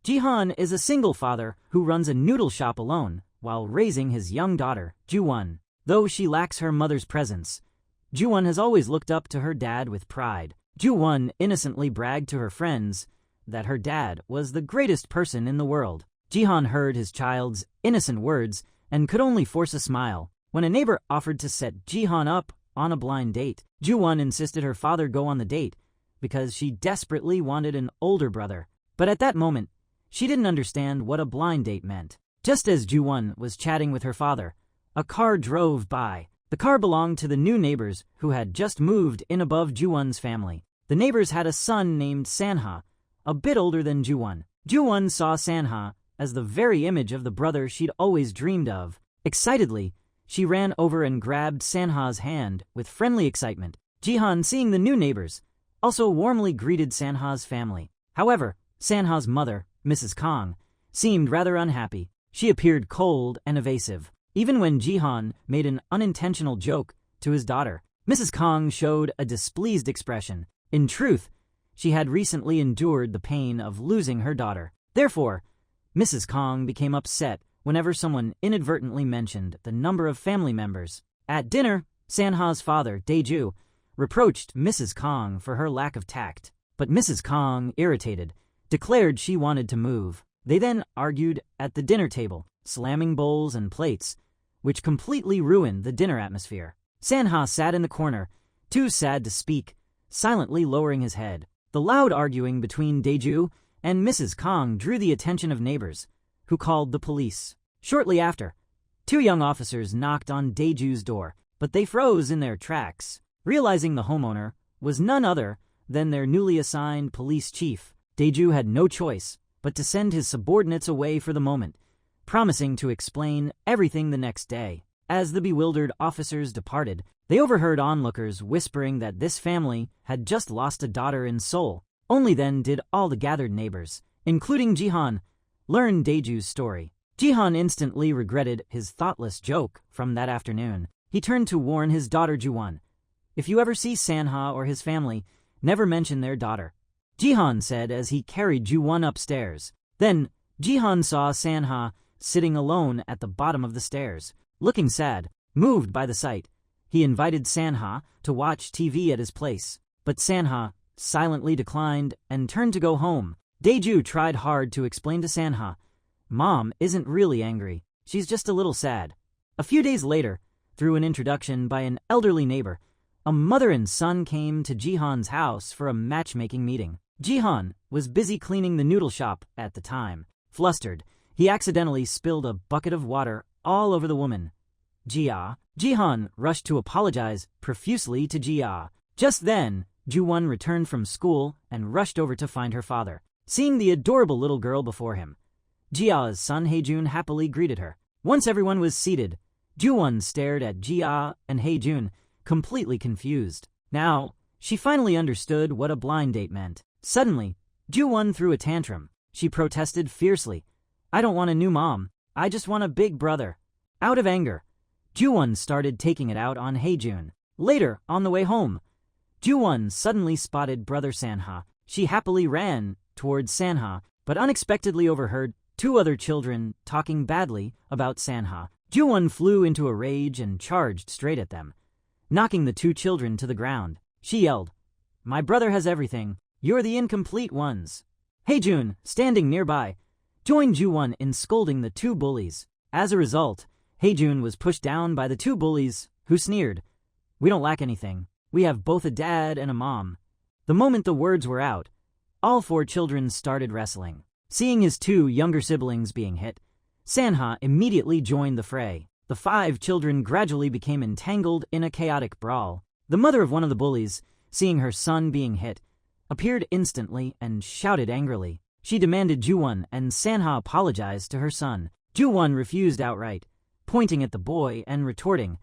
Jihan is a single father who runs a noodle shop alone while raising his young daughter, Ju-won. Though she lacks her mother's presence, Ju-won has always looked up to her dad with pride. Ju-won innocently bragged to her friends that her dad was the greatest person in the world. Jihan heard his child's innocent words and could only force a smile. When a neighbor offered to set Jihan up on a blind date, Ju-won insisted her father go on the date because she desperately wanted an older brother. But at that moment, she didn't understand what a blind date meant. Just as Ju-won was chatting with her father, a car drove by. The car belonged to the new neighbors who had just moved in above Ju-won's family. The neighbors had a son named Sanha, a bit older than Ju-won. Ju-won saw Sanha as the very image of the brother she'd always dreamed of. Excitedly, she ran over and grabbed Sanha's hand with friendly excitement. Jihan, seeing the new neighbors, also warmly greeted Sanha's family. However, Sanha's mother, Mrs. Kong, seemed rather unhappy. She appeared cold and evasive. Even when Jihan made an unintentional joke to his daughter, Mrs. Kong showed a displeased expression. In truth, she had recently endured the pain of losing her daughter. Therefore, Mrs. Kong became upset whenever someone inadvertently mentioned the number of family members. At dinner, Sanha's father, Dae-ju, reproached Mrs. Kong for her lack of tact. But Mrs. Kong, irritated, declared she wanted to move. They then argued at the dinner table, slamming bowls and plates, which completely ruined the dinner atmosphere. Sanha sat in the corner, too sad to speak, silently lowering his head. The loud arguing between Dae-ju and Mrs. Kong drew the attention of neighbors, who called the police. Shortly after, two young officers knocked on Dae-ju's door, but they froze in their tracks. Realizing the homeowner was none other than their newly assigned police chief, Dae-ju had no choice but to send his subordinates away for the moment, promising to explain everything the next day. As the bewildered officers departed, they overheard onlookers whispering that this family had just lost a daughter in Seoul. Only then did all the gathered neighbors, including Jihan, learn Dae-ju's story. Jihan instantly regretted his thoughtless joke from that afternoon. He turned to warn his daughter Ju-won, "If you ever see Sanha or his family, never mention their daughter," Jihan said as he carried Ju-won upstairs. Then, Jihan saw Sanha sitting alone at the bottom of the stairs. Looking sad, moved by the sight, he invited Sanha to watch TV at his place. But Sanha silently declined and turned to go home. Dae-ju tried hard to explain to Sanha, "Mom isn't really angry, she's just a little sad." A few days later, through an introduction by an elderly neighbor, a mother and son came to Jihan's house for a matchmaking meeting. Jihan was busy cleaning the noodle shop at the time. Flustered, he accidentally spilled a bucket of water all over the woman, Jia. Jihan rushed to apologize profusely to Jia. Just then, Ju-won returned from school and rushed over to find her father. Seeing the adorable little girl before him, Jia's son Hae-jun happily greeted her. Once everyone was seated, Ju-won stared at Jia and Hae-jun, completely confused. Now, she finally understood what a blind date meant. Suddenly, Ju-won threw a tantrum. She protested fiercely, "I don't want a new mom, I just want a big brother." Out of anger, Ju-won started taking it out on Hae-jun. Later, on the way home, Ju-won suddenly spotted brother Sanha. She happily ran towards Sanha, but unexpectedly overheard two other children talking badly about Sanha. Ju-won flew into a rage and charged straight at them, knocking the two children to the ground. She yelled, "My brother has everything, you're the incomplete ones." Hae-jun, standing nearby, joined Ju-won in scolding the two bullies. As a result, Hae-jun was pushed down by the two bullies, who sneered, "We don't lack anything. We have both a dad and a mom." The moment the words were out, all four children started wrestling. Seeing his two younger siblings being hit, Sanha immediately joined the fray. The five children gradually became entangled in a chaotic brawl. The mother of one of the bullies, seeing her son being hit, appeared instantly and shouted angrily. She demanded Ju-won and Sanha apologize to her son. Ju-won refused outright, pointing at the boy and retorting,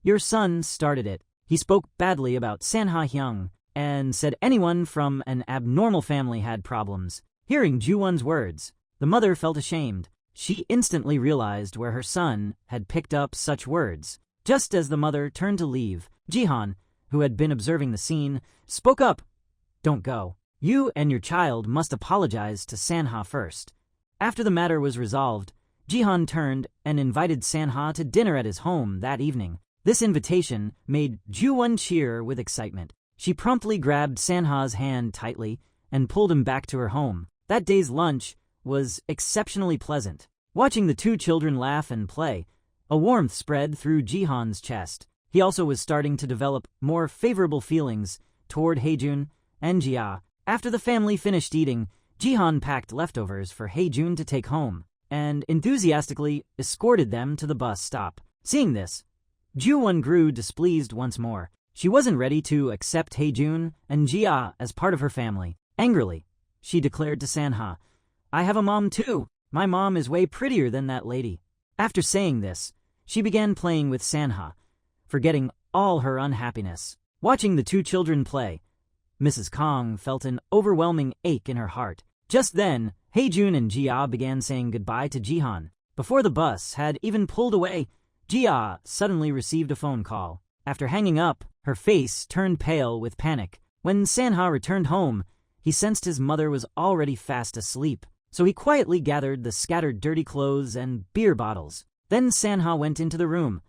"Your son started it." He spoke badly about Sanha Hyung and said anyone from an abnormal family had problems. Hearing Ju-won's words, the mother felt ashamed. She instantly realized where her son had picked up such words. Just as the mother turned to leave, Jihan, who had been observing the scene, spoke up, "Don't go. You and your child must apologize to Sanha first." After the matter was resolved, Jihan turned and invited Sanha to dinner at his home that evening. This invitation made Ju-won cheer with excitement. She promptly grabbed Sanha's hand tightly and pulled him back to her home. That day's lunch was exceptionally pleasant. Watching the two children laugh and play, a warmth spread through Jihan's chest. He also was starting to develop more favorable feelings toward Haejun and Jia. After the family finished eating, Jihan packed leftovers for Haejun to take home and enthusiastically escorted them to the bus stop. Seeing this, Ju-won grew displeased once more. She wasn't ready to accept Haejun and Jia as part of her family. Angrily, she declared to Sanha, "I have a mom too. My mom is way prettier than that lady." After saying this, she began playing with Sanha, forgetting all her unhappiness. Watching the two children play, Mrs. Kong felt an overwhelming ache in her heart. Just then, Haejun and Jia began saying goodbye to Jihan. Before the bus had even pulled away, Jia suddenly received a phone call. After hanging up, her face turned pale with panic. When Sanha returned home, he sensed his mother was already fast asleep, so he quietly gathered the scattered dirty clothes and beer bottles. Then Sanha went into the room,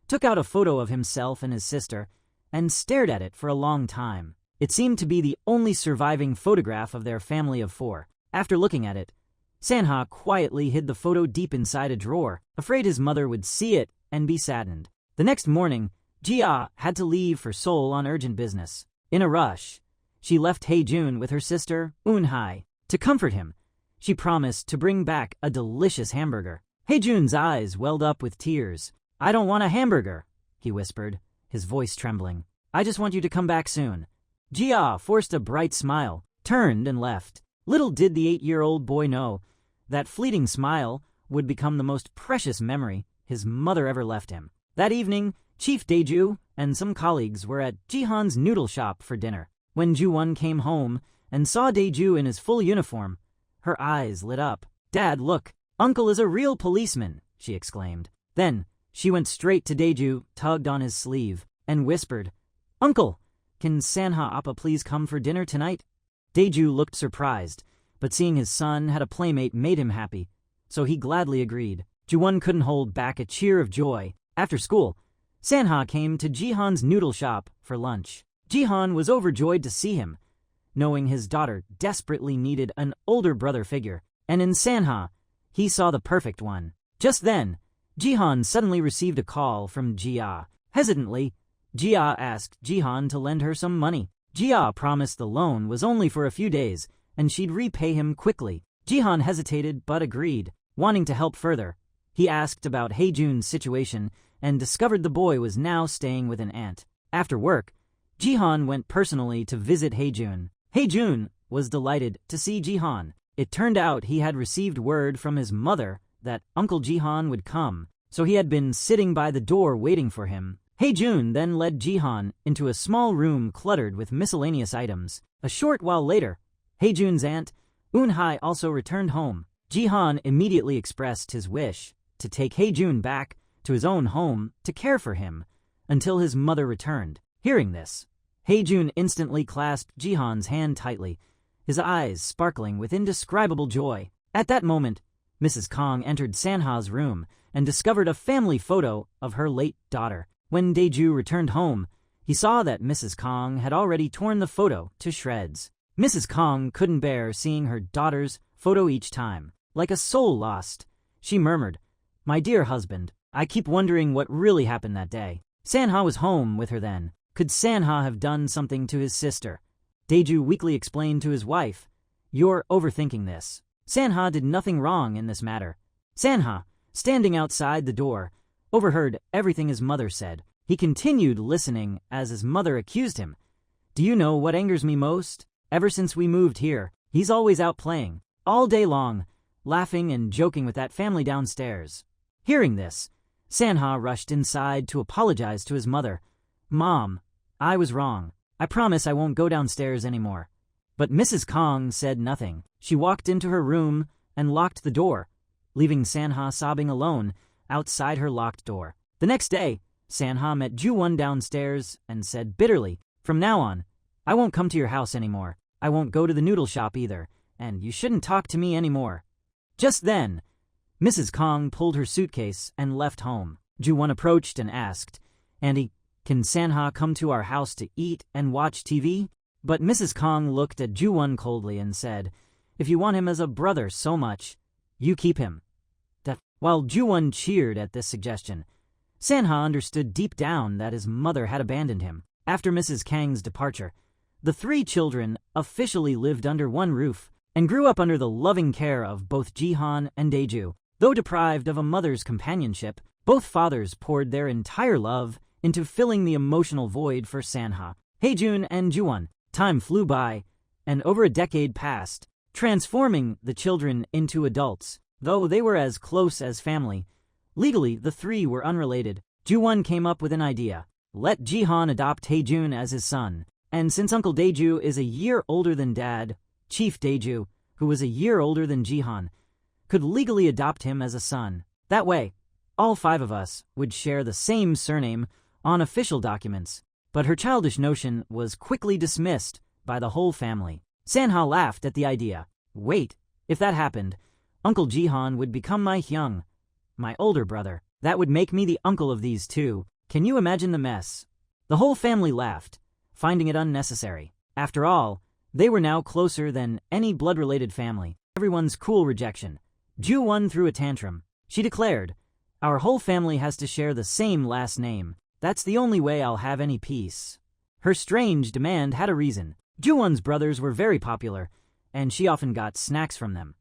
took out a photo of himself and his sister, and stared at it for a long time. It seemed to be the only surviving photograph of their family of four. After looking at it, Sanha quietly hid the photo deep inside a drawer, afraid his mother would see it and be saddened. The next morning, Jia had to leave for Seoul on urgent business. In a rush, she left Haejun with her sister, Eun-hai. To comfort him, she promised to bring back a delicious hamburger. Haejun's eyes welled up with tears. "I don't want a hamburger," he whispered, his voice trembling. "I just want you to come back soon." Jia forced a bright smile, turned and left. Little did the 8-year-old boy know that fleeting smile would become the most precious memory his mother ever left him. That evening, Chief Daeju and some colleagues were at Jihan's noodle shop for dinner. When Ju-won came home and saw Daeju in his full uniform, her eyes lit up. "Dad, look, Uncle is a real policeman," she exclaimed. Then she went straight to Daeju, tugged on his sleeve, and whispered, "Uncle, can Sanha Appa please come for dinner tonight?" Daeju looked surprised, but seeing his son had a playmate made him happy, so he gladly agreed. Ju-won couldn't hold back a cheer of joy. After school, Sanha came to Jihan's noodle shop for lunch. Jihan was overjoyed to see him, knowing his daughter desperately needed an older brother figure, and in Sanha, he saw the perfect one. Just then, Jihan suddenly received a call from Jia. Hesitantly, Jia asked Jihan to lend her some money. Jia promised the loan was only for a few days, and she'd repay him quickly. Jihan hesitated but agreed. Wanting to help further, he asked about Haejun's situation and discovered the boy was now staying with an aunt. After work, Jihan went personally to visit Haejun. Haejun was delighted to see Jihan. It turned out he had received word from his mother that Uncle Jihan would come, so he had been sitting by the door waiting for him. Haejun then led Jihan into a small room cluttered with miscellaneous items. A short while later, Haejun's aunt, Eun-hai, also returned home. Jihan immediately expressed his wish to take Haejun back to his own home to care for him until his mother returned. Hearing this, Haejun instantly clasped Jihan's hand tightly, his eyes sparkling with indescribable joy. At that moment, Mrs. Kong entered Sanha's room and discovered a family photo of her late daughter. When Daeju returned home, he saw that Mrs. Kong had already torn the photo to shreds. Mrs. Kong couldn't bear seeing her daughter's photo each time. Like a soul lost, she murmured, "My dear husband, I keep wondering what really happened that day." Sanha was home with her then. Could Sanha have done something to his sister? Daeju weakly explained to his wife, "You're overthinking this. Sanha did nothing wrong in this matter." Sanha, standing outside the door, overheard everything his mother said. He continued listening as his mother accused him. "Do you know what angers me most? Ever since we moved here, he's always out playing, all day long, laughing and joking with that family downstairs." Hearing this, Sanha rushed inside to apologize to his mother. "Mom, I was wrong. I promise I won't go downstairs anymore." But Mrs. Kong said nothing. She walked into her room and locked the door, leaving Sanha sobbing alone outside her locked door. The next day, Sanha met Ju-won downstairs and said bitterly, "From now on, I won't come to your house anymore. I won't go to the noodle shop either, and you shouldn't talk to me anymore." Just then, Mrs. Kong pulled her suitcase and left home. Ju-won approached and asked, "Andy, can Sanha come to our house to eat and watch TV?" But Mrs. Kong looked at Ju-won coldly and said, "If you want him as a brother so much, you keep him." While Ju-won cheered at this suggestion, Sanha understood deep down that his mother had abandoned him. After Mrs. Kang's departure, the three children officially lived under one roof and grew up under the loving care of both Jihan and Daeju. Though deprived of a mother's companionship, both fathers poured their entire love into filling the emotional void for Sanha, Haejun, and Ju-won. Time flew by, and over a decade passed, transforming the children into adults. Though they were as close as family, legally the three were unrelated. Ju-won came up with an idea. Let Jihan adopt Haejun as his son, and since Uncle Daeju is a year older than Dad, Chief Daeju, who was a year older than Jihan, could legally adopt him as a son. That way, all five of us would share the same surname on official documents. But her childish notion was quickly dismissed by the whole family. Sanha laughed at the idea. "Wait, if that happened, Uncle Jihan would become my Hyung, my older brother. That would make me the uncle of these two. Can you imagine the mess?" The whole family laughed, finding it unnecessary. After all, they were now closer than any blood-related family. Everyone's cool rejection. Ju-won threw a tantrum. She declared, "Our whole family has to share the same last name. That's the only way I'll have any peace." Her strange demand had a reason. Ju-won's brothers were very popular, and she often got snacks from them.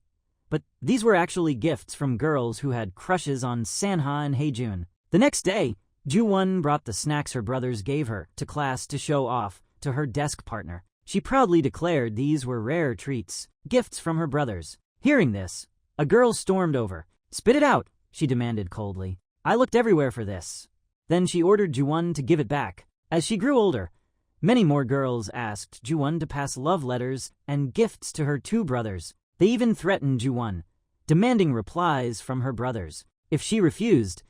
But these were actually gifts from girls who had crushes on Sanha and Haejun. The next day, Ju-won brought the snacks her brothers gave her to class to show off to her desk partner. She proudly declared these were rare treats, gifts from her brothers. Hearing this, a girl stormed over. "Spit it out," she demanded coldly. "I looked everywhere for this." Then she ordered Ju-won to give it back. As she grew older, many more girls asked Ju-won to pass love letters and gifts to her two brothers. They even threatened Ju-won, demanding replies from her brothers. If she refused,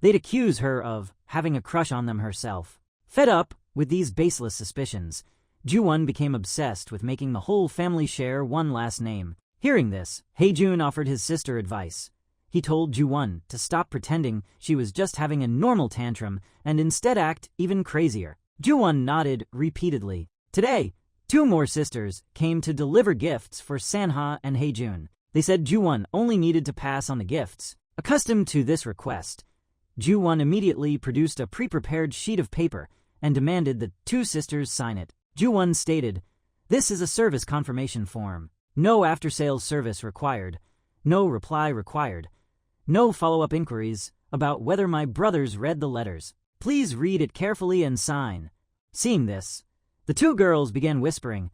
they'd accuse her of having a crush on them herself. Fed up with these baseless suspicions, Ju-won became obsessed with making the whole family share one last name. Hearing this, Haejun offered his sister advice. He told Ju-won to stop pretending she was just having a normal tantrum and instead act even crazier. Ju-won nodded repeatedly. Today, two more sisters came to deliver gifts for Sanha and Haejun. They said Ju-won only needed to pass on the gifts. Accustomed to this request, Ju-won immediately produced a pre-prepared sheet of paper and demanded the two sisters sign it. Ju-won stated, "This is a service confirmation form. No after-sales service required. No reply required. No follow-up inquiries about whether my brothers read the letters. Please read it carefully and sign." Seeing this, the two girls began whispering,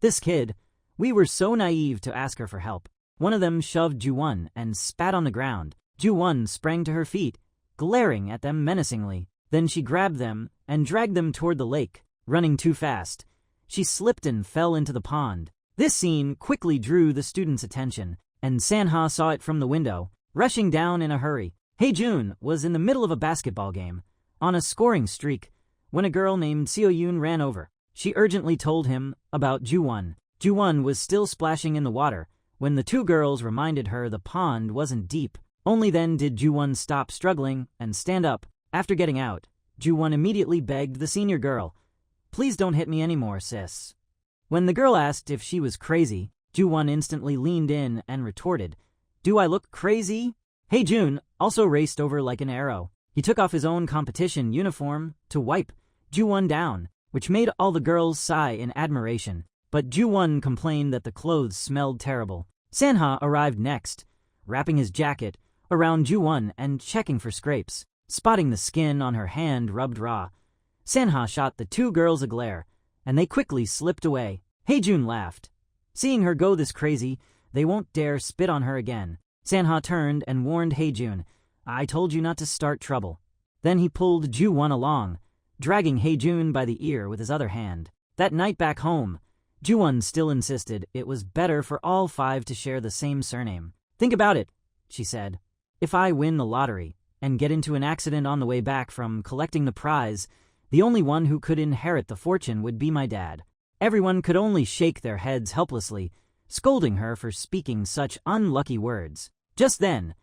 "This kid, we were so naive to ask her for help." One of them shoved Ju-won and spat on the ground. Ju-won sprang to her feet, glaring at them menacingly. Then she grabbed them and dragged them toward the lake. Running too fast, she slipped and fell into the pond. This scene quickly drew the students' attention, and Sanha saw it from the window, rushing down in a hurry. Haejun was in the middle of a basketball game, on a scoring streak, when a girl named Seo-yoon ran over. She urgently told him about Ju-won. Ju-won was still splashing in the water when the two girls reminded her the pond wasn't deep. Only then did Ju-won stop struggling and stand up. After getting out, Ju-won immediately begged the senior girl, "Please don't hit me anymore, sis." When the girl asked if she was crazy, Ju-won instantly leaned in and retorted, "Do I look crazy?" Haejun also raced over like an arrow. He took off his own competition uniform to wipe Ju-won down, which made all the girls sigh in admiration. But Ju-won complained that the clothes smelled terrible. Sanha arrived next, wrapping his jacket around Ju-won and checking for scrapes. Spotting the skin on her hand rubbed raw, Sanha shot the two girls a glare, and they quickly slipped away. Haejun laughed. Seeing her go this crazy, they won't dare spit on her again. Sanha turned and warned Haejun, "I told you not to start trouble." Then he pulled Ju-won along, dragging Haejun by the ear with his other hand. That night back home, Ju-won still insisted it was better for all five to share the same surname. "Think about it," she said. "If I win the lottery and get into an accident on the way back from collecting the prize, the only one who could inherit the fortune would be my dad." Everyone could only shake their heads helplessly, scolding her for speaking such unlucky words. Just then,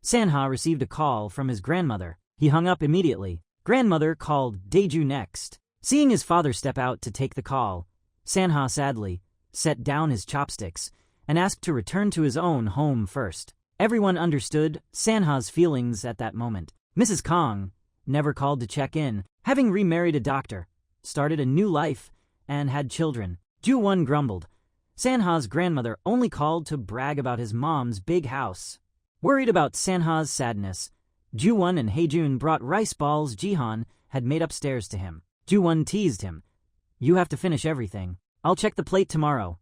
Sanha received a call from his grandmother. He hung up immediately. Grandmother called Daeju next. Seeing his father step out to take the call, Sanha sadly set down his chopsticks and asked to return to his own home first. Everyone understood Sanha's feelings at that moment. Mrs. Kong never called to check in, having remarried a doctor, started a new life, and had children. Ju-won grumbled. Sanha's grandmother only called to brag about his mom's big house. Worried about Sanha's sadness, Ju-won and Hae-jun brought rice balls Jihan had made upstairs to him. Ju-won teased him. "You have to finish everything. I'll check the plate tomorrow."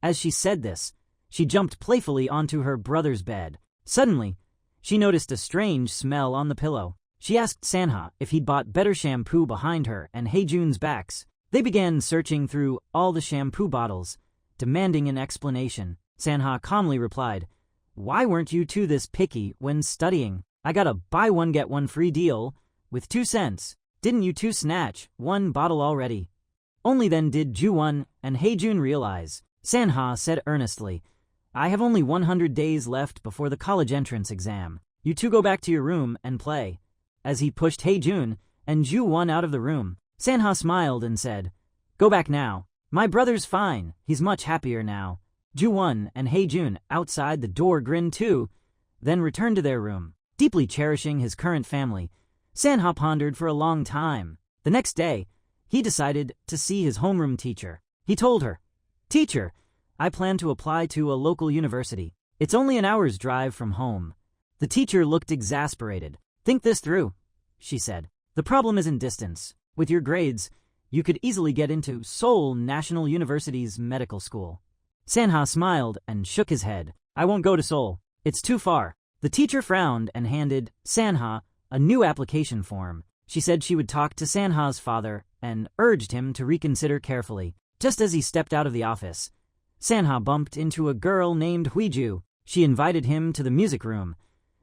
As she said this, she jumped playfully onto her brother's bed. Suddenly, she noticed a strange smell on the pillow. She asked Sanha if he'd bought better shampoo behind her and Hae-jun's backs. They began searching through all the shampoo bottles, demanding an explanation. Sanha calmly replied, "Why weren't you two this picky when studying? I got a buy one get one free deal with 2 cents. Didn't you two snatch one bottle already?" Only then did Ju-won and Hae-jun realize. Sanha said earnestly, "I have only 100 days left before the college entrance exam. You two go back to your room and play." As he pushed Hae-jun and Ju-won out of the room, Sanha smiled and said, "Go back now. My brother's fine. He's much happier now." Ju-won and Hae-jun outside the door grinned too, then returned to their room. Deeply cherishing his current family, Sanha pondered for a long time. The next day, he decided to see his homeroom teacher. He told her, "Teacher, I plan to apply to a local university. It's only an hour's drive from home." The teacher looked exasperated. "Think this through," she said. "The problem isn't distance. With your grades, you could easily get into Seoul National University's medical school." Sanha smiled and shook his head. "I won't go to Seoul. It's too far." The teacher frowned and handed Sanha a new application form. She said she would talk to Sanha's father and urged him to reconsider carefully. Just as he stepped out of the office, Sanha bumped into a girl named Huiju. She invited him to the music room,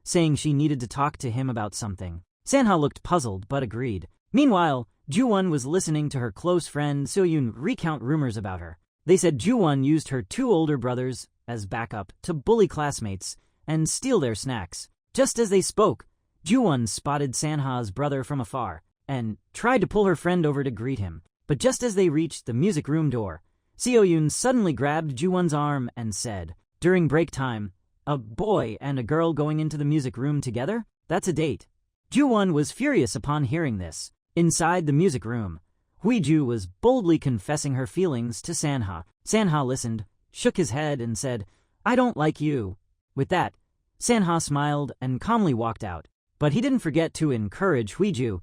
saying she needed to talk to him about something. Sanha looked puzzled but agreed. Meanwhile, Ju-won was listening to her close friend Seo-yoon recount rumors about her. They said Ju-won used her 2 older brothers as backup to bully classmates and steal their snacks. Just as they spoke, Ju-won spotted Sanha's brother from afar and tried to pull her friend over to greet him. But just as they reached the music room door, Seo-yoon suddenly grabbed Ju-won's arm and said, "During break time, a boy and a girl going into the music room together? That's a date." Ju-won was furious upon hearing this. Inside the music room, Huiju was boldly confessing her feelings to Sanha. Sanha listened, shook his head, and said, "I don't like you." With that, Sanha smiled and calmly walked out. But he didn't forget to encourage Huiju.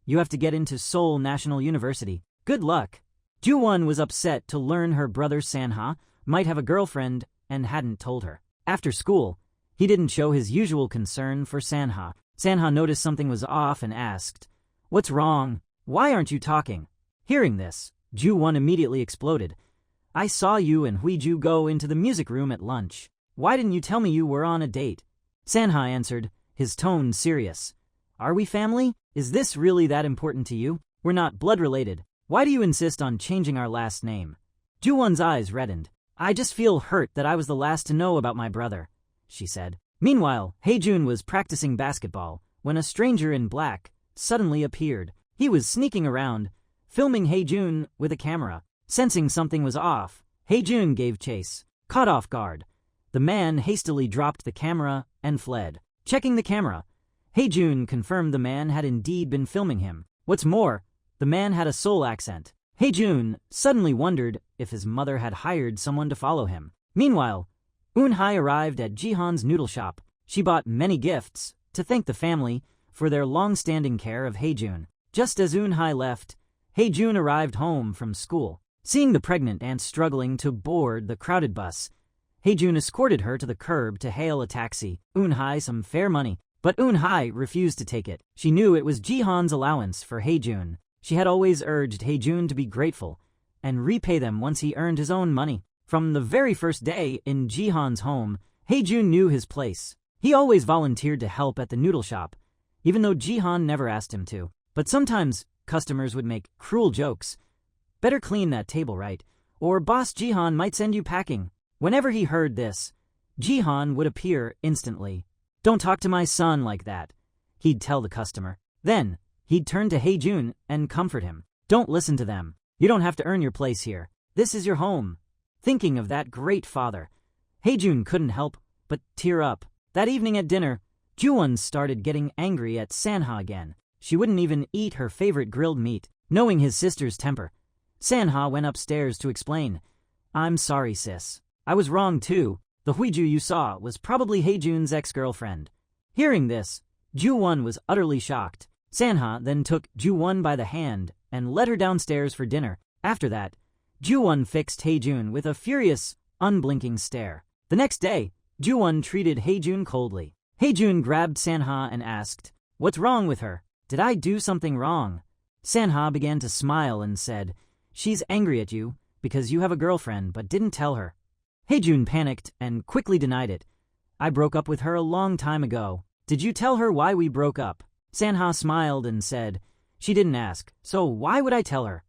"You have to get into Seoul National University. Good luck." Ju-won was upset to learn her brother Sanha might have a girlfriend and hadn't told her. After school, he didn't show his usual concern for Sanha. Sanha noticed something was off and asked, "What's wrong? Why aren't you talking?" Hearing this, Ju-won immediately exploded. "I saw you and Huiju go into the music room at lunch. Why didn't you tell me you were on a date?" Sanha answered, his tone serious. "Are we family? Is this really that important to you? We're not blood related. Why do you insist on changing our last name?" Ju-won's eyes reddened. "I just feel hurt that I was the last to know about my brother," she said. Meanwhile, Hae-jun was practicing basketball when a stranger in black suddenly appeared. He was sneaking around, filming Hae-jun with a camera. Sensing something was off, Hae-jun gave chase. Caught off guard, the man hastily dropped the camera and fled. Checking the camera, Hae-jun confirmed the man had indeed been filming him. What's more, the man had a Seoul accent. Hae-jun suddenly wondered if his mother had hired someone to follow him. Meanwhile, Eun-hye arrived at Jihan's noodle shop. She bought many gifts to thank the family for their long-standing care of Hae-jun. Just as Eun-hye left, Hae-jun arrived home from school. Seeing the pregnant aunt struggling to board the crowded bus, Hae-jun escorted her to the curb to hail a taxi. Eun-hye some fair money, but Eun-hye refused to take it. She knew it was Jihan's allowance for Hae-jun. She had always urged Hae-jun to be grateful and repay them once he earned his own money. From the very first day in Jihan's home, Hae-jun knew his place. He always volunteered to help at the noodle shop, even though Jihan never asked him to. But sometimes customers would make cruel jokes. "Better clean that table right, or Boss Jihan might send you packing." Whenever he heard this, Jihan would appear instantly. "Don't talk to my son like that," he'd tell the customer. Then, he'd turn to Haejun and comfort him. "Don't listen to them. You don't have to earn your place here. This is your home." Thinking of that great father, Haejun couldn't help but tear up. That evening at dinner, Ju-won started getting angry at Sanha again. She wouldn't even eat her favorite grilled meat. Knowing his sister's temper, Sanha went upstairs to explain. "I'm sorry, sis. I was wrong too. The Huiju you saw was probably Haejun's ex-girlfriend." Hearing this, Ju-won was utterly shocked. Sanha then took Ju-won by the hand and led her downstairs for dinner. After that, Ju-won fixed Haejun with a furious, unblinking stare. The next day, Ju-won treated Haejun coldly. Haejun grabbed Sanha and asked, "What's wrong with her? Did I do something wrong?" Sanha began to smile and said, "She's angry at you because you have a girlfriend but didn't tell her." Haejun panicked and quickly denied it. "I broke up with her a long time ago. Did you tell her why we broke up?" Sanha smiled and said, "She didn't ask, so why would I tell her?"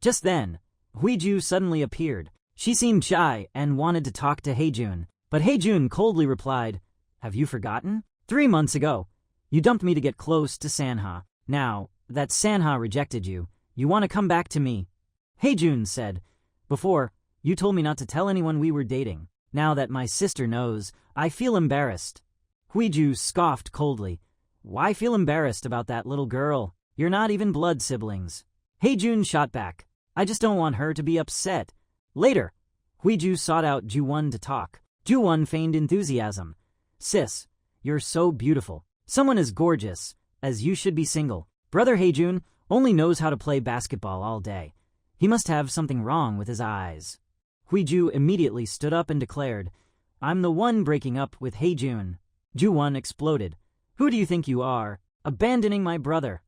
Just then, Huiju suddenly appeared. She seemed shy and wanted to talk to Haejun, but Haejun coldly replied, "Have you forgotten? 3 months ago, you dumped me to get close to Sanha. Now that Sanha rejected you, you want to come back to me." Haejun said, "Before, you told me not to tell anyone we were dating. Now that my sister knows, I feel embarrassed." Huiju scoffed coldly. "Why feel embarrassed about that little girl? You're not even blood siblings." Haejun shot back, "I just don't want her to be upset." Later, Huiju sought out Ju-won to talk. Ju-won feigned enthusiasm. "Sis, you're so beautiful. Someone as gorgeous as you should be single. Brother Haejun only knows how to play basketball all day. He must have something wrong with his eyes." Huiju immediately stood up and declared, "I'm the one breaking up with Haejun." Ju-won exploded. "Who do you think you are, abandoning my brother?"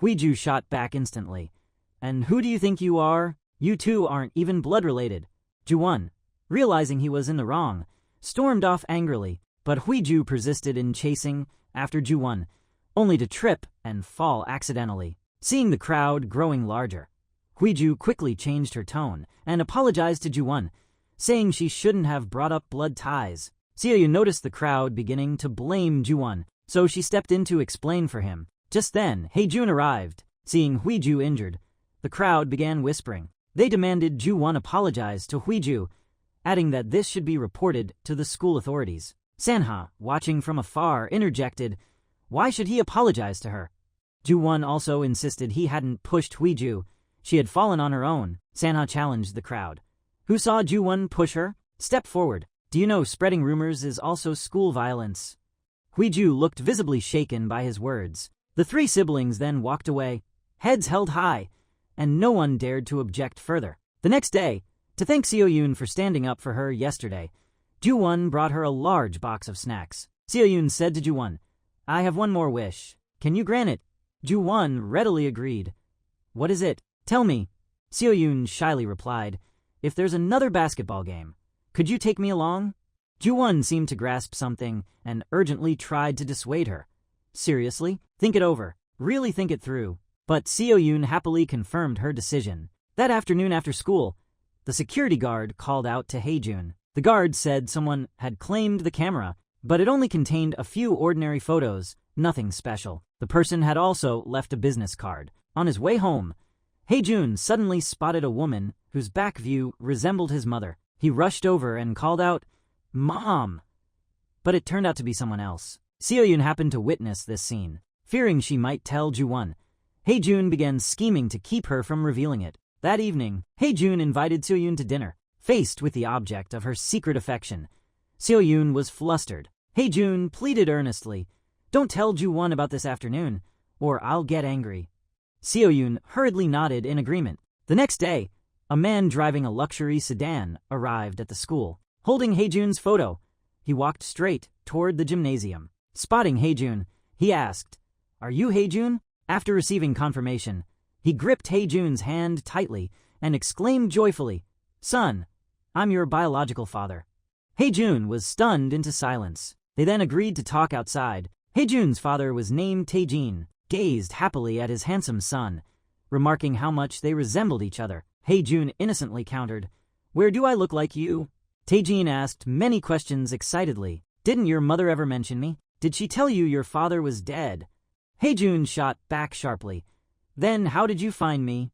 Huiju shot back instantly. "And who do you think you are? You two aren't even blood related." Ju-won, realizing he was in the wrong, stormed off angrily, but Huiju persisted in chasing after Ju-won, only to trip and fall accidentally. Seeing the crowd growing larger, Huiju quickly changed her tone and apologized to Ju-won, saying she shouldn't have brought up blood ties. Seo-yoon noticed the crowd beginning to blame Ju-won, so she stepped in to explain for him. Just then, Haejun arrived. Seeing Huiju injured, the crowd began whispering. They demanded Ju-won apologize to Huiju, adding that this should be reported to the school authorities. Sanha, watching from afar, interjected, "Why should he apologize to her?" Ju-won also insisted he hadn't pushed Huiju. She had fallen on her own. Sanha challenged the crowd. "Who saw Ju-won push her? Step forward. Do you know spreading rumors is also school violence?" Huiju looked visibly shaken by his words. The 3 siblings then walked away, heads held high, and no one dared to object further. The next day, to thank Seo-yoon for standing up for her yesterday, Ju-won brought her a large box of snacks. Seo-yoon said to Ju-won, "I have one more wish. Can you grant it?" Ju-won readily agreed. "What is it? Tell me." Seo-yoon shyly replied, "If there's another basketball game, could you take me along?" Ju-won seemed to grasp something and urgently tried to dissuade her. "Seriously? Think it over. Really think it through." But Seo-yoon happily confirmed her decision. That afternoon after school, the security guard called out to Haejun. The guard said someone had claimed the camera, but it only contained a few ordinary photos, nothing special. The person had also left a business card. On his way home, Haejun suddenly spotted a woman whose back view resembled his mother. He rushed over and called out, "Mom!" But it turned out to be someone else. Seo-yoon happened to witness this scene. Fearing she might tell Ju-won, Haejun began scheming to keep her from revealing it. That evening, Haejun invited Seo-yoon to dinner. Faced with the object of her secret affection, Seo-yoon was flustered. Haejun pleaded earnestly, "Don't tell Ju-won about this afternoon, or I'll get angry." Seo-yoon hurriedly nodded in agreement. The next day, a man driving a luxury sedan arrived at the school. Holding Haejun's photo, he walked straight toward the gymnasium. Spotting Haejun, he asked, "Are you Haejun?" After receiving confirmation, he gripped Haejun's hand tightly and exclaimed joyfully, "Son, I'm your biological father." Haejun was stunned into silence. They then agreed to talk outside. Haejun's father was named Taejin, gazed happily at his handsome son, remarking how much they resembled each other. Haejun innocently countered, "Where do I look like you?" Taejin asked many questions excitedly. Didn't your mother ever mention me? Did she tell you your father was dead? Haejun shot back sharply. Then how did you find me?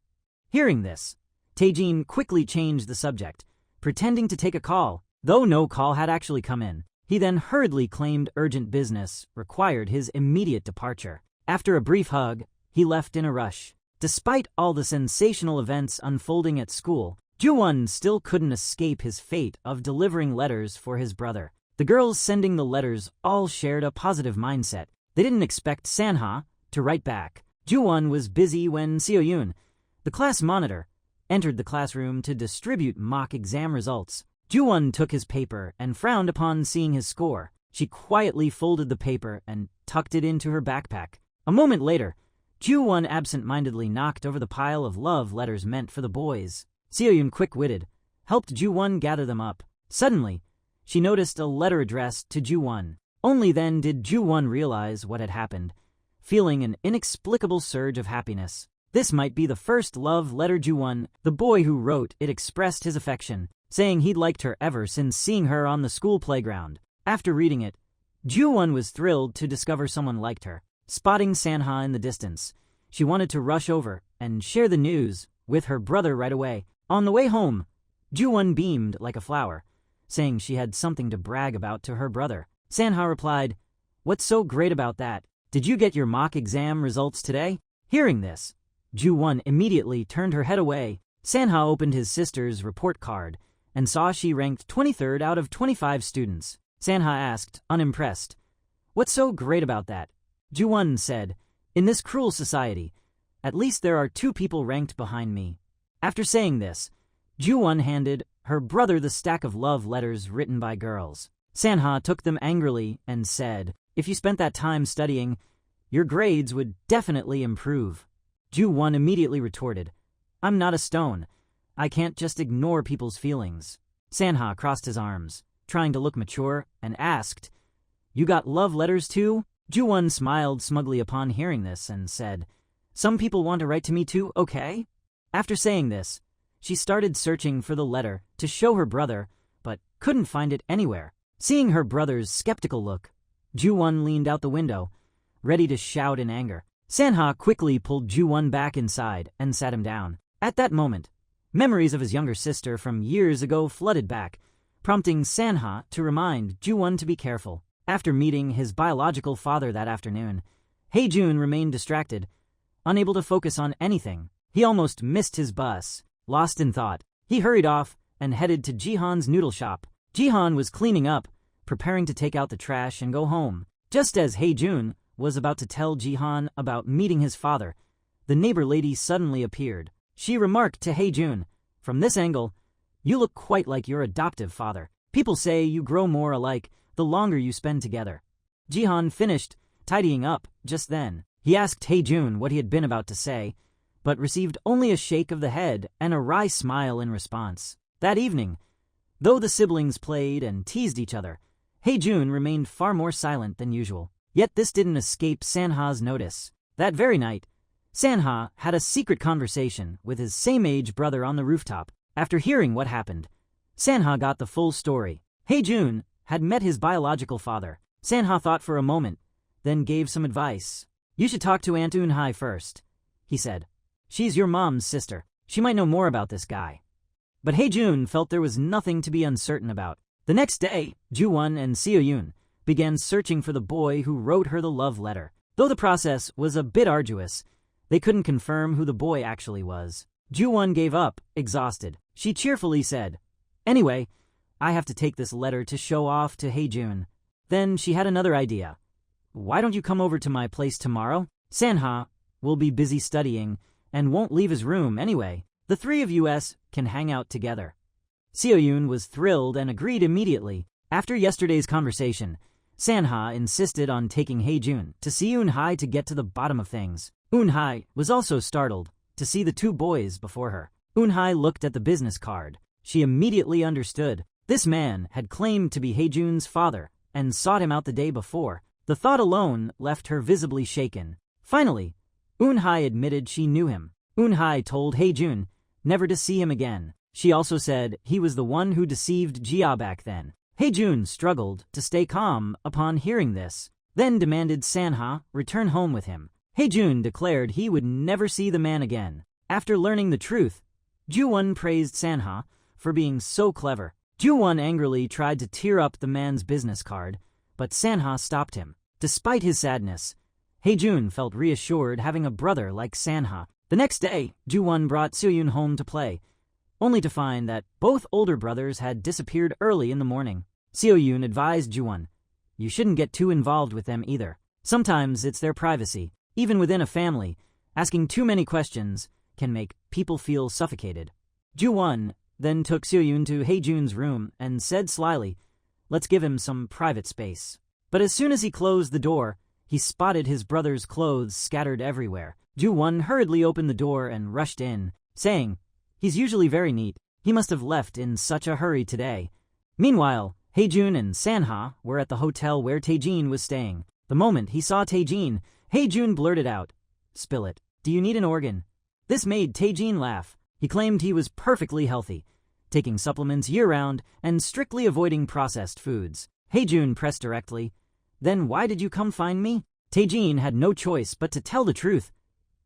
Hearing this, Taejin quickly changed the subject, pretending to take a call, though no call had actually come in. He then hurriedly claimed urgent business required his immediate departure. After a brief hug, he left in a rush. Despite all the sensational events unfolding at school, Ju-won still couldn't escape his fate of delivering letters for his brother. The girls sending the letters all shared a positive mindset. They didn't expect Sanha to write back. Ju-won was busy when Seo-yoon, the class monitor, entered the classroom to distribute mock exam results. Ju-won took his paper and frowned upon seeing his score. She quietly folded the paper and tucked it into her backpack. A moment later, Ju-won absent-mindedly knocked over the pile of love letters meant for the boys. Seo-yoon, quick-witted, helped Ju-won gather them up. Suddenly, she noticed a letter addressed to Ju-won. Only then did Ju-won realize what had happened, feeling an inexplicable surge of happiness. This might be the first love letter Ju-won. The boy who wrote it expressed his affection, saying he'd liked her ever since seeing her on the school playground. After reading it, Ju-won was thrilled to discover someone liked her. Spotting Sanha in the distance, she wanted to rush over and share the news with her brother right away. On the way home, Ju-won beamed like a flower, saying she had something to brag about to her brother. Sanha replied, "What's so great about that? Did you get your mock exam results today?" Hearing this, Ju-won immediately turned her head away. Sanha opened his sister's report card and saw she ranked 23rd out of 25 students. Sanha asked, unimpressed, "What's so great about that?" Ju-won said, "In this cruel society, at least there are 2 people ranked behind me." After saying this, Ju-won handed her brother the stack of love letters written by girls. Sanha took them angrily and said, "If you spent that time studying, your grades would definitely improve." Ju-won immediately retorted, "I'm not a stone. I can't just ignore people's feelings." Sanha crossed his arms, trying to look mature, and asked, "You got love letters too?" Ju-won smiled smugly upon hearing this and said, "Some people want to write to me too, okay?" After saying this, she started searching for the letter to show her brother, but couldn't find it anywhere. Seeing her brother's skeptical look, Ju-won leaned out the window, ready to shout in anger. Sanha quickly pulled Ju-won back inside and sat him down. At that moment, memories of his younger sister from years ago flooded back, prompting Sanha to remind Ju-won to be careful. After meeting his biological father that afternoon, Haejun remained distracted, unable to focus on anything. He almost missed his bus. Lost in thought, he hurried off and headed to Jihan's noodle shop. Jihan was cleaning up, preparing to take out the trash and go home. Just as Haejun was about to tell Jihan about meeting his father, the neighbor lady suddenly appeared. She remarked to Haejun, "From this angle, you look quite like your adoptive father. People say you grow more alike the longer you spend together." Jihan finished tidying up just then. He asked Haejun what he had been about to say, but received only a shake of the head and a wry smile in response. That evening, though the siblings played and teased each other, Haejun remained far more silent than usual. Yet this didn't escape Sanha's notice. That very night, Sanha had a secret conversation with his same-age brother on the rooftop. After hearing what happened, Sanha got the full story. Haejun had met his biological father. Sanha thought for a moment, then gave some advice. "You should talk to Aunt Eun-hye first," he said. "She's your mom's sister. She might know more about this guy." But Haejun felt there was nothing to be uncertain about. The next day, Ju-won and Seo-yoon began searching for the boy who wrote her the love letter. Though the process was a bit arduous, they couldn't confirm who the boy actually was. Ju-won gave up, exhausted. She cheerfully said, "Anyway, I have to take this letter to show off to Haejun." Then she had another idea. "Why don't you come over to my place tomorrow? Sanha will be busy studying and won't leave his room anyway. The 3 of us can hang out together." Seo-yoon was thrilled and agreed immediately. After yesterday's conversation, Sanha insisted on taking Haejun to see Eun-hye to get to the bottom of things. Eun-hye was also startled to see the 2 boys before her. Eun-hye looked at the business card. She immediately understood. This man had claimed to be Haejun's father and sought him out the day before. The thought alone left her visibly shaken. Finally, Eun-hye admitted she knew him. Eun-hye told Haejun never to see him again. She also said he was the one who deceived Jia back then. Haejun struggled to stay calm upon hearing this, then demanded Sanha return home with him. Haejun declared he would never see the man again. After learning the truth, Ju-won praised Sanha for being so clever. Ju-won angrily tried to tear up the man's business card, but Sanha stopped him. Despite his sadness, Haejun felt reassured having a brother like Sanha. The next day, Ju-won brought Seo-yoon home to play, only to find that both older brothers had disappeared early in the morning. Seo-yoon advised Ju-won, "You shouldn't get too involved with them either. Sometimes it's their privacy. Even within a family, asking too many questions can make people feel suffocated." Ju-won then took Seo-yoon to Haejun's room and said slyly, "Let's give him some private space." But as soon as he closed the door, he spotted his brother's clothes scattered everywhere. Ju-won hurriedly opened the door and rushed in, saying, "He's usually very neat. He must have left in such a hurry today." Meanwhile, Haejun and Sanha were at the hotel where Taejin was staying. The moment he saw Taejin, Haejun blurted out, "Spill it. Do you need an organ?" This made Taejin laugh. He claimed he was perfectly healthy, taking supplements year-round and strictly avoiding processed foods. Haejun pressed directly, "Then why did you come find me?" Taejin had no choice but to tell the truth.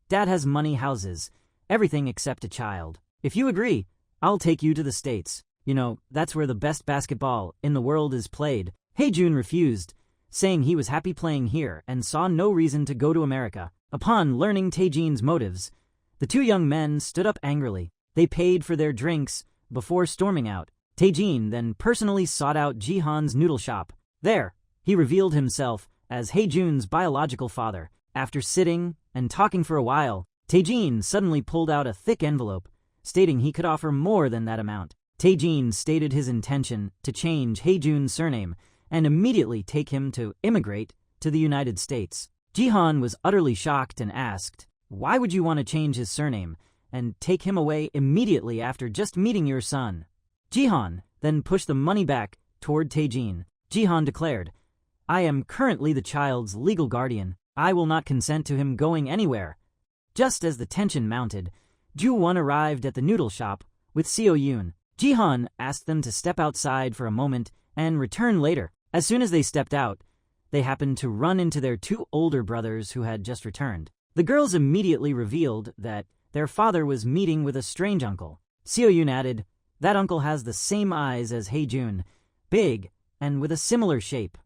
"Dad has money, houses, everything except a child. If you agree, I'll take you to the States. You know, that's where the best basketball in the world is played." Haejun refused, saying he was happy playing here and saw no reason to go to America. Upon learning Taejin's motives, the two young men stood up angrily. They paid for their drinks before storming out. Taejin then personally sought out Jihan's noodle shop. There, he revealed himself as Haejun's biological father. After sitting and talking for a while, Taejin suddenly pulled out a thick envelope, stating he could offer more than that amount. Taejin stated his intention to change Haejun's surname and immediately take him to immigrate to the United States. Jihan was utterly shocked and asked, "Why would you want to change his surname and take him away immediately after just meeting your son?" Jihan then pushed the money back toward Taejin. Jihan declared, "I am currently the child's legal guardian. I will not consent to him going anywhere." Just as the tension mounted, Ju-won arrived at the noodle shop with Seo-yoon. Jihan asked them to step outside for a moment and return later. As soon as they stepped out, they happened to run into their two older brothers who had just returned. The girls immediately revealed that their father was meeting with a strange uncle. Seo-yoon added, "That uncle has the same eyes as Haejun, big and with a similar shape."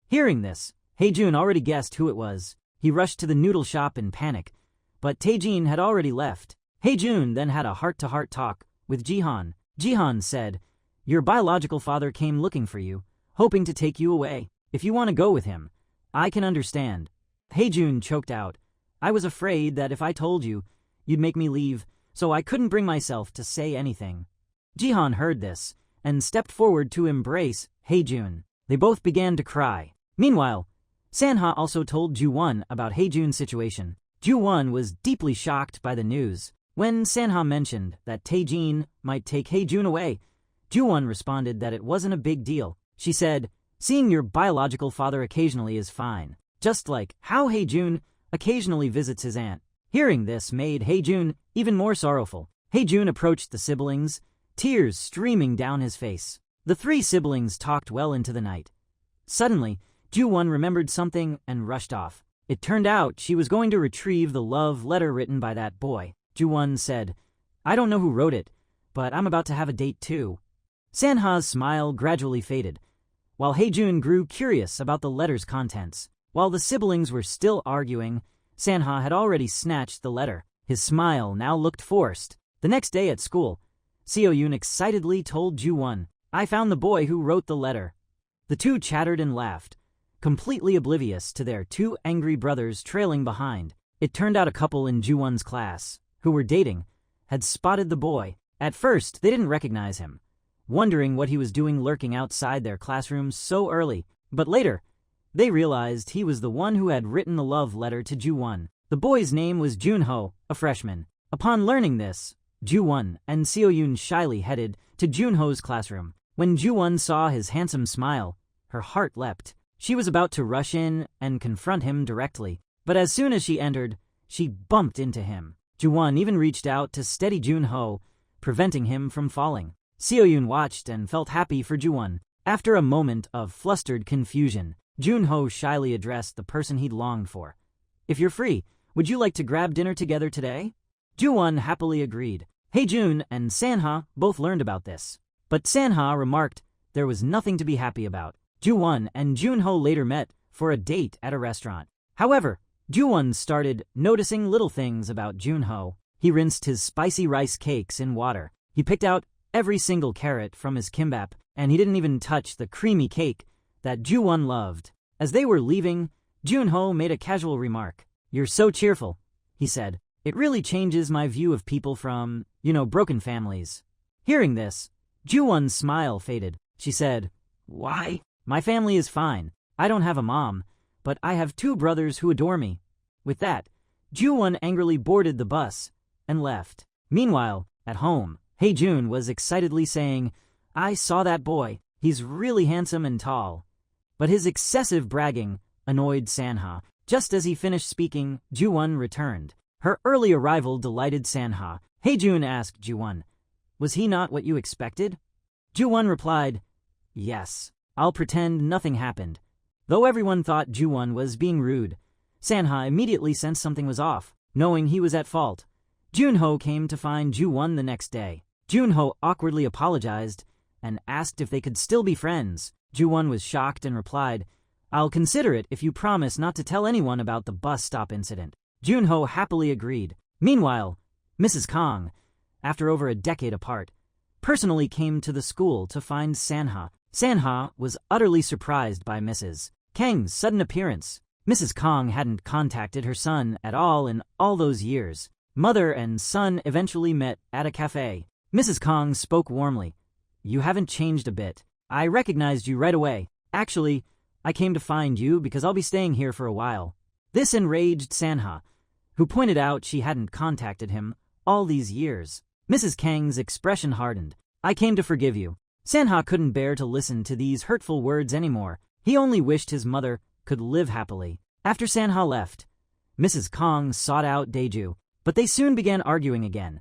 Hearing this, Haejun already guessed who it was. He rushed to the noodle shop in panic, but Taejin had already left. Haejun then had a heart-to-heart talk with Jihan. Jihan said, "Your biological father came looking for you, hoping to take you away. If you want to go with him, I can understand." Haejun choked out, "I was afraid that if I told you, you'd make me leave, so I couldn't bring myself to say anything." Jihan heard this and stepped forward to embrace Haejun. They both began to cry. Meanwhile, Sanha also told Ju-won about Haejun's situation. Ju-won was deeply shocked by the news. When Sanha mentioned that Taejin might take Haejun away, Ju-won responded that it wasn't a big deal. She said, "Seeing your biological father occasionally is fine, just like how Haejun occasionally visits his aunt." Hearing this made Haejun even more sorrowful. Haejun approached the siblings, tears streaming down his face. The three siblings talked well into the night. Suddenly, Ju-won remembered something and rushed off. It turned out she was going to retrieve the love letter written by that boy. Ju-won said, "I don't know who wrote it, but I'm about to have a date too." Sanha's smile gradually faded, while Haejun grew curious about the letter's contents. While the siblings were still arguing, Sanha had already snatched the letter. His smile now looked forced. The next day at school, Seo-yoon excitedly told Ju-won, "I found the boy who wrote the letter." The two chattered and laughed, completely oblivious to their two angry brothers trailing behind. It turned out a couple in Ju-won's class, who were dating, had spotted the boy. At first, they didn't recognize him, wondering what he was doing lurking outside their classrooms so early. But later, they realized he was the one who had written the love letter to Ju-won. The boy's name was Junho, a freshman. Upon learning this, Ju-won and Seo-yoon shyly headed to Junho's classroom. When Ju-won saw his handsome smile, her heart leapt. She was about to rush in and confront him directly, but as soon as she entered, she bumped into him. Ju-won even reached out to steady Junho, preventing him from falling. Seoyun watched and felt happy for Ju-won. After a moment of flustered confusion, Junho shyly addressed the person he'd longed for. "If you're free, would you like to grab dinner together today?" Ju-won happily agreed. Hae-jun and Sanha both learned about this. But Sanha remarked there was nothing to be happy about. Ju-won and Junho later met for a date at a restaurant. However, Ju-won started noticing little things about Junho. He rinsed his spicy rice cakes in water. He picked out every single carrot from his kimbap, and he didn't even touch the creamy cake that Ju-won loved. As they were leaving, Junho made a casual remark. "You're so cheerful," he said. "It really changes my view of people from, broken families." Hearing this, Ju-won's smile faded. She said, "Why? My family is fine. I don't have a mom, but I have 2 brothers who adore me." With that, Ju-won angrily boarded the bus and left. Meanwhile, at home, Hae-jun was excitedly saying, "I saw that boy. He's really handsome and tall." But his excessive bragging annoyed Sanha. Just as he finished speaking, Ju-won returned. Her early arrival delighted Sanha. Hae-jun asked Ju-won, "Was he not what you expected?" Ju-won replied, "Yes. I'll pretend nothing happened." Though everyone thought Ju-won was being rude, Sanha immediately sensed something was off, knowing he was at fault. Junho came to find Ju-won the next day. Junho awkwardly apologized and asked if they could still be friends. Ju-won was shocked and replied, "I'll consider it if you promise not to tell anyone about the bus stop incident." Junho happily agreed. Meanwhile, Mrs. Kang, after over a decade apart, personally came to the school to find Sanha. Sanha was utterly surprised by Mrs. Kang's sudden appearance. Mrs. Kang hadn't contacted her son at all in all those years. Mother and son eventually met at a cafe. Mrs. Kang spoke warmly. "You haven't changed a bit. I recognized you right away. Actually, I came to find you because I'll be staying here for a while." This enraged Sanha, who pointed out she hadn't contacted him all these years. Mrs. Kang's expression hardened. "I came to forgive you." Sanha couldn't bear to listen to these hurtful words anymore. He only wished his mother could live happily. After Sanha left, Mrs. Kang sought out Daeju, but they soon began arguing again.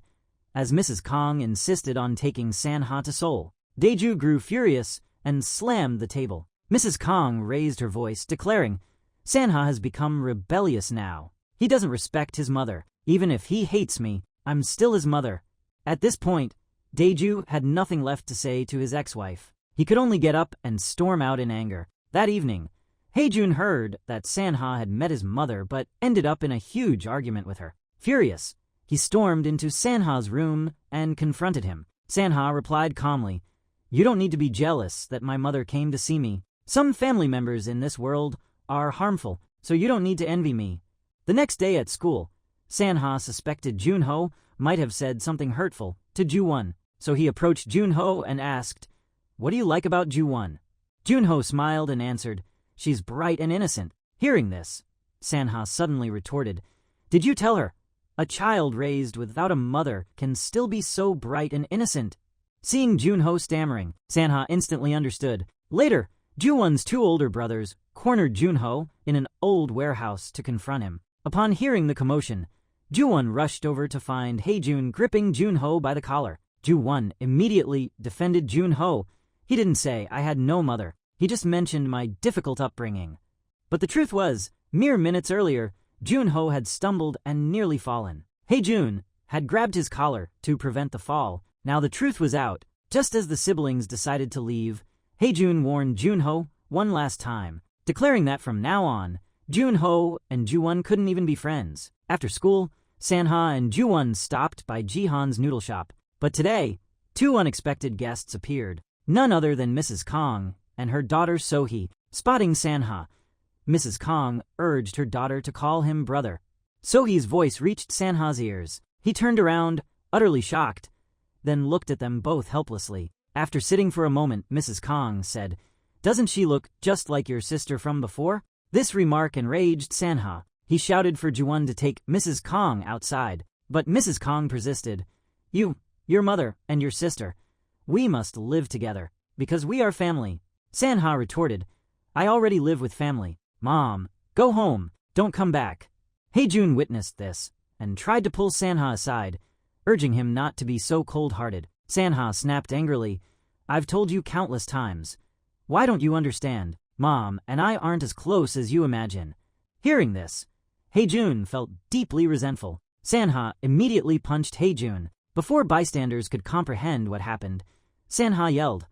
As Mrs. Kang insisted on taking Sanha to Seoul, Daeju grew furious and slammed the table. Mrs. Kang raised her voice, declaring, "Sanha has become rebellious now. He doesn't respect his mother. Even if he hates me, I'm still his mother." At this point, Daeju had nothing left to say to his ex-wife. He could only get up and storm out in anger. That evening, Hae-jun heard that Sanha had met his mother but ended up in a huge argument with her. Furious, he stormed into Sanha's room and confronted him. Sanha replied calmly, "You don't need to be jealous that my mother came to see me. Some family members in this world are harmful, so you don't need to envy me." The next day at school, Sanha suspected Junho might have said something hurtful to Ju-won, so he approached Junho and asked, "What do you like about Ju-won?" Junho smiled and answered, "She's bright and innocent." Hearing this, Sanha suddenly retorted, "Did you tell her? A child raised without a mother can still be so bright and innocent." Seeing Junho stammering, Sanha instantly understood. Later, Ju-won's 2 older brothers cornered Junho in an old warehouse to confront him. Upon hearing the commotion, Ju-won rushed over to find Hae-jun gripping Junho by the collar. Ju-won immediately defended Junho. He didn't say, "I had no mother." He just mentioned my difficult upbringing. But the truth was, mere minutes earlier, Junho had stumbled and nearly fallen. Hae-jun had grabbed his collar to prevent the fall. Now the truth was out. Just as the siblings decided to leave, Hae-jun warned Junho one last time, declaring that from now on, Junho and Ju-won couldn't even be friends. After school, Sanha and Ju-won stopped by Jihan's noodle shop. But today, 2 unexpected guests appeared. None other than Mrs. Kang and her daughter Sohee. Spotting Sanha, Mrs. Kang urged her daughter to call him brother. Sohee's voice reached Sanha's ears. He turned around, utterly shocked, then looked at them both helplessly. After sitting for a moment, Mrs. Kang said, "Doesn't she look just like your sister from before?" This remark enraged Sanha. He shouted for Ju-won to take Mrs. Kang outside, but Mrs. Kang persisted. Your mother, and your sister. We must live together, because we are family." Sanha retorted, "I already live with family. Mom, go home, don't come back." Hae-jun witnessed this, and tried to pull Sanha aside, urging him not to be so cold-hearted. Sanha snapped angrily, "I've told you countless times. Why don't you understand? Mom and I aren't as close as you imagine." Hearing this, Haejun felt deeply resentful. Sanha immediately punched Haejun. Before bystanders could comprehend what happened, Sanha yelled,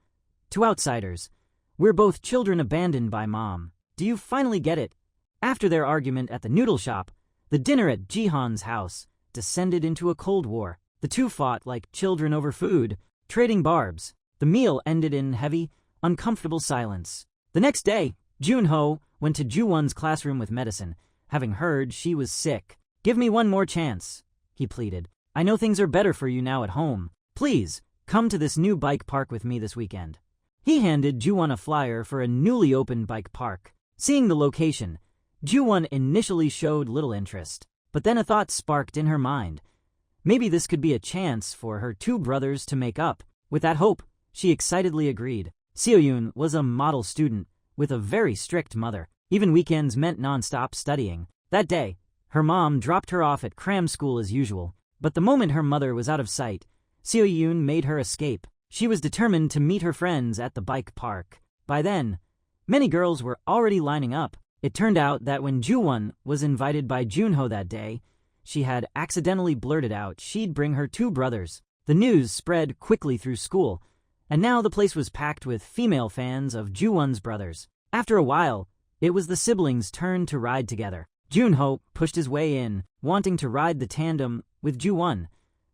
"To outsiders, we're both children abandoned by mom. Do you finally get it?" After their argument at the noodle shop, the dinner at Jihan's house descended into a cold war. The two fought like children over food, trading barbs. The meal ended in heavy, uncomfortable silence. The next day, Junho went to Ju-won's classroom with medicine, having heard she was sick. "Give me one more chance," he pleaded. "I know things are better for you now at home. Please, come to this new bike park with me this weekend." He handed Ju-won a flyer for a newly opened bike park. Seeing the location, Ju-won initially showed little interest, but then a thought sparked in her mind. Maybe this could be a chance for her two brothers to make up. With that hope, she excitedly agreed. Seo-yoon was a model student with a very strict mother. Even weekends meant non-stop studying. That day, her mom dropped her off at cram school as usual, but the moment her mother was out of sight, Seo-yoon made her escape. She was determined to meet her friends at the bike park. By then, many girls were already lining up. It turned out that when Ju-won was invited by Junho that day, she had accidentally blurted out she'd bring her two brothers. The news spread quickly through school, and now the place was packed with female fans of Ju-won's brothers. After a while, it was the siblings' turn to ride together. Junho pushed his way in, wanting to ride the tandem with Ju-won,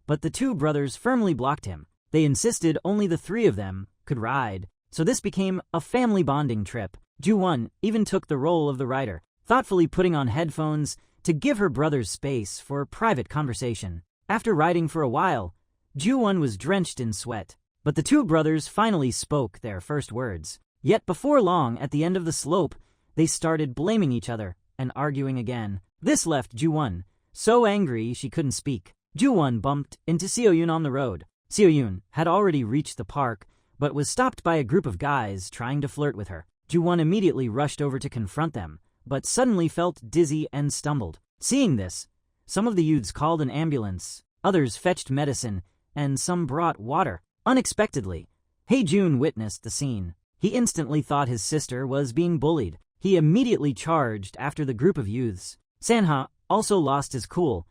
but the two brothers firmly blocked him. They insisted only the three of them could ride, so this became a family bonding trip. Ju-won even took the role of the rider, thoughtfully putting on headphones to give her brothers space for private conversation. After riding for a while, Ju-won was drenched in sweat, but the two brothers finally spoke their first words. Yet before long, at the end of the slope, they started blaming each other and arguing again. This left Ju-won so angry she couldn't speak. Ju-won bumped into Seo-yoon on the road. Seo-yoon had already reached the park, but was stopped by a group of guys trying to flirt with her. Ju-won immediately rushed over to confront them, but suddenly felt dizzy and stumbled. Seeing this, some of the youths called an ambulance, others fetched medicine, and some brought water. Unexpectedly, Haejun witnessed the scene. He instantly thought his sister was being bullied. He immediately charged after the group of youths. Sanha also lost his cool,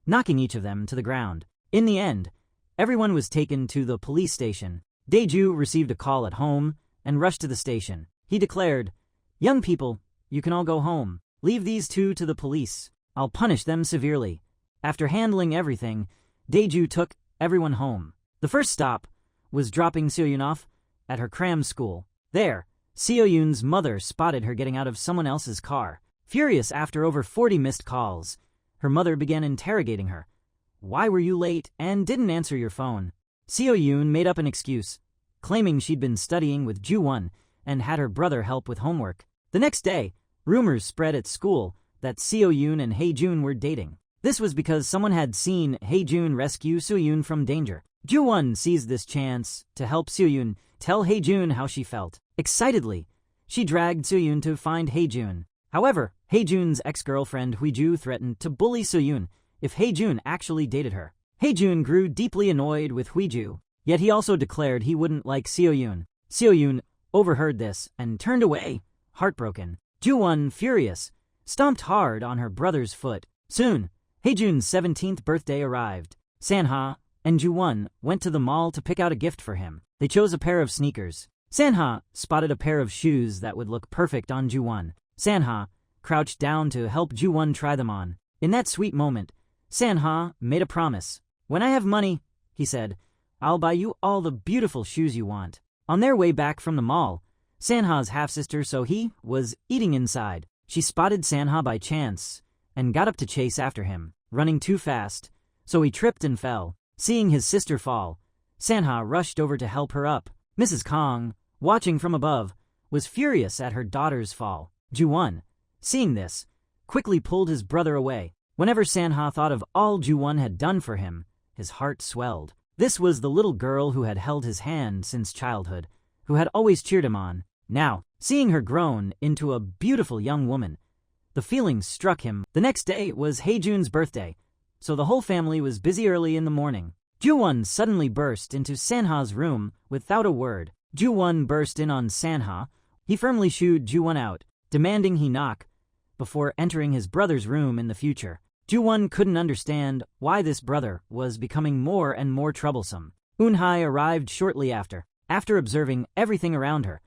knocking each of them to the ground. In the end, everyone was taken to the police station. Daeju received a call at home and rushed to the station. He declared, "Young people, you can all go home. Leave these two to the police. I'll punish them severely." After handling everything, Daeju took everyone home. The first stop was dropping Seo-yoon off at her cram school. There, Seo-yoon's mother spotted her getting out of someone else's car. Furious after over 40 missed calls, her mother began interrogating her. "Why were you late and didn't answer your phone?" Seo-yoon made up an excuse, claiming she'd been studying with Ju-won and had her brother help with homework. The next day, rumors spread at school that Seo-yoon and Haejun were dating. This was because someone had seen Haejun rescue Seo-yoon from danger. Ju-won seized this chance to help Seo-yoon tell Haejun how she felt. Excitedly, she dragged Seo-yoon to find Haejun. However, Haejun's ex-girlfriend Huiju threatened to bully Seo-yoon if Haejun actually dated her. Haejun grew deeply annoyed with Huiju, yet he also declared he wouldn't like Seo-yoon. Seo-yoon overheard this and turned away, heartbroken. Ju-won, furious, stomped hard on her brother's foot. Soon, Haejun's 17th birthday arrived. Sanha and Ju-won went to the mall to pick out a gift for him. They chose a pair of sneakers. Sanha spotted a pair of shoes that would look perfect on Ju-won. Sanha crouched down to help Ju-won try them on. In that sweet moment, Sanha made a promise. "When I have money," he said, "I'll buy you all the beautiful shoes you want." On their way back from the mall, Sanha's half-sister So-hee was eating inside. She spotted Sanha by chance and got up to chase after him, running too fast, so he tripped and fell. Seeing his sister fall, Sanha rushed over to help her up. Mrs. Kong, watching from above, was furious at her daughter's fall. Ju-won, seeing this, quickly pulled his brother away. Whenever Sanha thought of all Ju-won had done for him, his heart swelled. This was the little girl who had held his hand since childhood, who had always cheered him on. Now, seeing her grown into a beautiful young woman, the feeling struck him. The next day was Haejun's birthday, so the whole family was busy early in the morning. Ju-won suddenly burst into Sanha's room without a word. Ju-won burst in on Sanha. He firmly shooed Ju-won out, demanding he knock before entering his brother's room in the future. Ju-won couldn't understand why this brother was becoming more and more troublesome. Eun-hye arrived shortly after. After observing everything around her,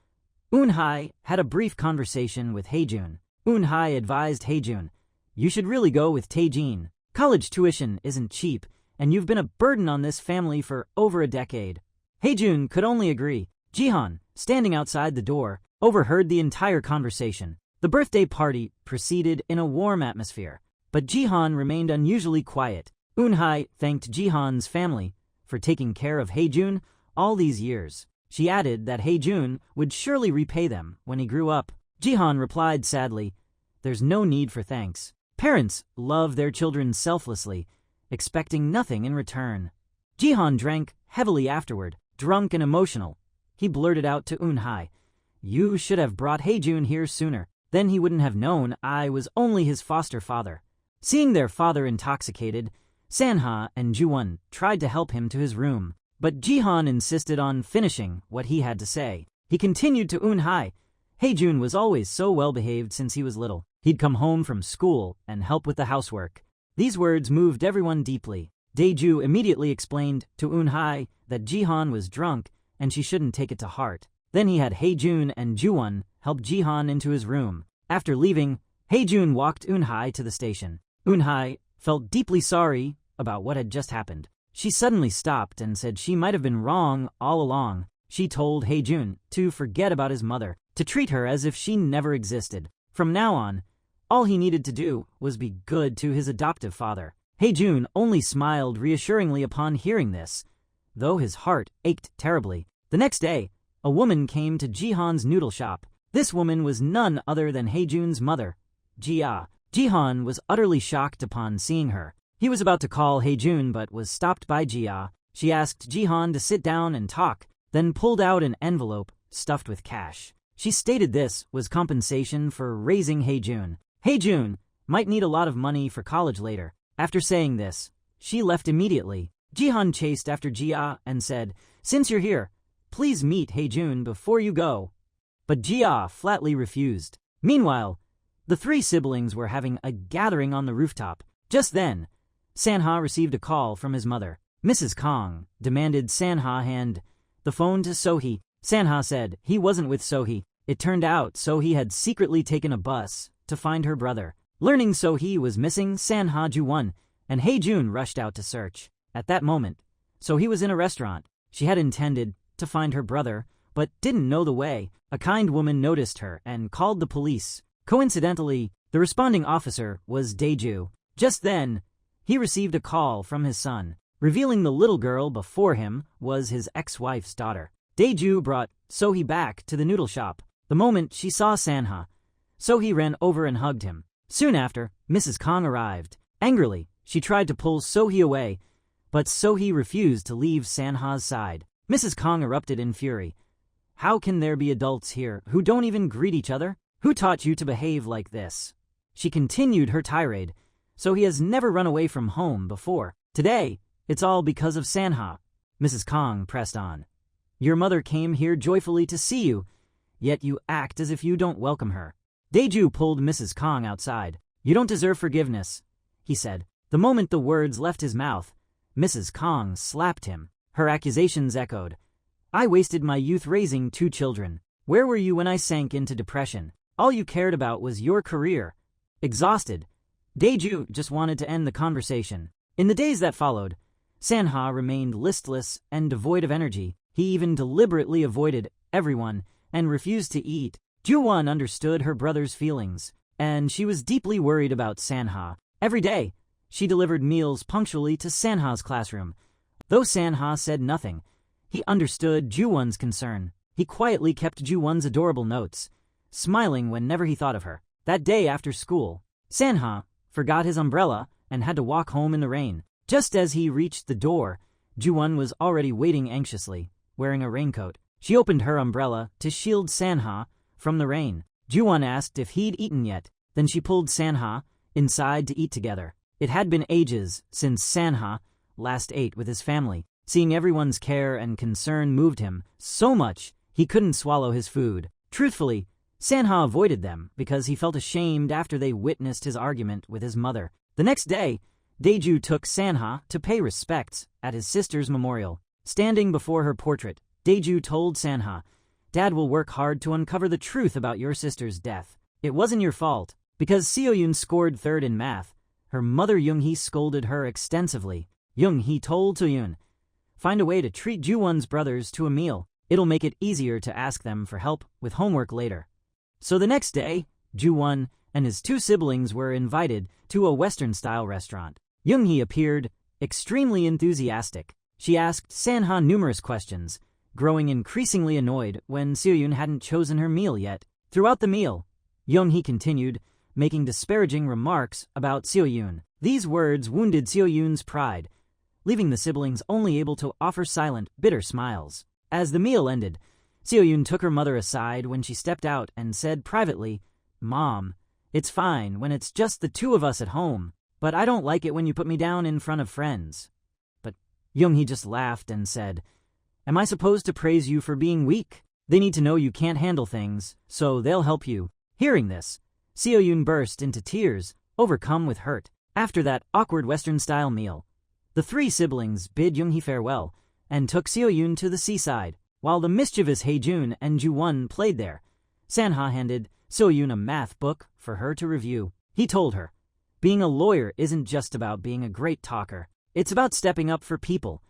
Eun-hye had a brief conversation with Haejun. Eun-hye advised Haejun, "You should really go with Taejin. College tuition isn't cheap, and you've been a burden on this family for over a decade." Haejun could only agree. Jihan, standing outside the door, overheard the entire conversation. The birthday party proceeded in a warm atmosphere, but Jihan remained unusually quiet. Eun-hye thanked Jihan's family for taking care of Haejun all these years. She added that Haejun would surely repay them when he grew up. Jihan replied sadly, "There's no need for thanks. Parents love their children selflessly, expecting nothing in return." Jihan drank heavily afterward, drunk and emotional. He blurted out to Eun-hye, "You should have brought Haejun here sooner. Then he wouldn't have known I was only his foster father." Seeing their father intoxicated, Sanha and Ju-won tried to help him to his room, but Jihan insisted on finishing what he had to say. He continued to Eun-hye, "Haejun was always so well-behaved since he was little. He'd come home from school and help with the housework." These words moved everyone deeply. Daeju immediately explained to Eun-hye that Jihan was drunk and she shouldn't take it to heart. Then he had Haejun and Ju-won help Jihan into his room. After leaving, Haejun walked Eun-hye to the station. Eun-hye felt deeply sorry about what had just happened. She suddenly stopped and said she might have been wrong all along. She told Haejun to forget about his mother, to treat her as if she never existed. From now on, all he needed to do was be good to his adoptive father. Haejun only smiled reassuringly upon hearing this, though his heart ached terribly. The next day, a woman came to Jihan's noodle shop. This woman was none other than Haejun's mother, Jia. Jihan was utterly shocked upon seeing her. He was about to call Haejun but was stopped by Jia. She asked Jihan to sit down and talk, then pulled out an envelope stuffed with cash. She stated this was compensation for raising Haejun. Haejun might need a lot of money for college later. After saying this, she left immediately. Jihan chased after Jia and said, "Since you're here, please meet Haejun before you go." But Jia flatly refused. Meanwhile, the three siblings were having a gathering on the rooftop. Just then, Sanha received a call from his mother. Mrs. Kang demanded Sanha hand the phone to Sohee. Sanha said he wasn't with Sohee. It turned out Sohee had secretly taken a bus to find her brother. Learning Sohee was missing, Sanha, Ju-won, and Haejun rushed out to search. At that moment, Sohee was in a restaurant. She had intended to find her brother, but didn't know the way. A kind woman noticed her and called the police. Coincidentally, the responding officer was Daeju. Just then, he received a call from his son, revealing the little girl before him was his ex-wife's daughter. Daeju brought Sohee back to the noodle shop. The moment she saw Sanha, Sohee ran over and hugged him. Soon after, Mrs. Kang arrived. Angrily, she tried to pull Sohee away, but Sohee refused to leave Sanha's side. Mrs. Kang erupted in fury. "How can there be adults here who don't even greet each other? Who taught you to behave like this?" She continued her tirade. "Sohee has never run away from home before. Today, it's all because of Sanha." Mrs. Kang pressed on. "Your mother came here joyfully to see you, yet you act as if you don't welcome her." Daeju pulled Mrs. Kang outside. "You don't deserve forgiveness," he said. The moment the words left his mouth, Mrs. Kang slapped him. Her accusations echoed. "I wasted my youth raising 2 children. Where were you when I sank into depression? All you cared about was your career." Exhausted, Daeju just wanted to end the conversation. In the days that followed, Sanha remained listless and devoid of energy. He even deliberately avoided everyone and refused to eat. Ju-won understood her brother's feelings, and she was deeply worried about Sanha. Every day, she delivered meals punctually to Sanha's classroom. Though Sanha said nothing, he understood Ju-won's concern. He quietly kept Ju-won's adorable notes, smiling whenever he thought of her. That day after school, Sanha forgot his umbrella and had to walk home in the rain. Just as he reached the door, Ju-won was already waiting anxiously, wearing a raincoat. She opened her umbrella to shield Sanha from the rain. Ju-won asked if he'd eaten yet. Then she pulled Sanha inside to eat together. It had been ages since Sanha last ate with his family. Seeing everyone's care and concern moved him so much he couldn't swallow his food. Truthfully, Sanha avoided them because he felt ashamed after they witnessed his argument with his mother. The next day, Daeju took Sanha to pay respects at his sister's memorial. Standing before her portrait, Daeju told Sanha, "Dad will work hard to uncover the truth about your sister's death. It wasn't your fault." Because Seoyun scored third in math, her mother Yoonghee scolded her extensively. Yoonghee told Seoyun, "Find a way to treat Juwon's brothers to a meal. It'll make it easier to ask them for help with homework later." So the next day, Juwon and his two siblings were invited to a Western-style restaurant. Yoonghee appeared extremely enthusiastic. She asked Sanha numerous questions, growing increasingly annoyed when Seoyun hadn't chosen her meal yet. Throughout the meal, Yoonghee continued, making disparaging remarks about Seoyun. These words wounded Seoyun's pride, leaving the siblings only able to offer silent, bitter smiles. As the meal ended, Seoyun took her mother aside when she stepped out and said privately, "Mom, it's fine when it's just the two of us at home, but I don't like it when you put me down in front of friends." But Yoonghee just laughed and said, "Am I supposed to praise you for being weak? They need to know you can't handle things, so they'll help you." Hearing this, Seoyun burst into tears, overcome with hurt. After that awkward Western-style meal, the three siblings bid Yoonghee farewell and took Seoyun to the seaside. While the mischievous Haejun and Juwon played there, Sanha handed Seoyun a math book for her to review. He told her, "Being a lawyer isn't just about being a great talker. It's about stepping up for people,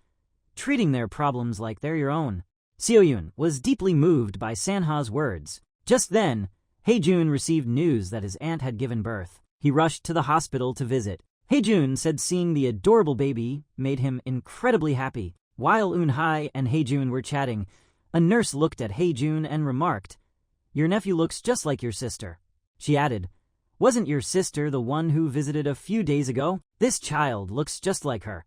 treating their problems like they're your own." Seoyun was deeply moved by Sanha's words. Just then, Haejun received news that his aunt had given birth. He rushed to the hospital to visit. Haejun said seeing the adorable baby made him incredibly happy. While Eun-hae and Haejun were chatting, a nurse looked at Haejun and remarked, "Your nephew looks just like your sister." She added, "Wasn't your sister the one who visited a few days ago? This child looks just like her."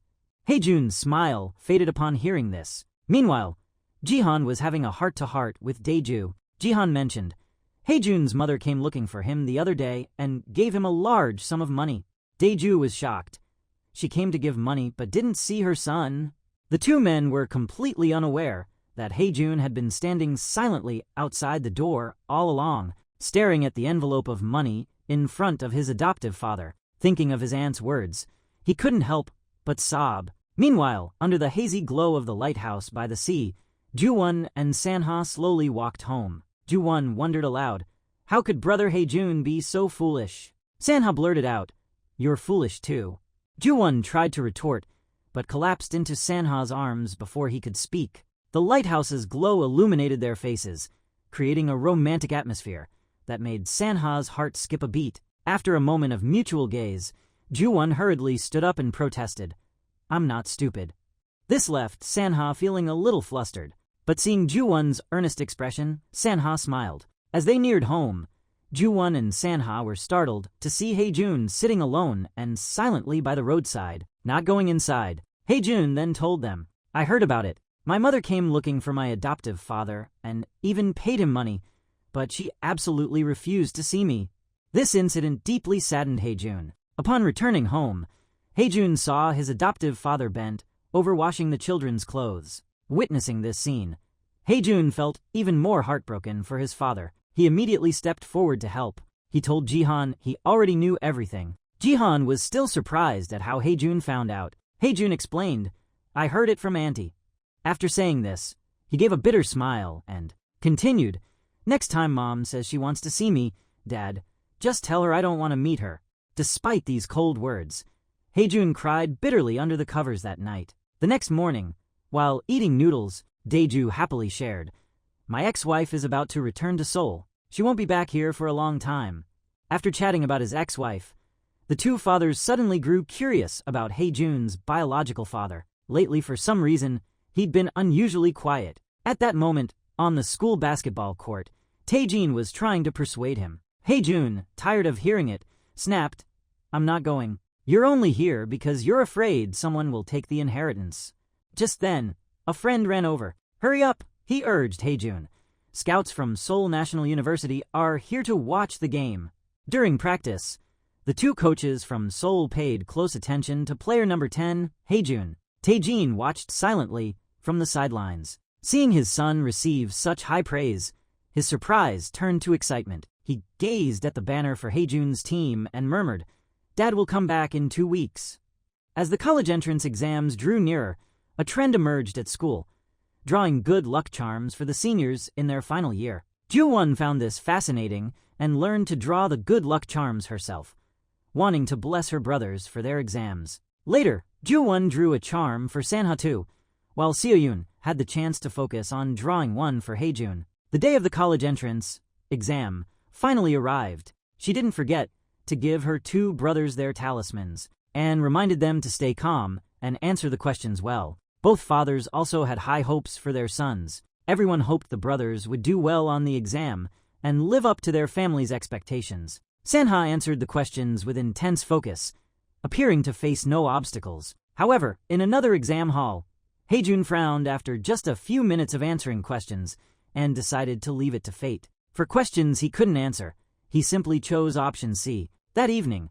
Haejun's smile faded upon hearing this. Meanwhile, Jihan was having a heart-to-heart with Daeju. Jihan mentioned, Haejun's mother came looking for him the other day and gave him a large sum of money. Daeju was shocked. She came to give money but didn't see her son. The two men were completely unaware that Haejun had been standing silently outside the door all along, staring at the envelope of money in front of his adoptive father. Thinking of his aunt's words, he couldn't help but sob. Meanwhile, under the hazy glow of the lighthouse by the sea, Juwon and Sanha slowly walked home. Juwon wondered aloud, how could brother Haejun be so foolish? Sanha blurted out, "You're foolish too." Juwon tried to retort, but collapsed into Sanha's arms before he could speak. The lighthouse's glow illuminated their faces, creating a romantic atmosphere that made Sanha's heart skip a beat. After a moment of mutual gaze, Juwon hurriedly stood up and protested, "I'm not stupid." This left Sanha feeling a little flustered, but seeing Juwon's earnest expression, Sanha smiled. As they neared home, Juwon and Sanha were startled to see Haejun sitting alone and silently by the roadside, not going inside. Haejun then told them, "I heard about it. My mother came looking for my adoptive father and even paid him money, but she absolutely refused to see me." This incident deeply saddened Haejun. Upon returning home, Haejun saw his adoptive father bent over washing the children's clothes. Witnessing this scene, Haejun felt even more heartbroken for his father. He immediately stepped forward to help. He told Jihan he already knew everything. Jihan was still surprised at how Haejun found out. Haejun explained, "I heard it from Auntie." After saying this, he gave a bitter smile and continued, "Next time Mom says she wants to see me, Dad, just tell her I don't want to meet her." Despite these cold words, Haejun cried bitterly under the covers that night. The next morning, while eating noodles, Daeju happily shared, "My ex-wife is about to return to Seoul. She won't be back here for a long time." After chatting about his ex-wife, the two fathers suddenly grew curious about Haejun's biological father. Lately, for some reason, he'd been unusually quiet. At that moment, on the school basketball court, Taejin was trying to persuade him. Haejun, tired of hearing it, snapped, "I'm not going. You're only here because you're afraid someone will take the inheritance." Just then, a friend ran over. "Hurry up," he urged Haejun. "Scouts from Seoul National University are here to watch the game." During practice, the two coaches from Seoul paid close attention to player number 10, Haejun. Taejin watched silently from the sidelines. Seeing his son receive such high praise, his surprise turned to excitement. He gazed at the banner for Haejun's team and murmured, "Dad will come back in 2 weeks." As the college entrance exams drew nearer, a trend emerged at school, drawing good luck charms for the seniors in their final year. Ju-won found this fascinating and learned to draw the good luck charms herself, wanting to bless her brothers for their exams. Later, Ju-won drew a charm for Sanha too, while Seo-yoon had the chance to focus on drawing one for Haejun. The day of the college entrance exam finally arrived. She didn't forget to give her 2 brothers their talismans and reminded them to stay calm and answer the questions well. Both fathers also had high hopes for their sons. Everyone hoped the brothers would do well on the exam and live up to their family's expectations. Sanha answered the questions with intense focus, appearing to face no obstacles. However, in another exam hall, Haejun frowned after just a few minutes of answering questions and decided to leave it to fate. For questions he couldn't answer, he simply chose option C. That evening,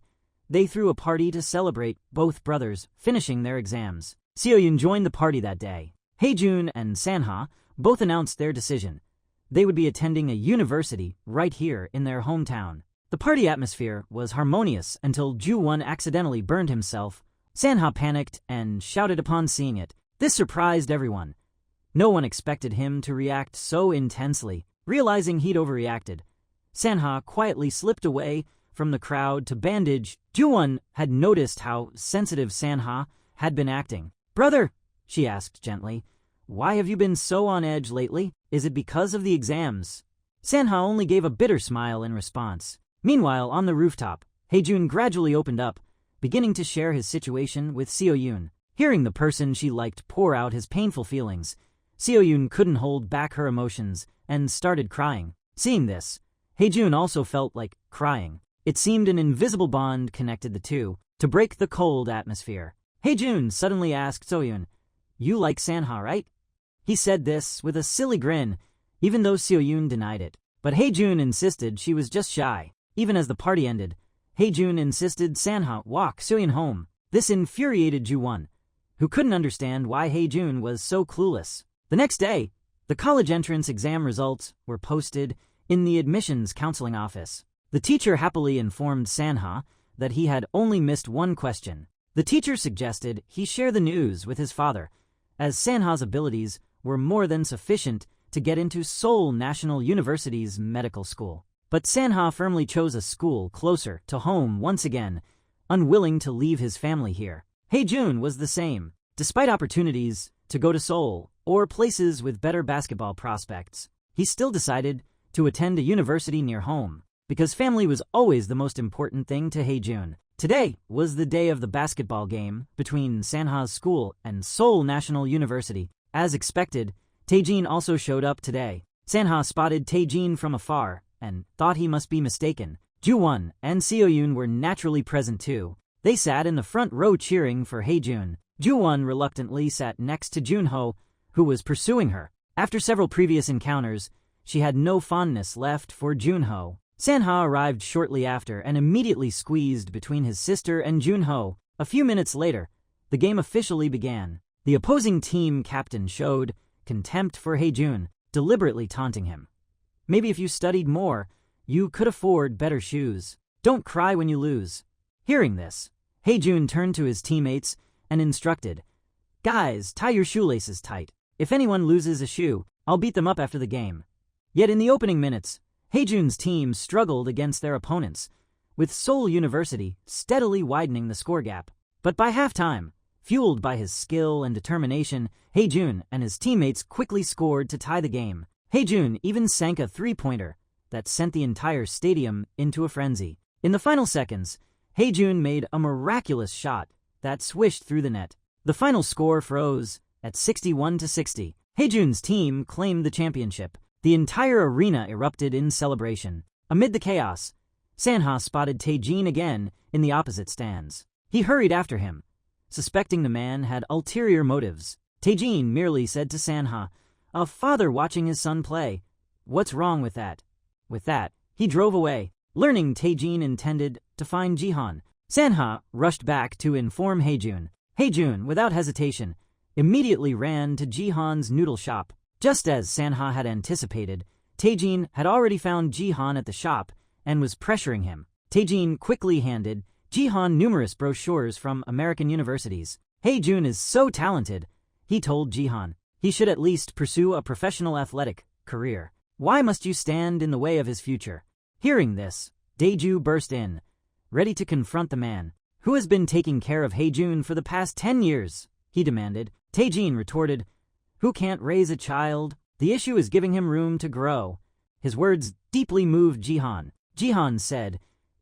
they threw a party to celebrate both brothers finishing their exams. Seo-yoon joined the party that day. Haejun and Sanha both announced their decision. They would be attending a university right here in their hometown. The party atmosphere was harmonious until Ju-won accidentally burned himself. Sanha panicked and shouted upon seeing it. This surprised everyone. No one expected him to react so intensely. Realizing he'd overreacted, Sanha quietly slipped away from the crowd to bandage. Ju-won had noticed how sensitive Sanha had been acting. "Brother," she asked gently, "why have you been so on edge lately? Is it because of the exams?" Sanha only gave a bitter smile in response. Meanwhile, on the rooftop, Haejun gradually opened up, beginning to share his situation with Seo-yoon. Hearing the person she liked pour out his painful feelings, Seo-yoon couldn't hold back her emotions and started crying. Seeing this, Haejun also felt like crying. It seemed an invisible bond connected the two to break the cold atmosphere. Haejun suddenly asked Seo-yoon, "You like Sanha, right?" He said this with a silly grin, even though Seo-yoon denied it. But Haejun insisted she was just shy. Even as the party ended, Haejun insisted Sanha walk Seo-yoon home. This infuriated Ju-won, who couldn't understand why Haejun was so clueless. The next day, the college entrance exam results were posted in the admissions counseling office. The teacher happily informed Sanha that he had only missed one question. The teacher suggested he share the news with his father, as Sanha's abilities were more than sufficient to get into Seoul National University's medical school. But Sanha firmly chose a school closer to home once again, unwilling to leave his family here. Haejun was the same. Despite opportunities to go to Seoul or places with better basketball prospects, he still decided to attend a university near home, because family was always the most important thing to Haejun. Today was the day of the basketball game between Sanha's school and Seoul National University. As expected, Taejin also showed up today. Sanha spotted Taejin from afar and thought he must be mistaken. Ju-won and Seo-yoon were naturally present too. They sat in the front row cheering for Haejun. Ju-won reluctantly sat next to Junho, who was pursuing her. After several previous encounters, she had no fondness left for Junho. Sanha arrived shortly after and immediately squeezed between his sister and Junho. A few minutes later, the game officially began. The opposing team captain showed contempt for Haejun, deliberately taunting him. "Maybe if you studied more, you could afford better shoes. Don't cry when you lose." Hearing this, Haejun turned to his teammates and instructed, "Guys, tie your shoelaces tight. If anyone loses a shoe, I'll beat them up after the game." Yet in the opening minutes, Haejun's team struggled against their opponents, with Seoul University steadily widening the score gap. But by halftime, fueled by his skill and determination, Haejun and his teammates quickly scored to tie the game. Haejun even sank a three-pointer that sent the entire stadium into a frenzy. In the final seconds, Haejun made a miraculous shot that swished through the net. The final score froze at 61-60. Haejun's team claimed the championship. The entire arena erupted in celebration. Amid the chaos, Sanha spotted Taejin again in the opposite stands. He hurried after him, suspecting the man had ulterior motives. Taejin merely said to Sanha, "A father watching his son play. What's wrong with that?" With that, he drove away. Learning Taejin intended to find Jihan, Sanha rushed back to inform Haejun. Haejun, without hesitation, immediately ran to Jihan's noodle shop. Just as Sanha had anticipated, Taejin had already found Jihan at the shop and was pressuring him. Taejin quickly handed Jihan numerous brochures from American universities. Haejun is so talented, he told Jihan. He should at least pursue a professional athletic career. Why must you stand in the way of his future? Hearing this, Daeju burst in, ready to confront the man. Who has been taking care of Haejun for the past 10 years? He demanded. Taejin retorted, who can't raise a child? The issue is giving him room to grow. His words deeply moved Jihan. Jihan said,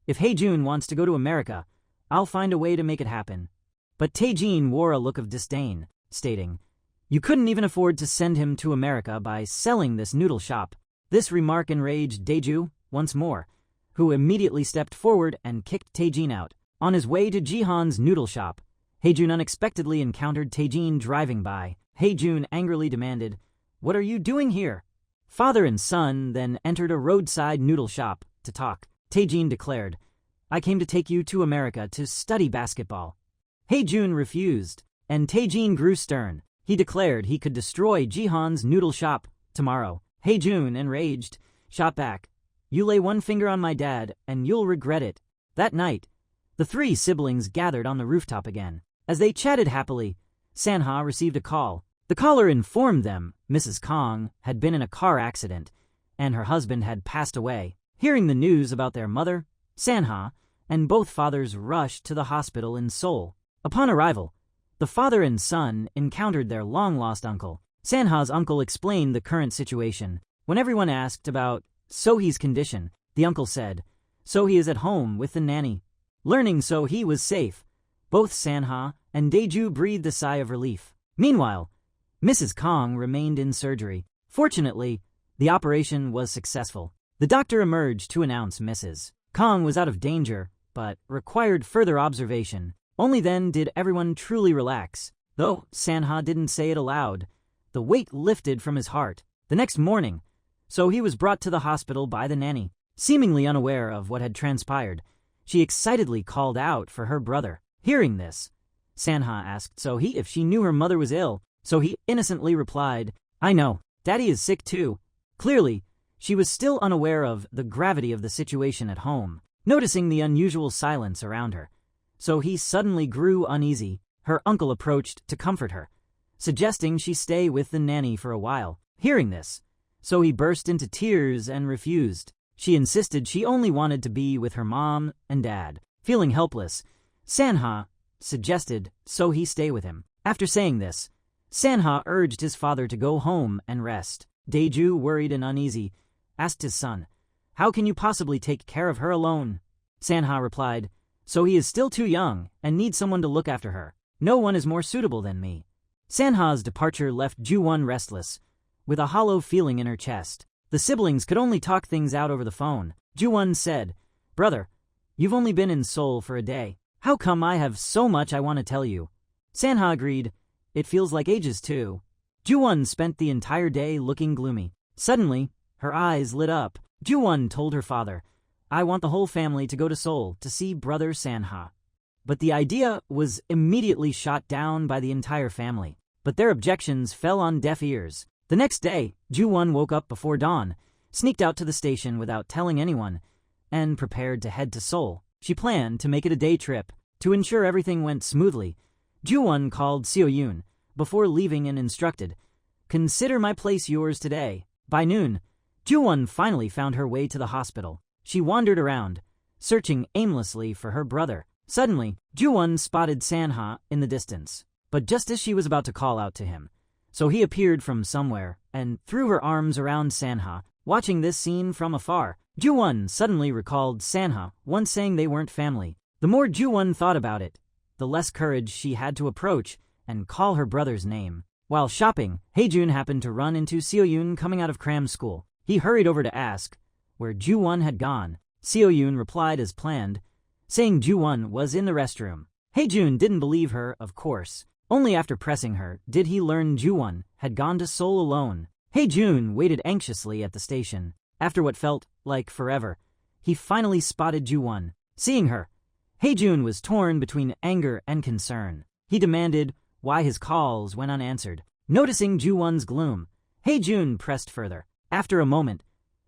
if Haejun wants to go to America, I'll find a way to make it happen. But Taejin wore a look of disdain, stating, you couldn't even afford to send him to America by selling this noodle shop. This remark enraged Daeju once more, who immediately stepped forward and kicked Taejin out. On his way to Jihan's noodle shop, Haejun unexpectedly encountered Taejin driving by. Haejun angrily demanded, what are you doing here? Father and son then entered a roadside noodle shop to talk. Taejin declared, I came to take you to America to study basketball. Haejun refused, and Taejin grew stern. He declared he could destroy Jihan's noodle shop tomorrow. Haejun, enraged, shot back, you lay one finger on my dad, and you'll regret it. That night, the three siblings gathered on the rooftop again. As they chatted happily, Sanha received a call. The caller informed them Mrs. Kong had been in a car accident, and her husband had passed away. Hearing the news about their mother, Sanha and both fathers rushed to the hospital in Seoul. Upon arrival, the father and son encountered their long-lost uncle. Sanha's uncle explained the current situation. When everyone asked about Sohee's condition, the uncle said, Sohee is at home with the nanny. Learning Sohee was safe, both Sanha and Daeju breathed a sigh of relief. Meanwhile, Mrs. Kong remained in surgery. Fortunately, the operation was successful. The doctor emerged to announce Mrs. Kong was out of danger, but required further observation. Only then did everyone truly relax. Though Sanha didn't say it aloud, the weight lifted from his heart. The next morning, Sohee was brought to the hospital by the nanny. Seemingly unaware of what had transpired, she excitedly called out for her brother. Hearing this, Sanha asked Sohee if she knew her mother was ill. Sohee innocently replied, I know, Daddy is sick too. Clearly, she was still unaware of the gravity of the situation at home. Noticing the unusual silence around her, Sohee suddenly grew uneasy. Her uncle approached to comfort her, suggesting she stay with the nanny for a while. Hearing this, Sohee burst into tears and refused. She insisted she only wanted to be with her mom and dad. Feeling helpless, Sanha suggested Sohee stay with him. After saying this, Sanha urged his father to go home and rest. Daeju, worried and uneasy, asked his son, how can you possibly take care of her alone? Sanha replied, Sohee is still too young and needs someone to look after her. No one is more suitable than me. Sanha's departure left Ju-won restless, with a hollow feeling in her chest. The siblings could only talk things out over the phone. Ju-won said, brother, you've only been in Seoul for a day. How come I have so much I want to tell you? Sanha agreed, it feels like ages too. Ju-won spent the entire day looking gloomy. Suddenly, her eyes lit up. Ju-won told her father, I want the whole family to go to Seoul to see brother Sanha. But the idea was immediately shot down by the entire family. But their objections fell on deaf ears. The next day, Ju-won woke up before dawn, sneaked out to the station without telling anyone, and prepared to head to Seoul. She planned to make it a day trip. To ensure everything went smoothly, Ju-won called Seo-yoon before leaving and instructed, consider my place yours today. By noon, Ju-won finally found her way to the hospital. She wandered around, searching aimlessly for her brother. Suddenly, Ju-won spotted Sanha in the distance. But just as she was about to call out to him, Sohee appeared from somewhere and threw her arms around Sanha. Watching this scene from afar, Ju-won suddenly recalled Sanha once saying they weren't family. The more Ju-won thought about it, the less courage she had to approach and call her brother's name. While shopping, Haejun happened to run into Seo-yoon coming out of cram school. He hurried over to ask where Ju-won had gone. Seo-yoon replied as planned, saying Ju-won was in the restroom. Haejun didn't believe her, of course. Only after pressing her did he learn Ju-won had gone to Seoul alone. Haejun waited anxiously at the station. After what felt like forever, he finally spotted Ju-won. Seeing her, Haejun was torn between anger and concern. He demanded, why his calls went unanswered. Noticing Ju-won's gloom, Hae-jun pressed further. After a moment,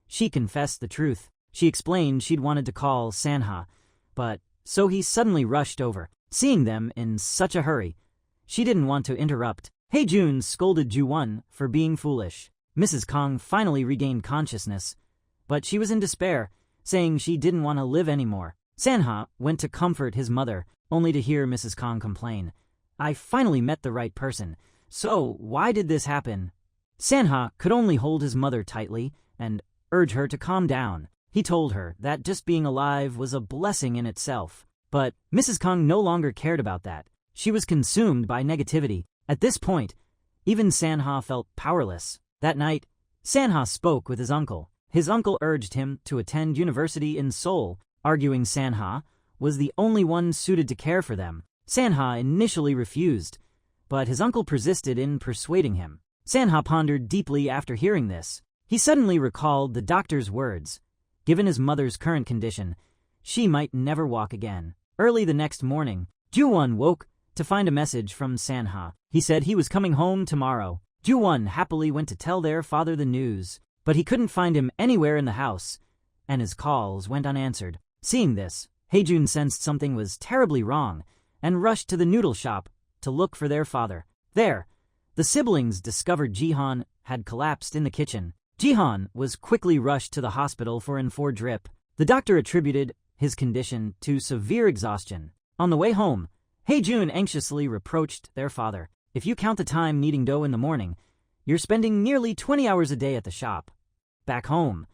she confessed the truth. She explained she'd wanted to call Sanha, but so he suddenly rushed over, seeing them in such a hurry. She didn't want to interrupt. Hae-jun scolded Ju-won for being foolish. Mrs. Kang finally regained consciousness, but she was in despair, saying she didn't want to live anymore. Sanha went to comfort his mother, only to hear Mrs. Kang complain. I finally met the right person. So why did this happen? Sanha could only hold his mother tightly and urge her to calm down. He told her that just being alive was a blessing in itself. But Mrs. Kang no longer cared about that. She was consumed by negativity. At this point, even Sanha felt powerless. That night, Sanha spoke with his uncle. His uncle urged him to attend university in Seoul, arguing Sanha was the only one suited to care for them. Sanha initially refused, but his uncle persisted in persuading him. Sanha pondered deeply after hearing this. He suddenly recalled the doctor's words. Given his mother's current condition, she might never walk again. Early the next morning, Ju-won woke to find a message from Sanha. He said he was coming home tomorrow. Ju-won happily went to tell their father the news, but he couldn't find him anywhere in the house, and his calls went unanswered. Seeing this, Hae-jun sensed something was terribly wrong and rushed to the noodle shop to look for their father. There, the siblings discovered Jihan had collapsed in the kitchen. Jihan was quickly rushed to the hospital for an IV drip. The doctor attributed his condition to severe exhaustion. On the way home, Hae-jun anxiously reproached their father. If you count the time kneading dough in the morning, you're spending nearly 20 hours a day at the shop. Back home,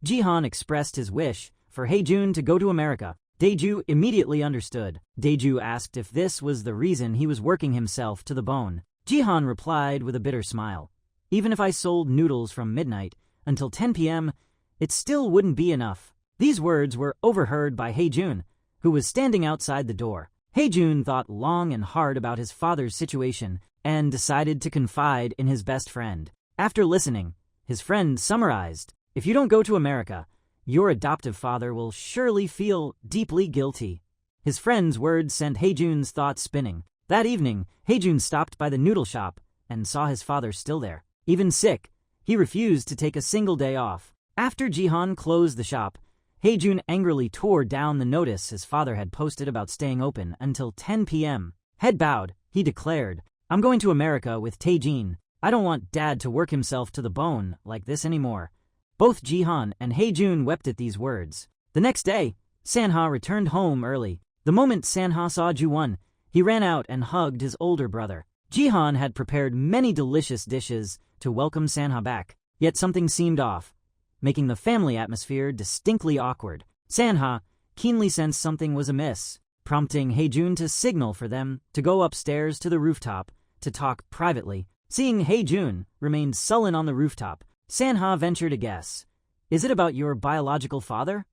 Jihan expressed his wish for Hae-jun to go to America. Daeju immediately understood. Daeju asked if this was the reason he was working himself to the bone. Jihan replied with a bitter smile. Even if I sold noodles from midnight until 10 p.m., it still wouldn't be enough. These words were overheard by Hae-jun, who was standing outside the door. Hae-jun thought long and hard about his father's situation and decided to confide in his best friend. After listening, his friend summarized, "If you don't go to America, your adoptive father will surely feel deeply guilty." His friend's words sent Hae-jun's thoughts spinning. That evening, Hae-jun stopped by the noodle shop and saw his father still there. Even sick, he refused to take a single day off. After Jihan closed the shop, Hae-jun angrily tore down the notice his father had posted about staying open until 10 p.m. Head bowed, he declared, "I'm going to America with Tae-jin. I don't want Dad to work himself to the bone like this anymore." Both Jihan and Hae-jun wept at these words. The next day, Sanha returned home early. The moment Sanha saw Ju-won, he ran out and hugged his older brother. Jihan had prepared many delicious dishes to welcome Sanha back, yet something seemed off, making the family atmosphere distinctly awkward. Sanha keenly sensed something was amiss, prompting Hae-jun to signal for them to go upstairs to the rooftop to talk privately. Seeing Hae-jun remained sullen on the rooftop, Sanha ventured a guess. "Is it about your biological father?"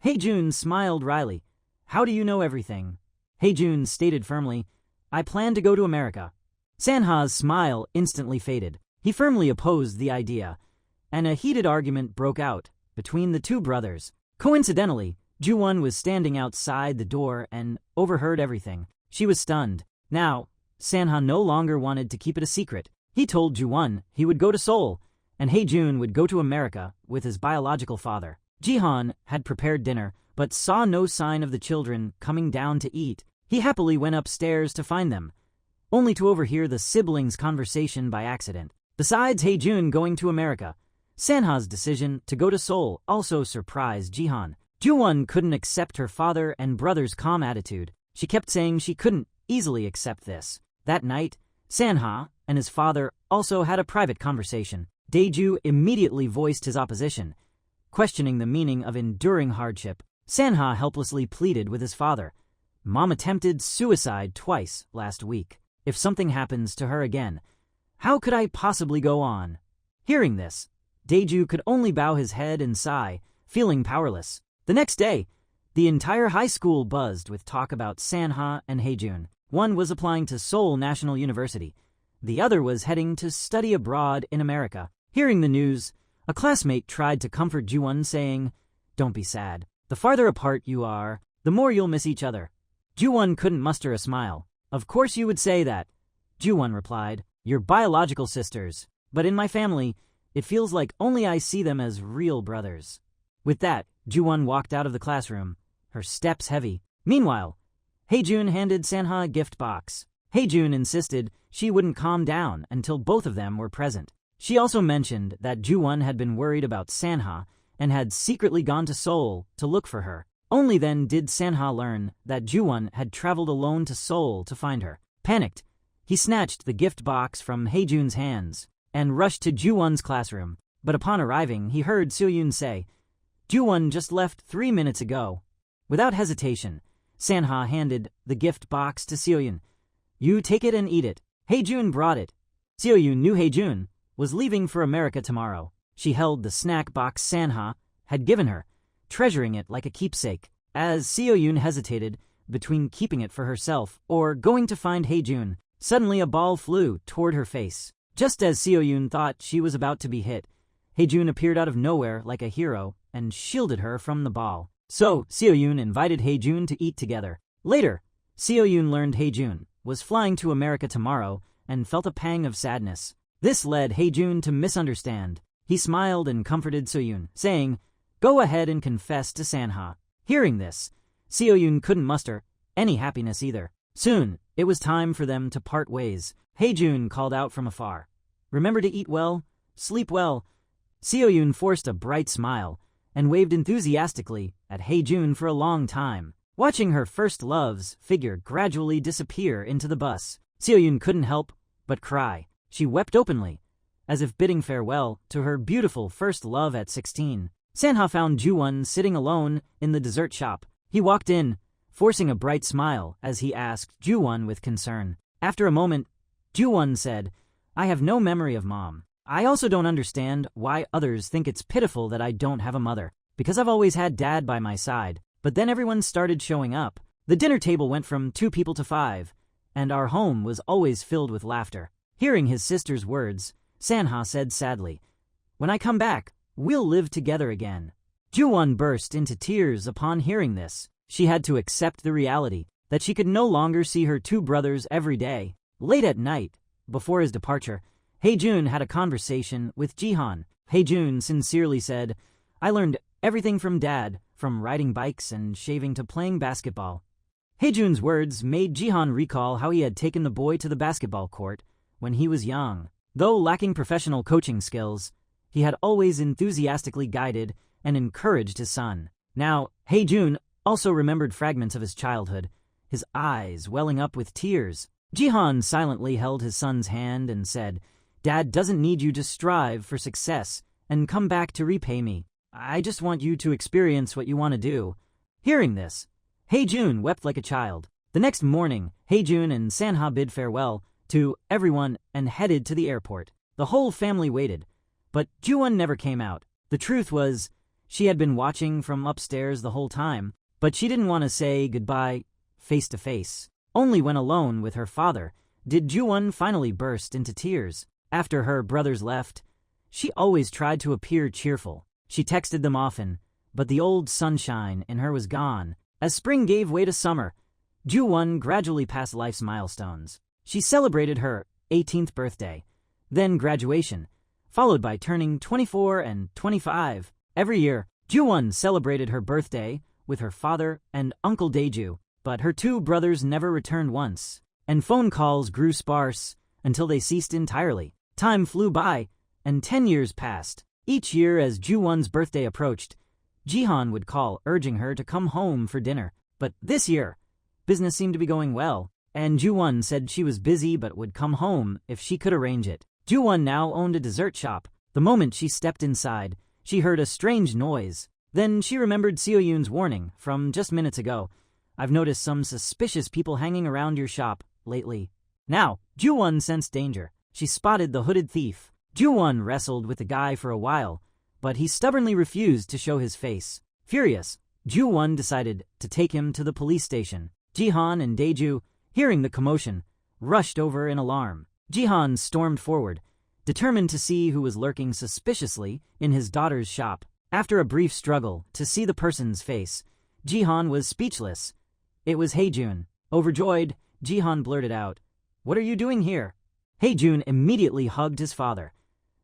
Hae-jun smiled wryly. "How do you know everything?" Hae-jun stated firmly, "I plan to go to America." Sanha's smile instantly faded. He firmly opposed the idea, and a heated argument broke out between the two brothers. Coincidentally, Ju-won was standing outside the door and overheard everything. She was stunned. Now, Sanha no longer wanted to keep it a secret. He told Ju-won he would go to Seoul, and Hae-jun would go to America with his biological father. Jihan had prepared dinner, but saw no sign of the children coming down to eat. He happily went upstairs to find them, only to overhear the siblings' conversation by accident. Besides Hae-jun going to America, Sanha's decision to go to Seoul also surprised Jihan. Ju-won couldn't accept her father and brother's calm attitude. She kept saying she couldn't easily accept this. That night, Sanha and his father also had a private conversation. Daeju immediately voiced his opposition, questioning the meaning of enduring hardship. Sanha helplessly pleaded with his father. "Mom attempted suicide twice last week. If something happens to her again, how could I possibly go on?" Hearing this, Daeju could only bow his head and sigh, feeling powerless. The next day, the entire high school buzzed with talk about Sanha and Hae-jun. One was applying to Seoul National University. The other was heading to study abroad in America. Hearing the news, a classmate tried to comfort Ju-won, saying, "Don't be sad. The farther apart you are, the more you'll miss each other." Ju-won couldn't muster a smile. "Of course you would say that. Ju-won replied. You're biological sisters, but in my family, it feels like only I see them as real brothers. With that, Ju-won walked out of the classroom, her steps heavy. Meanwhile, Haejun handed Sanha a gift box. Haejun insisted she wouldn't calm down until both of them were present. She also mentioned that Ju-won had been worried about Sanha and had secretly gone to Seoul to look for her. Only then did Sanha learn that Ju-won had traveled alone to Seoul to find her. Panicked, he snatched the gift box from Haejun's hands and rushed to Ju-won's classroom. But upon arriving, he heard Seo-yoon say, Ju-won just left 3 minutes ago. Without hesitation, Sanha handed the gift box to Seo-yoon. You take it and eat it. Haejun brought it. Seo-yoon knew Haejun was leaving for America tomorrow. She held the snack box Sanha had given her, treasuring it like a keepsake. As Seo-yoon hesitated between keeping it for herself or going to find Haejun, suddenly a ball flew toward her face. Just as Seo-yoon thought she was about to be hit, Haejun appeared out of nowhere like a hero and shielded her from the ball. So, Seo-yoon invited Haejun to eat together. Later, Seo-yoon learned Haejun was flying to America tomorrow and felt a pang of sadness. This led Haejun to misunderstand. He smiled and comforted Seo-yoon, saying, Go ahead and confess to Sanha. Hearing this, Seo-yoon couldn't muster any happiness either. Soon, it was time for them to part ways. Haejun called out from afar, Remember to eat well, sleep well. Seo-yoon forced a bright smile and waved enthusiastically at Haejun for a long time. Watching her first love's figure gradually disappear into the bus, Seo-yoon couldn't help but cry. She wept openly, as if bidding farewell to her beautiful first love at 16. Sanha found Ju-won sitting alone in the dessert shop. He walked in, forcing a bright smile as he asked Ju-won with concern. After a moment, Ju-won said, I have no memory of mom. I also don't understand why others think it's pitiful that I don't have a mother, because I've always had dad by my side. But then everyone started showing up. The dinner table went from 2 people to 5, and our home was always filled with laughter. Hearing his sister's words, Sanha said sadly, When I come back, we'll live together again. Ju-won burst into tears upon hearing this. She had to accept the reality that she could no longer see her 2 brothers every day. Late at night, before his departure, Haejun had a conversation with Jihan. Haejun sincerely said, I learned everything from dad, from riding bikes and shaving to playing basketball. Haejun's words made Jihan recall how he had taken the boy to the basketball court when he was young. Though lacking professional coaching skills, he had always enthusiastically guided and encouraged his son. Now, Haejun also remembered fragments of his childhood, his eyes welling up with tears. Jihan silently held his son's hand and said, Dad doesn't need you to strive for success and come back to repay me. I just want you to experience what you want to do. Hearing this, Haejun wept like a child. The next morning, Haejun and Sanha bid farewell to everyone and headed to the airport. The whole family waited, but Ju-won never came out. The truth was, she had been watching from upstairs the whole time, but she didn't want to say goodbye face to face. Only when alone with her father did Ju-won finally burst into tears. After her brothers left, she always tried to appear cheerful. She texted them often, but the old sunshine in her was gone. As spring gave way to summer, Ju-won gradually passed life's milestones. She celebrated her 18th birthday, then graduation, followed by turning 24 and 25. Every year, Ju-won celebrated her birthday with her father and Uncle Daeju, but her 2 brothers never returned once, and phone calls grew sparse until they ceased entirely. Time flew by, and 10 years passed. Each year as Ju-won's birthday approached, Jihan would call urging her to come home for dinner. But this year, business seemed to be going well, and Ju-won said she was busy but would come home if she could arrange it. Ju-won now owned a dessert shop. The moment she stepped inside, she heard a strange noise. Then she remembered Seo-yoon's warning from just minutes ago. I've noticed some suspicious people hanging around your shop lately. Now, Ju-won sensed danger. She spotted the hooded thief. Ju-won wrestled with the guy for a while, but he stubbornly refused to show his face. Furious, Ju-won decided to take him to the police station. Jihan and Daeju, hearing the commotion, rushed over in alarm. Jihan stormed forward, determined to see who was lurking suspiciously in his daughter's shop. After a brief struggle to see the person's face, Jihan was speechless. It was Haejun. Overjoyed, Jihan blurted out, what are you doing here? Hae-jun immediately hugged his father,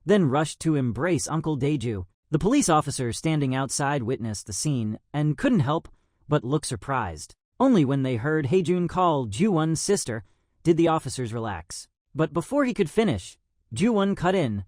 then rushed to embrace Uncle Dae-ju. The police officer standing outside witnessed the scene and couldn't help but look surprised. Only when they heard Hae-jun call Ju-won's sister did the officers relax. But before he could finish, Ju-won cut in.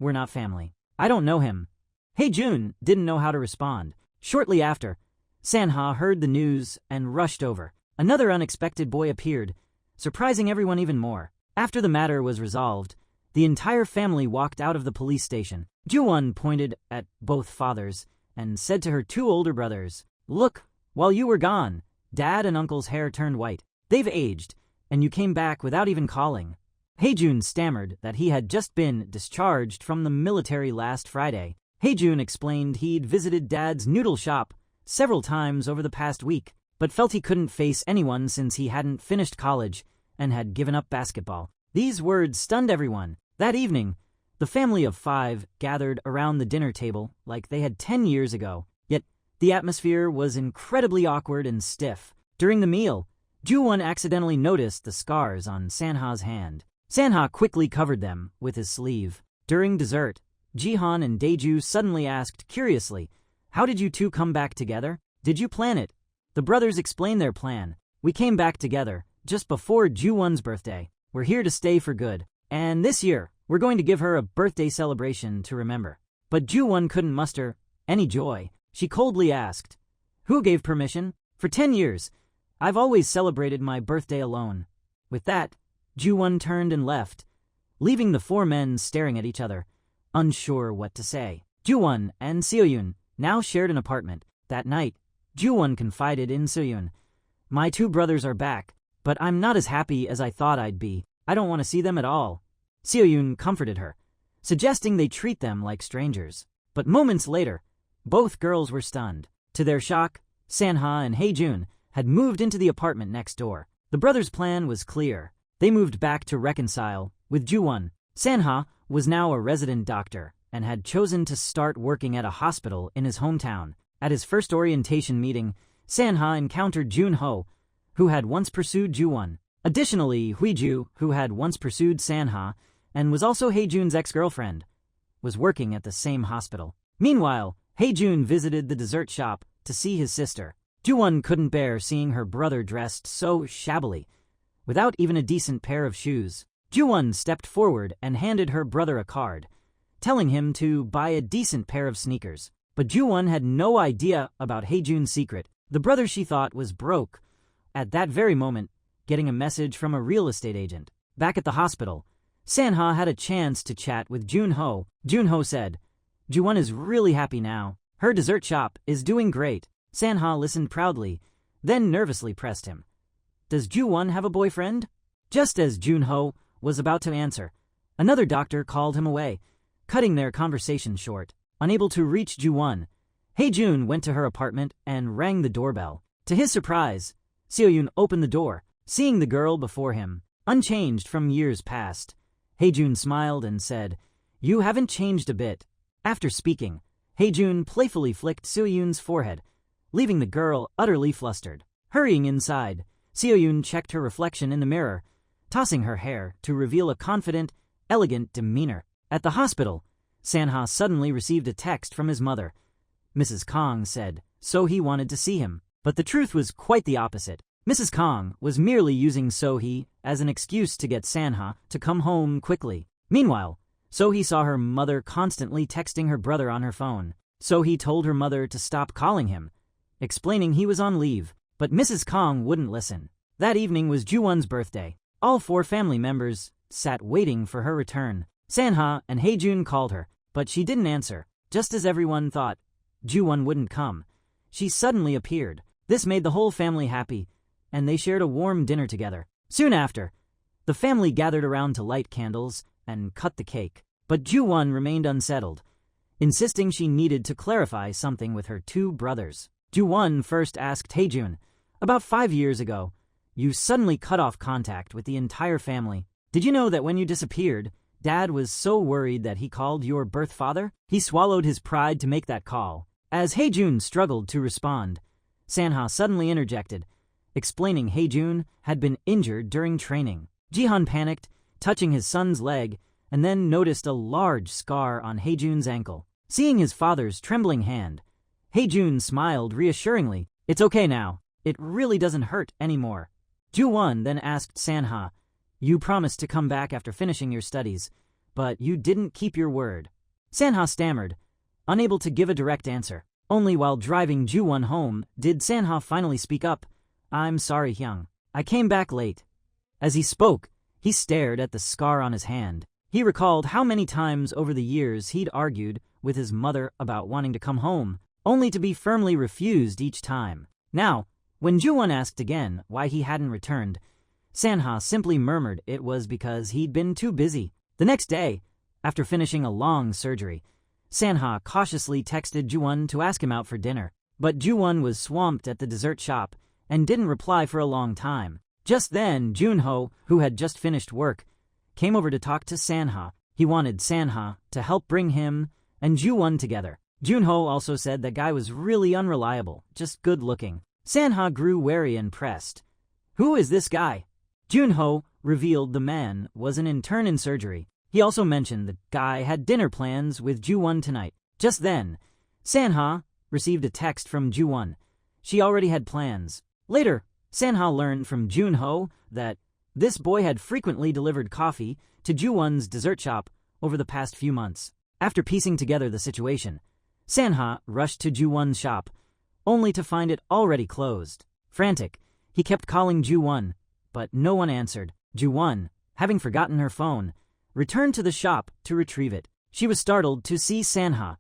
We're not family. I don't know him. Hae-jun didn't know how to respond. Shortly after, Sanha heard the news and rushed over. Another unexpected boy appeared, surprising everyone even more. After the matter was resolved, the entire family walked out of the police station. Ju-won pointed at both fathers and said to her two older brothers, "Look, while you were gone, Dad and Uncle's hair turned white. They've aged, and you came back without even calling." Hae-jun stammered that he had just been discharged from the military last Friday. Hae-jun explained he'd visited Dad's noodle shop several times over the past week, but felt he couldn't face anyone since he hadn't finished college and had given up basketball. These words stunned everyone. That evening, the family of 5 gathered around the dinner table like they had 10 years ago, yet the atmosphere was incredibly awkward and stiff. During the meal, Ju-won accidentally noticed the scars on Sanha's hand. Sanha quickly covered them with his sleeve. During dessert, Jihan and Dae-ju suddenly asked curiously, "How did you two come back together? Did you plan it?" The brothers explained their plan. "We came back together just before Ju-won's birthday. We're here to stay for good. And this year, we're going to give her a birthday celebration to remember." But Ju-won couldn't muster any joy. She coldly asked, "Who gave permission? For 10 years, I've always celebrated my birthday alone." With that, Ju-won turned and left, leaving the 4 men staring at each other, unsure what to say. Ju-won and Seo-yoon now shared an apartment. That night, Ju-won confided in Seo-yoon, "My 2 brothers are back, but I'm not as happy as I thought I'd be. I don't want to see them at all." Seo-yoon comforted her, suggesting they treat them like strangers. But moments later, both girls were stunned. To their shock, Sanha and Hae-jun had moved into the apartment next door. The brothers' plan was clear. They moved back to reconcile with Ju-won. Sanha was now a resident doctor and had chosen to start working at a hospital in his hometown. At his first orientation meeting, Sanha encountered Jun-ho, who had once pursued Ju-won. Additionally, Huiju, who had once pursued Sanha and was also Hae-jun's ex-girlfriend, was working at the same hospital. Meanwhile, Hae-jun visited the dessert shop to see his sister. Ju-won couldn't bear seeing her brother dressed so shabbily, without even a decent pair of shoes. Ju-won stepped forward and handed her brother a card, telling him to buy a decent pair of sneakers. But Ju-won had no idea about Hae-jun's secret. The brother she thought was broke, at that very moment, getting a message from a real estate agent. Back at the hospital, Sanha had a chance to chat with Jun-ho. Jun-ho said, "Ju-won is really happy now. Her dessert shop is doing great." Sanha listened proudly, then nervously pressed him, "Does Ju-won have a boyfriend?" Just as Jun-ho was about to answer, another doctor called him away, cutting their conversation short. Unable to reach Ju-won, Hae-jun went to her apartment and rang the doorbell. To his surprise, Seo-yoon opened the door, seeing the girl before him, unchanged from years past. Hae-jun smiled and said, "You haven't changed a bit." After speaking, Hae-jun playfully flicked Seo-yoon's forehead, leaving the girl utterly flustered. Hurrying inside, Seo-yoon checked her reflection in the mirror, tossing her hair to reveal a confident, elegant demeanor. At the hospital, Sanha suddenly received a text from his mother. Mrs. Kang said, So-hee wanted to see him, but the truth was quite the opposite. Mrs. Kang was merely using So-hee as an excuse to get Sanha to come home quickly. Meanwhile, So-hee saw her mother constantly texting her brother on her phone. So-hee told her mother to stop calling him, explaining he was on leave, but Mrs. Kang wouldn't listen. That evening was Ju-won's birthday. All 4 family members sat waiting for her return. Sanha and Hae-jun called her, but she didn't answer. Just as everyone thought Ju-won wouldn't come, she suddenly appeared. This made the whole family happy, and they shared a warm dinner together. Soon after, the family gathered around to light candles and cut the cake. But Ju-won remained unsettled, insisting she needed to clarify something with her 2 brothers. Ju-won first asked Hae-jun, "About 5 years ago, you suddenly cut off contact with the entire family. Did you know that when you disappeared, Dad was so worried that he called your birth father? He swallowed his pride to make that call." As Hae-jun struggled to respond, Sanha suddenly interjected, explaining Hae-jun had been injured during training. Jihan panicked, touching his son's leg, and then noticed a large scar on Haejun's ankle. Seeing his father's trembling hand, Haejun smiled reassuringly. "It's okay now. It really doesn't hurt anymore." Ju-won then asked Sanha, "You promised to come back after finishing your studies, but you didn't keep your word." Sanha stammered, unable to give a direct answer. Only while driving Ju-won home did Sanha finally speak up. "I'm sorry, Hyung. I came back late." As he spoke, he stared at the scar on his hand. He recalled how many times over the years he'd argued with his mother about wanting to come home, only to be firmly refused each time. Now, when Ju-won asked again why he hadn't returned, Sanha simply murmured it was because he'd been too busy. The next day, after finishing a long surgery, Sanha cautiously texted Ju-won to ask him out for dinner, but Ju-won was swamped at the dessert shop and didn't reply for a long time. Just then, Junho, who had just finished work, came over to talk to Sanha. He wanted Sanha to help bring him and Ju-won together. Junho also said that guy was really unreliable, just good-looking. Sanha grew wary and pressed. "Who is this guy?" Junho revealed the man was an intern in surgery. He also mentioned the guy had dinner plans with Ju-won tonight. Just then, Sanha received a text from Ju-won. She already had plans. Later, Sanha learned from Junho that this boy had frequently delivered coffee to Ju-won's dessert shop over the past few months. After piecing together the situation, Sanha rushed to Ju-won's shop, only to find it already closed. Frantic, he kept calling Ju-won, but no one answered. Ju-won, having forgotten her phone, returned to the shop to retrieve it. She was startled to see Sanha,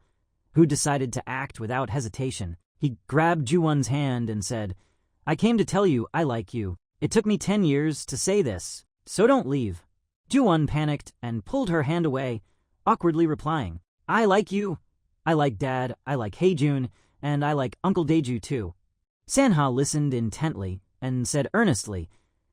who decided to act without hesitation. He grabbed Ju-won's hand and said, "I came to tell you I like you. It took me 10 years to say this, so don't leave." Ju-won panicked and pulled her hand away, awkwardly replying, "I like you. I like Dad, I like Haejun, and I like Uncle Daeju too." Sanha listened intently and said earnestly,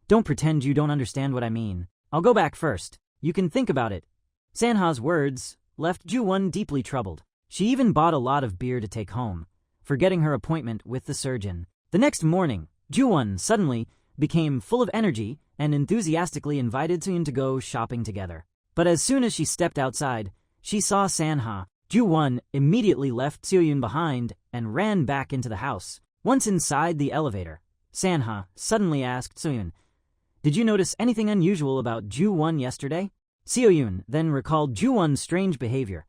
"Don't pretend you don't understand what I mean. I'll go back first. You can think about it." Sanha's words left Ju-won deeply troubled. She even bought a lot of beer to take home, forgetting her appointment with the surgeon. The next morning, Ju-won suddenly became full of energy and enthusiastically invited Soo-yoon to go shopping together. But as soon as she stepped outside, she saw Sanha. Ju-won immediately left Soo-yoon behind and ran back into the house. Once inside the elevator, Sanha suddenly asked Soo-yoon, "Did you notice anything unusual about Ju-won yesterday?" Soo-yoon then recalled Ju-won's strange behavior,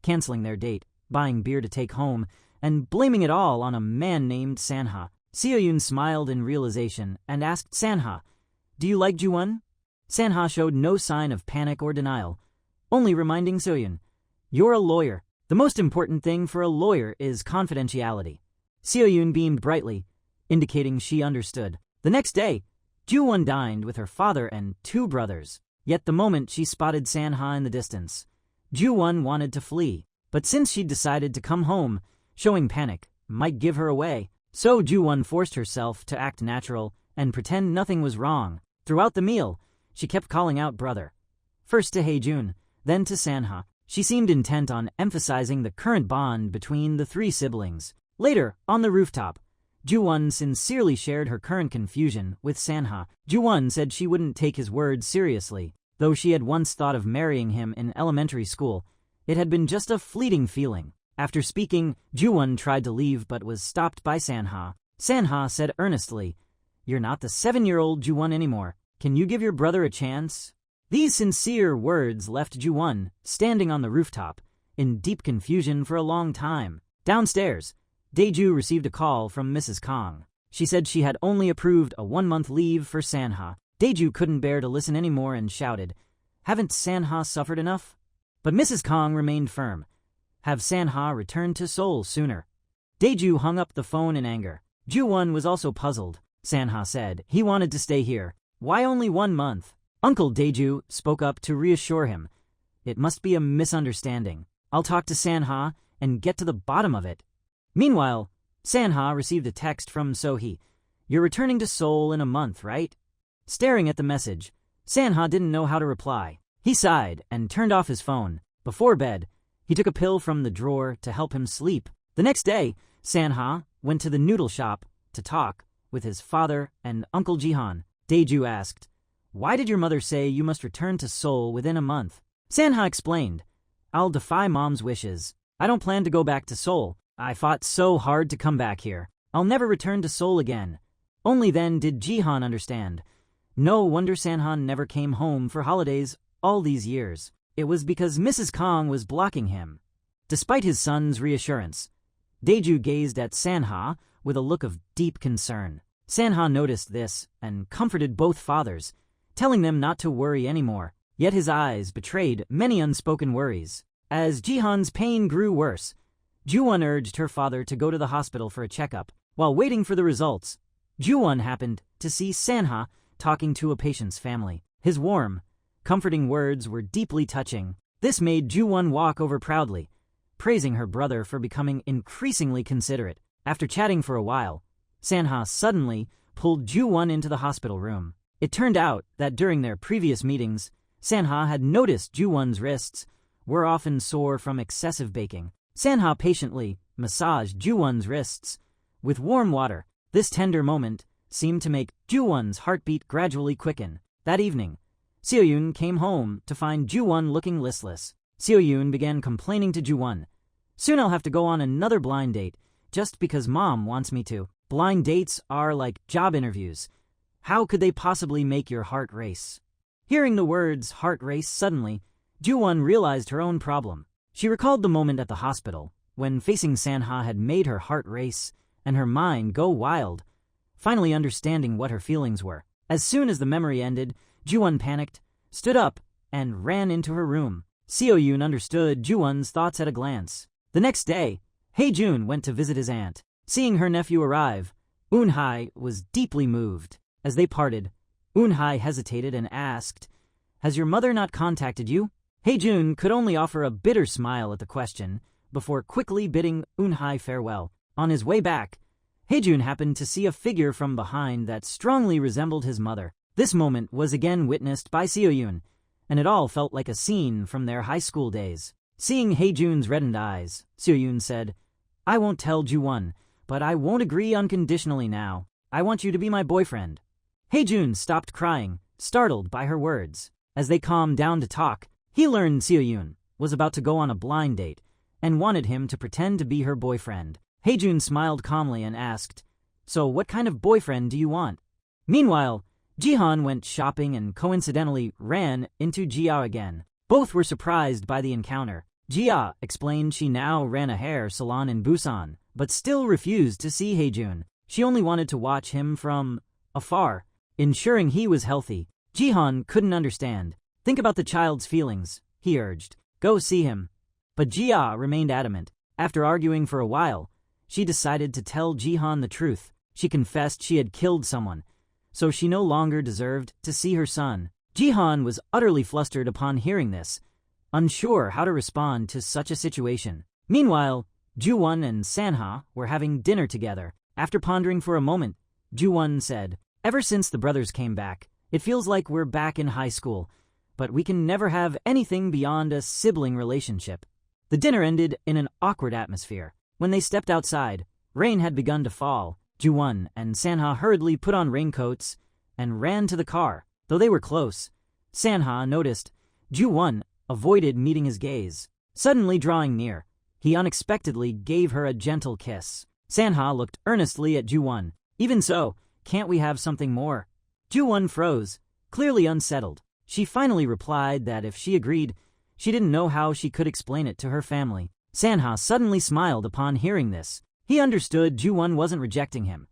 canceling their date, buying beer to take home, and blaming it all on a man named Sanha. Soo-yoon smiled in realization and asked Sanha, "Do you like Ju-won?" Sanha showed no sign of panic or denial, only reminding Soo-yoon, "You're a lawyer. The most important thing for a lawyer is confidentiality." Soo-yoon beamed brightly, indicating she understood. The next day, Ju-won dined with her father and 2 brothers. Yet the moment she spotted Sanha in the distance, Ju-won wanted to flee. But since she'd decided to come home, showing panic might give her away. So Ju-won forced herself to act natural and pretend nothing was wrong. Throughout the meal, she kept calling out brother. First to Haejun, then to Sanha. She seemed intent on emphasizing the current bond between the 3 siblings. Later, on the rooftop, Ju-won sincerely shared her current confusion with Sanha. Ju-won said she wouldn't take his words seriously. Though she had once thought of marrying him in elementary school, it had been just a fleeting feeling. After speaking, Ju-won tried to leave but was stopped by Sanha. Sanha said earnestly, "You're not the 7-year-old Ju-won anymore. Can you give your brother a chance?" These sincere words left Ju-won standing on the rooftop, in deep confusion for a long time. Downstairs, Daeju received a call from Mrs. Kong. She said she had only approved a 1-month leave for Sanha. Daeju couldn't bear to listen anymore and shouted, "Haven't Sanha suffered enough?" But Mrs. Kong remained firm. "Have Sanha return to Seoul sooner." Daeju hung up the phone in anger. Ju-won was also puzzled. Sanha said he wanted to stay here. Why only 1 month? Uncle Daeju spoke up to reassure him. "It must be a misunderstanding. I'll talk to Sanha and get to the bottom of it." Meanwhile, Sanha received a text from Sohee. "You're returning to Seoul in a month, right?" Staring at the message, Sanha didn't know how to reply. He sighed and turned off his phone. Before bed, he took a pill from the drawer to help him sleep. The next day, Sanha went to the noodle shop to talk with his father and Uncle Jihan. Daeju asked, "Why did your mother say you must return to Seoul within a month?" Sanha explained, "I'll defy Mom's wishes. I don't plan to go back to Seoul. I fought so hard to come back here. I'll never return to Seoul again." Only then did Jihan understand. No wonder Sanhan never came home for holidays all these years. It was because Mrs. Kong was blocking him. Despite his son's reassurance, Daeju gazed at Sanha with a look of deep concern. Sanha noticed this and comforted both fathers, telling them not to worry anymore. Yet his eyes betrayed many unspoken worries. As Jihan's pain grew worse, Ju-won urged her father to go to the hospital for a checkup. While waiting for the results, Ju-won happened to see Sanha talking to a patient's family. His warm, comforting words were deeply touching. This made Ju-won walk over proudly, praising her brother for becoming increasingly considerate. After chatting for a while, Sanha suddenly pulled Ju-won into the hospital room. It turned out that during their previous meetings, Sanha had noticed Ju-won's wrists were often sore from excessive baking. Sanha patiently massaged Ju-won's wrists with warm water. This tender moment seemed to make Ju-won's heartbeat gradually quicken. That evening, Seo-yoon came home to find Ju-won looking listless. Seo-yoon began complaining to Ju-won, "Soon I'll have to go on another blind date just because Mom wants me to. Blind dates are like job interviews. How could they possibly make your heart race?" Hearing the words heart race suddenly, Ju-won realized her own problem. She recalled the moment at the hospital when facing Sanha had made her heart race and her mind go wild, finally understanding what her feelings were. As soon as the memory ended, Ju-won panicked, stood up, and ran into her room. Seo-yoon understood Ju-won's thoughts at a glance. The next day, Hae-jun went to visit his aunt. Seeing her nephew arrive, Eun-hae was deeply moved. As they parted, Eun-hae hesitated and asked, "Has your mother not contacted you?" Hae-jun could only offer a bitter smile at the question before quickly bidding Eun-hae farewell. On his way back, Hae-jun happened to see a figure from behind that strongly resembled his mother. This moment was again witnessed by Seo-yoon, and it all felt like a scene from their high school days. Seeing Hae-jun's reddened eyes, Seo-yoon said, "I won't tell Ju-won, but I won't agree unconditionally now. I want you to be my boyfriend." Hae-jun stopped crying, startled by her words. As they calmed down to talk, he learned Seo-yoon was about to go on a blind date and wanted him to pretend to be her boyfriend. Hae-jun smiled calmly and asked, "So what kind of boyfriend do you want?" Meanwhile, Jihan went shopping and coincidentally ran into Jia again. Both were surprised by the encounter. Jia explained she now ran a hair salon in Busan, but still refused to see Hae-jun. She only wanted to watch him from afar, ensuring he was healthy. Jihan couldn't understand. "Think about the child's feelings," he urged. "Go see him." But Jia remained adamant. After arguing for a while, she decided to tell Jihan the truth. She confessed she had killed someone, so she no longer deserved to see her son. Jihan was utterly flustered upon hearing this, unsure how to respond to such a situation. Meanwhile, Ju-won and Sanha were having dinner together. After pondering for a moment, Ju-won said, "Ever since the brothers came back, it feels like we're back in high school, but we can never have anything beyond a sibling relationship." The dinner ended in an awkward atmosphere. When they stepped outside, rain had begun to fall. Ju-won and Sanha hurriedly put on raincoats and ran to the car. Though they were close, Sanha noticed Ju-won avoided meeting his gaze. Suddenly drawing near, he unexpectedly gave her a gentle kiss. Sanha looked earnestly at Ju-won. "Even so, can't we have something more?" Ju-won froze, clearly unsettled. She finally replied that if she agreed, she didn't know how she could explain it to her family. Sanha suddenly smiled upon hearing this. He understood Ju-won wasn't rejecting him.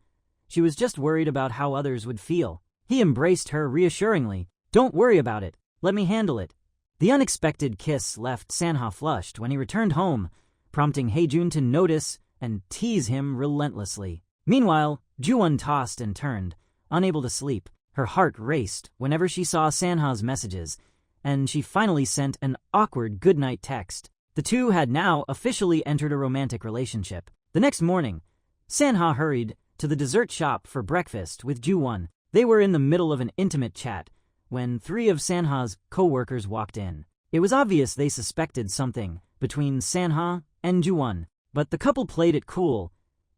She was just worried about how others would feel. He embraced her reassuringly. "Don't worry about it. Let me handle it." The unexpected kiss left Sanha flushed when he returned home, prompting Hae-jun to notice and tease him relentlessly. Meanwhile, Ju-won tossed and turned, unable to sleep. Her heart raced whenever she saw Sanha's messages, and she finally sent an awkward goodnight text. The two had now officially entered a romantic relationship. The next morning, Sanha hurried to the dessert shop for breakfast with Ju-won. They were in the middle of an intimate chat when 3 of Sanha's co-workers walked in. It was obvious they suspected something between Sanha and Ju-won, but the couple played it cool,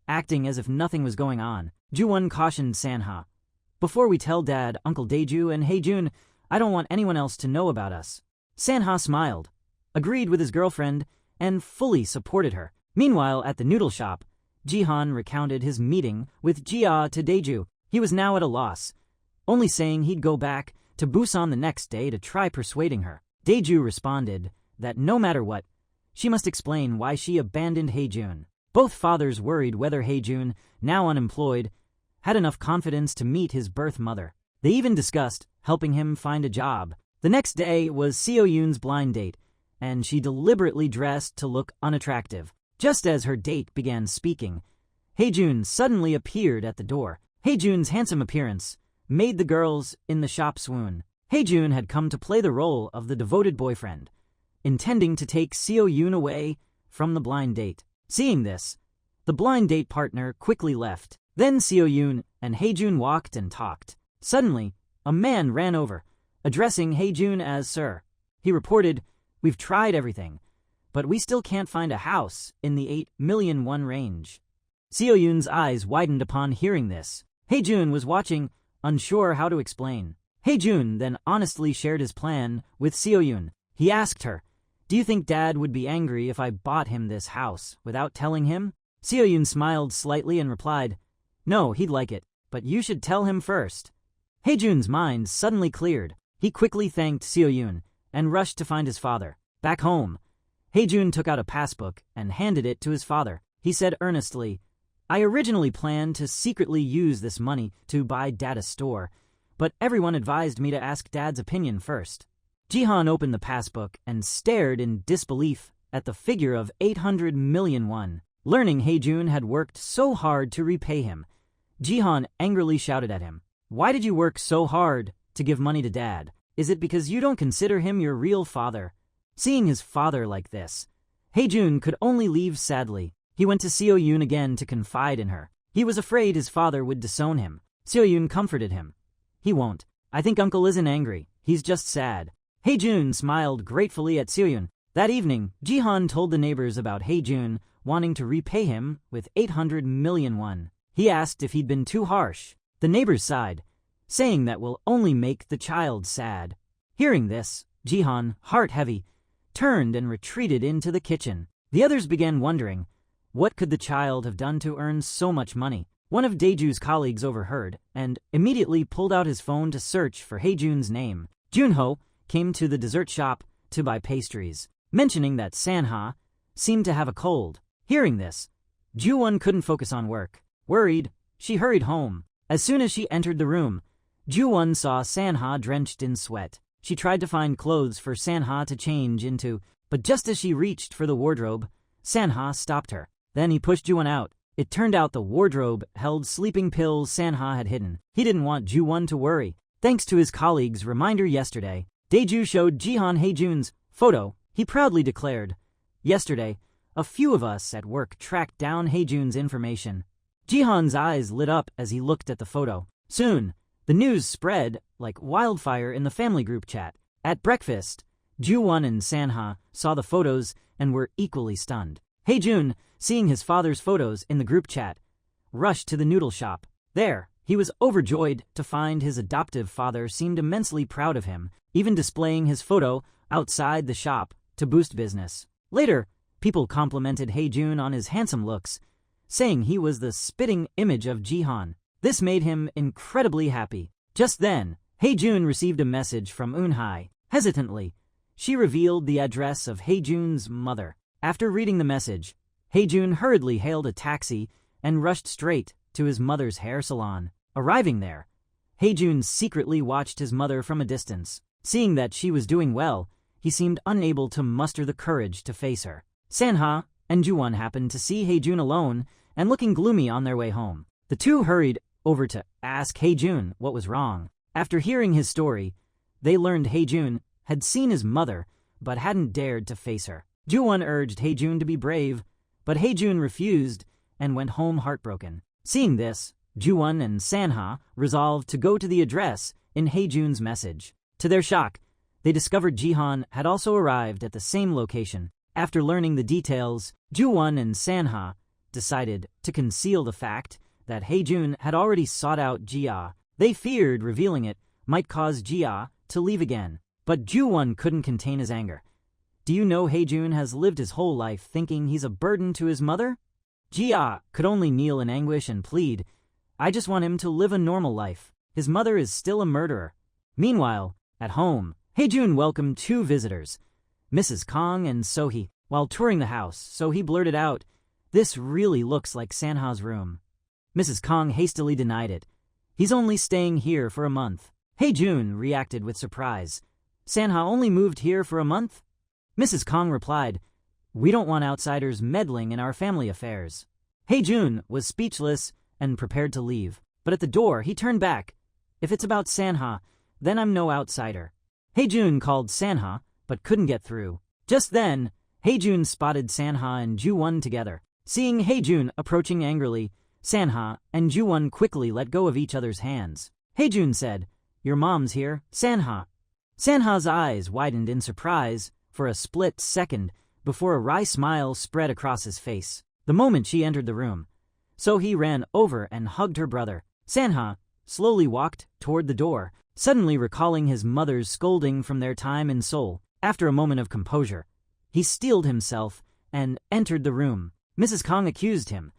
acting as if nothing was going on. Ju-won cautioned Sanha, Before we tell Dad, Uncle Daeju, and Haejun, I don't want anyone else to know about us. Sanha smiled, agreed with his girlfriend, and fully supported her. Meanwhile, at the noodle shop, Jihan recounted his meeting with Jia to Daeju. He was now at a loss, only saying he'd go back to Busan the next day to try persuading her. Daeju responded that no matter what, she must explain why she abandoned Haejun. Both fathers worried whether Haejun, now unemployed, had enough confidence to meet his birth mother. They even discussed helping him find a job. The next day was Seo-yoon's blind date, and she deliberately dressed to look unattractive. Just as her date began speaking, Haejun suddenly appeared at the door. Haejun's handsome appearance made the girls in the shop swoon. Haejun had come to play the role of the devoted boyfriend, intending to take Seo-yoon away from the blind date. Seeing this, the blind date partner quickly left. Then Seo-yoon and Haejun walked and talked. Suddenly, a man ran over, addressing Haejun as Sir. He reported, "We've tried everything, but we still can't find a house in the 8 million won range." Seo-yoon's eyes widened upon hearing this. Haejun was watching, unsure how to explain. Haejun then honestly shared his plan with Seo-yoon. He asked her, "Do you think Dad would be angry if I bought him this house without telling him?" Seo-yoon smiled slightly and replied, "No, he'd like it, but you should tell him first." Haejun's mind suddenly cleared. He quickly thanked Seo-yoon and rushed to find his father. Back home, Haejun took out a passbook and handed it to his father. He said earnestly, "I originally planned to secretly use this money to buy Dad a store, but everyone advised me to ask Dad's opinion first." Jihan opened the passbook and stared in disbelief at the figure of 800 million won. Learning Haejun had worked so hard to repay him, Jihan angrily shouted at him, "Why did you work so hard to give money to Dad? Is it because you don't consider him your real father?" Seeing his father like this, Haejun could only leave sadly. He went to Seo-yoon again to confide in her. He was afraid his father would disown him. Seo-yoon comforted him. "He won't. I think Uncle isn't angry. He's just sad." Haejun smiled gratefully at Seo-yoon. That evening, Jihan told the neighbors about Haejun wanting to repay him with 800 million won. He asked if he'd been too harsh. The neighbors sighed, saying that will only make the child sad. Hearing this, Jihan, heart heavy, turned and retreated into the kitchen. The others began wondering, what could the child have done to earn so much money? One of Daeju's colleagues overheard and immediately pulled out his phone to search for Haejun's name. Junho came to the dessert shop to buy pastries, mentioning that Sanha seemed to have a cold. Hearing this, Ju-won couldn't focus on work. Worried, she hurried home. As soon as she entered the room, Ju-won saw Sanha drenched in sweat. She tried to find clothes for Sanha to change into, but just as she reached for the wardrobe, Sanha stopped her. Then he pushed Ju-won out. It turned out the wardrobe held sleeping pills Sanha had hidden. He didn't want Ju-won to worry. Thanks to his colleague's reminder yesterday, Daeju showed Jihan Haejun's photo. He proudly declared, "Yesterday, a few of us at work tracked down Haejun's information." Jihan's eyes lit up as he looked at the photo. Soon, the news spread like wildfire in the family group chat. At breakfast, Ju-won and Sanha saw the photos and were equally stunned. Haejun, seeing his father's photos in the group chat, rushed to the noodle shop. There, he was overjoyed to find his adoptive father seemed immensely proud of him, even displaying his photo outside the shop to boost business. Later, people complimented Haejun on his handsome looks, saying he was the spitting image of Jihan. This made him incredibly happy. Just then, Haejun received a message from Eun-hye. Hesitantly, she revealed the address of Haejun's mother. After reading the message, Haejun hurriedly hailed a taxi and rushed straight to his mother's hair salon. Arriving there, Haejun secretly watched his mother from a distance. Seeing that she was doing well, he seemed unable to muster the courage to face her. Sanha and Ju-won happened to see Haejun alone and looking gloomy on their way home. The two hurried over to ask Haejun what was wrong. After hearing his story, they learned Haejun had seen his mother but hadn't dared to face her. Ju-won urged Haejun to be brave, but Haejun refused and went home heartbroken. Seeing this, Ju-won and Sanha resolved to go to the address in Haejun's message. To their shock, they discovered Jihan had also arrived at the same location. After learning the details, Ju-won and Sanha decided to conceal the fact that Haejun had already sought out Jia, They feared revealing it might cause Jia to leave again, but Ju-won couldn't contain his anger. Do you know Hae-jun has lived his whole life thinking he's a burden to his mother? Jia could only kneel in anguish and plead, I just want him to live a normal life. His mother is still a murderer. Meanwhile, at home, Hae-jun welcomed two visitors, Mrs. Kang and So-hee. While touring the house, So-hee blurted out, this really looks like Sanha's room. Mrs. Kang hastily denied it. He's only staying here for a month. Hae-jun reacted with surprise. Sanha only moved here for a month? Mrs. Kang replied, we don't want outsiders meddling in our family affairs. Hae-jun was speechless and prepared to leave, but at the door he turned back. If it's about Sanha, then I'm no outsider. Hae-jun called Sanha, but couldn't get through. Just then, Hae-jun spotted Sanha and Ju-won together. Seeing Hae-jun approaching angrily, Sanha and Ju-won quickly let go of each other's hands. Hae-jun said, your mom's here, Sanha. Sanha's eyes widened in surprise for a split second before a wry smile spread across his face. The moment she entered the room, So-hee ran over and hugged her brother. Sanha slowly walked toward the door, suddenly recalling his mother's scolding from their time in Seoul. After a moment of composure, he steeled himself and entered the room. Mrs. Kang accused him.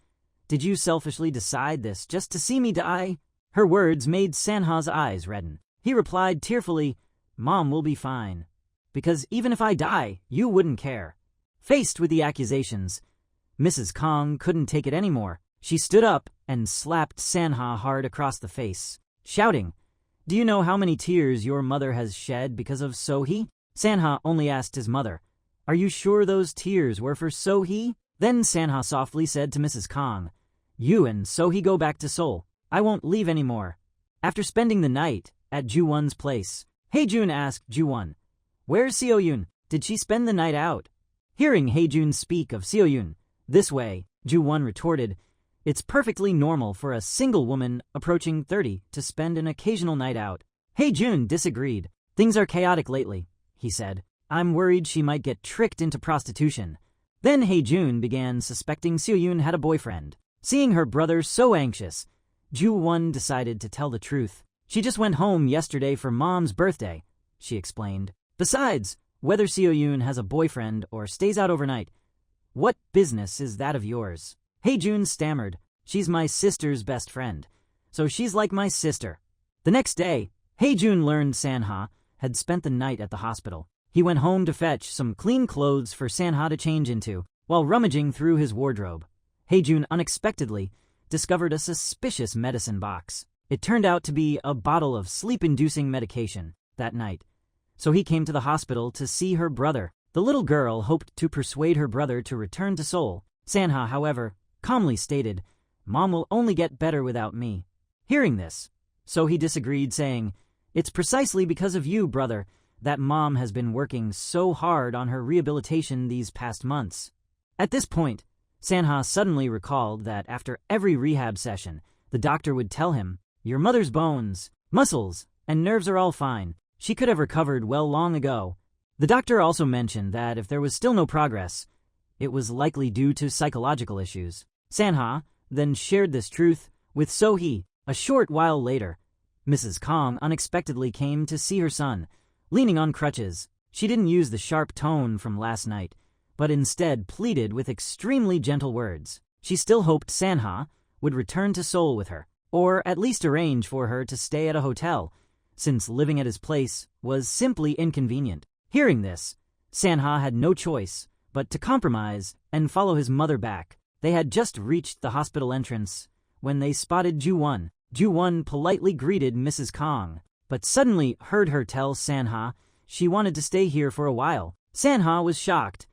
Did you selfishly decide this just to see me die? Her words made Sanha's eyes redden. He replied tearfully, Mom will be fine. Because even if I die, you wouldn't care. Faced with the accusations, Mrs. Kang couldn't take it anymore. She stood up and slapped Sanha hard across the face, shouting, do you know how many tears your mother has shed because of So-hee? Sanha only asked his mother, are you sure those tears were for So-hee? Then Sanha softly said to Mrs. Kang, you and So-hee go back to Seoul. I won't leave anymore. After spending the night at Ju-won's place, Hae-jun asked Ju-won, where's Seo-yoon? Did she spend the night out? Hearing Hae-jun speak of Seo-yoon this way, Ju-won retorted, it's perfectly normal for a single woman approaching 30 to spend an occasional night out. Hae-jun disagreed. Things are chaotic lately, he said. I'm worried she might get tricked into prostitution. Then Hae-jun began suspecting Seo-yoon had a boyfriend. Seeing her brother so anxious, Ju-won decided to tell the truth. She just went home yesterday for Mom's birthday, she explained. Besides, whether Seo-yoon has a boyfriend or stays out overnight, what business is that of yours? Hae-jun stammered, she's my sister's best friend, so she's like my sister. The next day, Hae-jun learned Sanha had spent the night at the hospital. He went home to fetch some clean clothes for Sanha to change into. While rummaging through his wardrobe, Hae-jun unexpectedly discovered a suspicious medicine box. It turned out to be a bottle of sleep-inducing medication that night. So he came to the hospital to see her brother. The little girl hoped to persuade her brother to return to Seoul. Sanha, however, calmly stated, Mom will only get better without me. Hearing this, So-hee disagreed, saying, it's precisely because of you, brother, that Mom has been working so hard on her rehabilitation these past months. At this point, Sanha suddenly recalled that after every rehab session, the doctor would tell him, your mother's bones, muscles, and nerves are all fine. She could have recovered well long ago. The doctor also mentioned that if there was still no progress, it was likely due to psychological issues. Sanha then shared this truth with So-hee. A short while later, Mrs. Kang unexpectedly came to see her son, leaning on crutches. She didn't use the sharp tone from last night, but instead pleaded with extremely gentle words. She still hoped Sanha would return to Seoul with her, or at least arrange for her to stay at a hotel, since living at his place was simply inconvenient. Hearing this, Sanha had no choice but to compromise and follow his mother back. They had just reached the hospital entrance when they spotted Ju-won. Ju-won politely greeted Mrs. Kang, but suddenly heard her tell Sanha she wanted to stay here for a while. Sanha was shocked.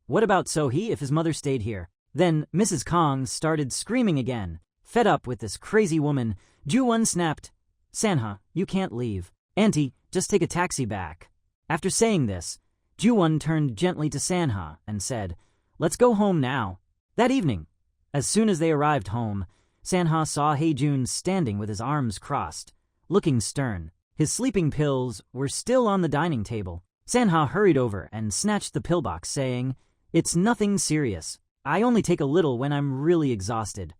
What about So-hee if his mother stayed here? Then Mrs. Kang started screaming again. Fed up with this crazy woman, Ju-won snapped, Sanha, you can't leave. Auntie, just take a taxi back. After saying this, Ju-won turned gently to Sanha and said, let's go home now. That evening, as soon as they arrived home, Sanha saw Hae-jun standing with his arms crossed, looking stern. His sleeping pills were still on the dining table. Sanha hurried over and snatched the pillbox, saying, it's nothing serious. I only take a little when I'm really exhausted.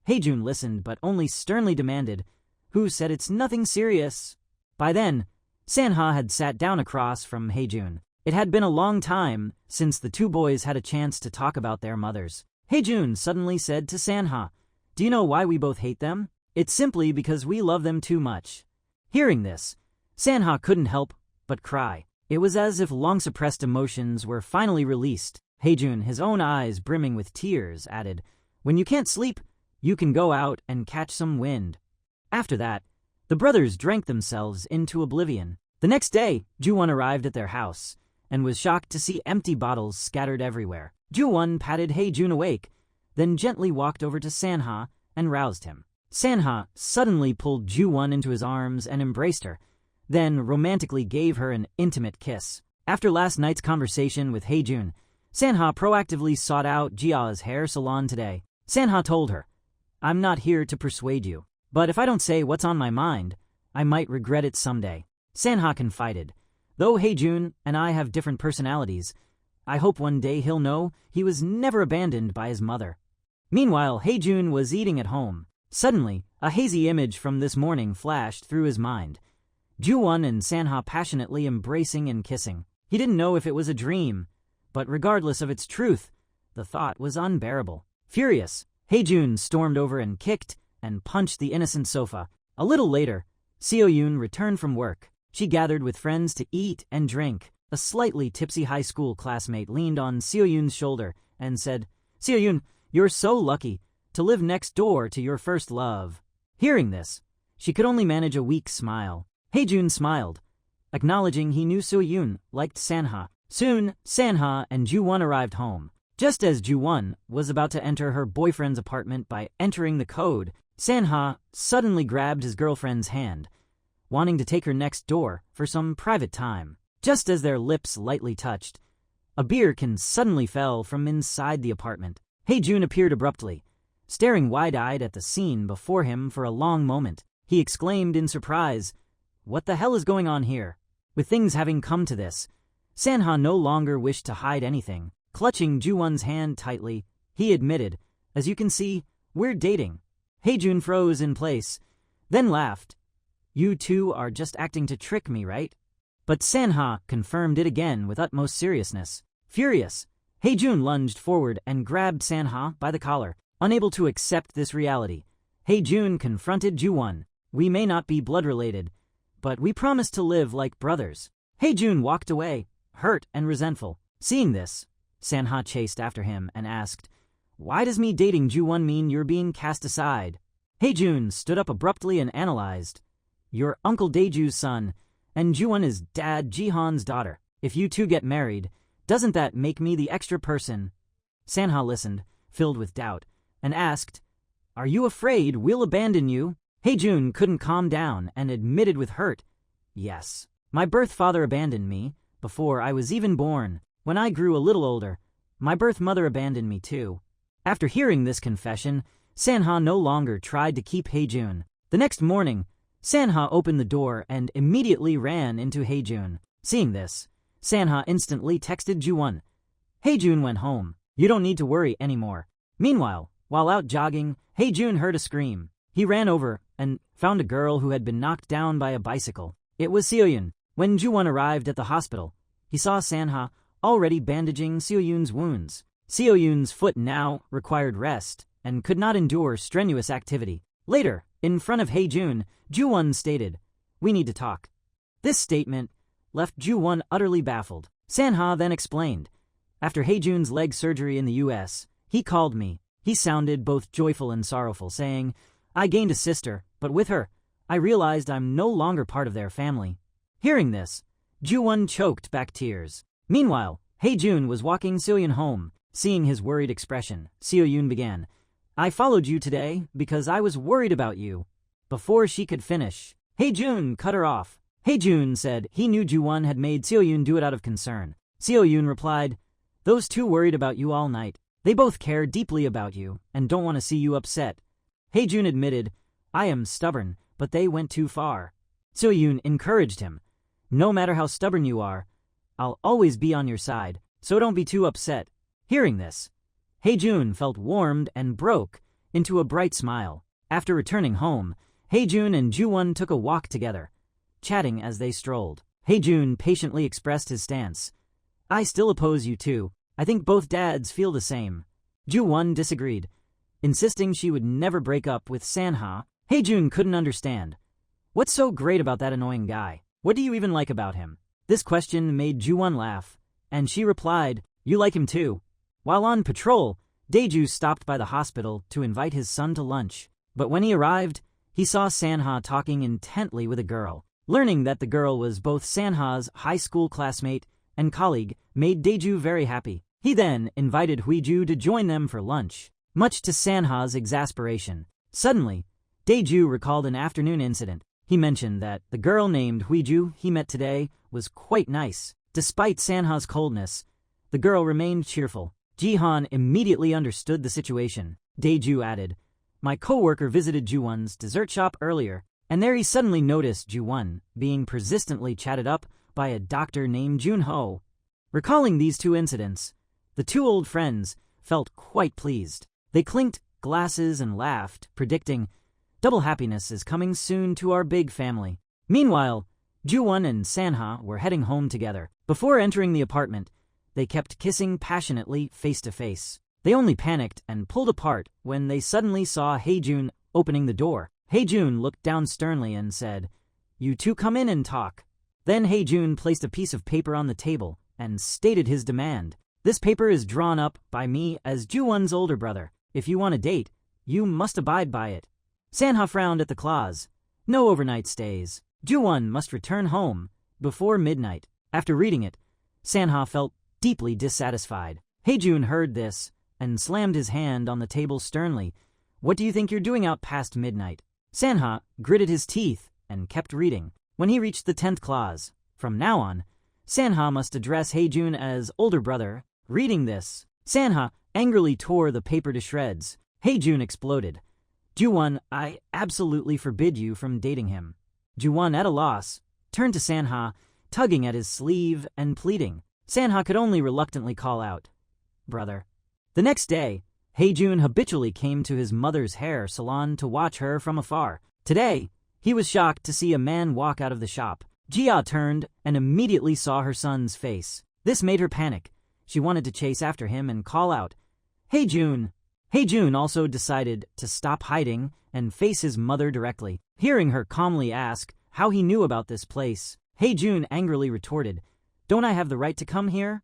Hae-jun listened but only sternly demanded, who said it's nothing serious. By then, Sanha had sat down across from Haejun. It had been a long time since the two boys had a chance to talk about their mothers. Haejun suddenly said to Sanha, "Do you know why we both hate them? It's simply because we love them too much." Hearing this, Sanha couldn't help but cry. It was as if long-suppressed emotions were finally released. Haejun, his own eyes brimming with tears, added, "When you can't sleep, you can go out and catch some wind." After that, the brothers drank themselves into oblivion. The next day, Ju-won arrived at their house and was shocked to see empty bottles scattered everywhere. Ju-won patted Haejun awake, then gently walked over to Sanha and roused him. Sanha suddenly pulled Ju-won into his arms and embraced her, then romantically gave her an intimate kiss. After last night's conversation with Haejun, Sanha proactively sought out Jia's hair salon today. Sanha told her, "I'm not here to persuade you, but if I don't say what's on my mind, I might regret it someday." Sanha confided, "Though Haejun and I have different personalities, I hope one day he'll know he was never abandoned by his mother." Meanwhile, Haejun was eating at home. Suddenly, a hazy image from this morning flashed through his mind. Ju-won and Sanha passionately embracing and kissing. He didn't know if it was a dream, but regardless of its truth, the thought was unbearable. Furious, Haejun stormed over and kicked and punched the innocent sofa. A little later, Seo-yoon returned from work. She gathered with friends to eat and drink. A slightly tipsy high school classmate leaned on Seo-yoon's shoulder and said, "Seo-yoon, you're so lucky to live next door to your first love." Hearing this, she could only manage a weak smile. Haejun smiled, acknowledging he knew Seo-yoon liked Sanha. Soon, Sanha and Ju-won arrived home. Just as Ju-won was about to enter her boyfriend's apartment by entering the code, Sanha suddenly grabbed his girlfriend's hand, wanting to take her next door for some private time. Just as their lips lightly touched, a beer can suddenly fell from inside the apartment. Haejun appeared abruptly, staring wide-eyed at the scene before him for a long moment. He exclaimed in surprise, "What the hell is going on here?" With things having come to this, Sanha no longer wished to hide anything. Clutching Ju-won's hand tightly, he admitted, "As you can see, we're dating." Haejun froze in place, then laughed. "You two are just acting to trick me, right?" But Sanha confirmed it again with utmost seriousness. Furious, Haejun lunged forward and grabbed Sanha by the collar. Unable to accept this reality, Haejun confronted Ju-won. "We may not be blood-related, but we promise to live like brothers." Haejun walked away, hurt and resentful. Seeing this, Sanha chased after him and asked, "Why does me dating Ju-won mean you're being cast aside?" Haejun stood up abruptly and analyzed, "You're Uncle Daeju's son, and Ju-won is Dad Jihan's daughter. If you two get married, doesn't that make me the extra person?" Sanha listened, filled with doubt, and asked, "Are you afraid we'll abandon you?" Haejun couldn't calm down and admitted with hurt, "Yes. My birth father abandoned me before I was even born. When I grew a little older, my birth mother abandoned me too." After hearing this confession, Sanha no longer tried to keep Haejun. The next morning, Sanha opened the door and immediately ran into Haejun. Seeing this, Sanha instantly texted Ju-won. Haejun went home. "You don't need to worry anymore." Meanwhile, while out jogging, Haejun heard a scream. He ran over and found a girl who had been knocked down by a bicycle. It was Seo-yoon. When Ju-won arrived at the hospital, he saw Sanha already bandaging Seo-yoon's wounds. Seo-yoon's foot now required rest and could not endure strenuous activity. Later, in front of Haejun, Ju-won stated, "We need to talk." This statement left Ju-won utterly baffled. Sanha then explained, "After Haejun's leg surgery in the US, he called me. He sounded both joyful and sorrowful, saying, 'I gained a sister, but with her, I realized I'm no longer part of their family.'" Hearing this, Ju-won choked back tears. Meanwhile, Haejun was walking Seo-yoon home. Seeing his worried expression, Seo-yoon began, "I followed you today because I was worried about you." Before she could finish, Haejun cut her off. Haejun said he knew Ju-won had made Seo-yoon do it out of concern. Seo-yoon replied, "Those two worried about you all night. They both care deeply about you and don't want to see you upset." Haejun admitted, "I am stubborn, but they went too far." Seo-yoon encouraged him, "No matter how stubborn you are, I'll always be on your side, so don't be too upset." Hearing this, Haejun felt warmed and broke into a bright smile. After returning home, Haejun and Ju-won took a walk together, chatting as they strolled. Haejun patiently expressed his stance. I still oppose you two. I think both dads feel the same. Ju-won disagreed, insisting she would never break up with Sanha. Haejun couldn't understand. What's so great about that annoying guy? What do you even like about him? This question made Ju-won laugh, and she replied, you like him too. While on patrol, Daeju stopped by the hospital to invite his son to lunch. But when he arrived, he saw Sanha talking intently with a girl. Learning that the girl was both Sanha's high school classmate and colleague made Daeju very happy. He then invited Huiju to join them for lunch. Much to Sanha's exasperation, suddenly, Daeju recalled an afternoon incident. He mentioned that the girl named Huiju he met today was quite nice. Despite Sanha's coldness, the girl remained cheerful. Jihan immediately understood the situation. Daeju added, my coworker visited Ju-won's dessert shop earlier, and there he suddenly noticed Ju-won being persistently chatted up by a doctor named Jun-ho. Recalling these two incidents, the two old friends felt quite pleased. They clinked glasses and laughed, predicting, double happiness is coming soon to our big family. Meanwhile, Ju-won and Sanha were heading home together. Before entering the apartment, they kept kissing passionately face to face. They only panicked and pulled apart when they suddenly saw Haejun opening the door. Haejun looked down sternly and said, you two come in and talk. Then Haejun placed a piece of paper on the table and stated his demand. This paper is drawn up by me as Ju-won's older brother. If you want a date, you must abide by it. Sanha frowned at the clause. No overnight stays. Ju-won must return home before midnight. After reading it, Sanha felt deeply dissatisfied. Haejun heard this and slammed his hand on the table sternly. What do you think you're doing out past midnight? Sanha gritted his teeth and kept reading. When he reached the 10th clause, from now on, Sanha must address Haejun as older brother. Reading this, Sanha angrily tore the paper to shreds. Haejun exploded. Ju-won, I absolutely forbid you from dating him. Ju-won, at a loss, turned to Sanha, tugging at his sleeve and pleading. Sanha could only reluctantly call out, brother. The next day, Haejun habitually came to his mother's hair salon to watch her from afar. Today, he was shocked to see a man walk out of the shop. Jia turned and immediately saw her son's face. This made her panic. She wanted to chase after him and call out, Haejun. Haejun also decided to stop hiding and face his mother directly. Hearing her calmly ask how he knew about this place, Haejun angrily retorted, don't I have the right to come here?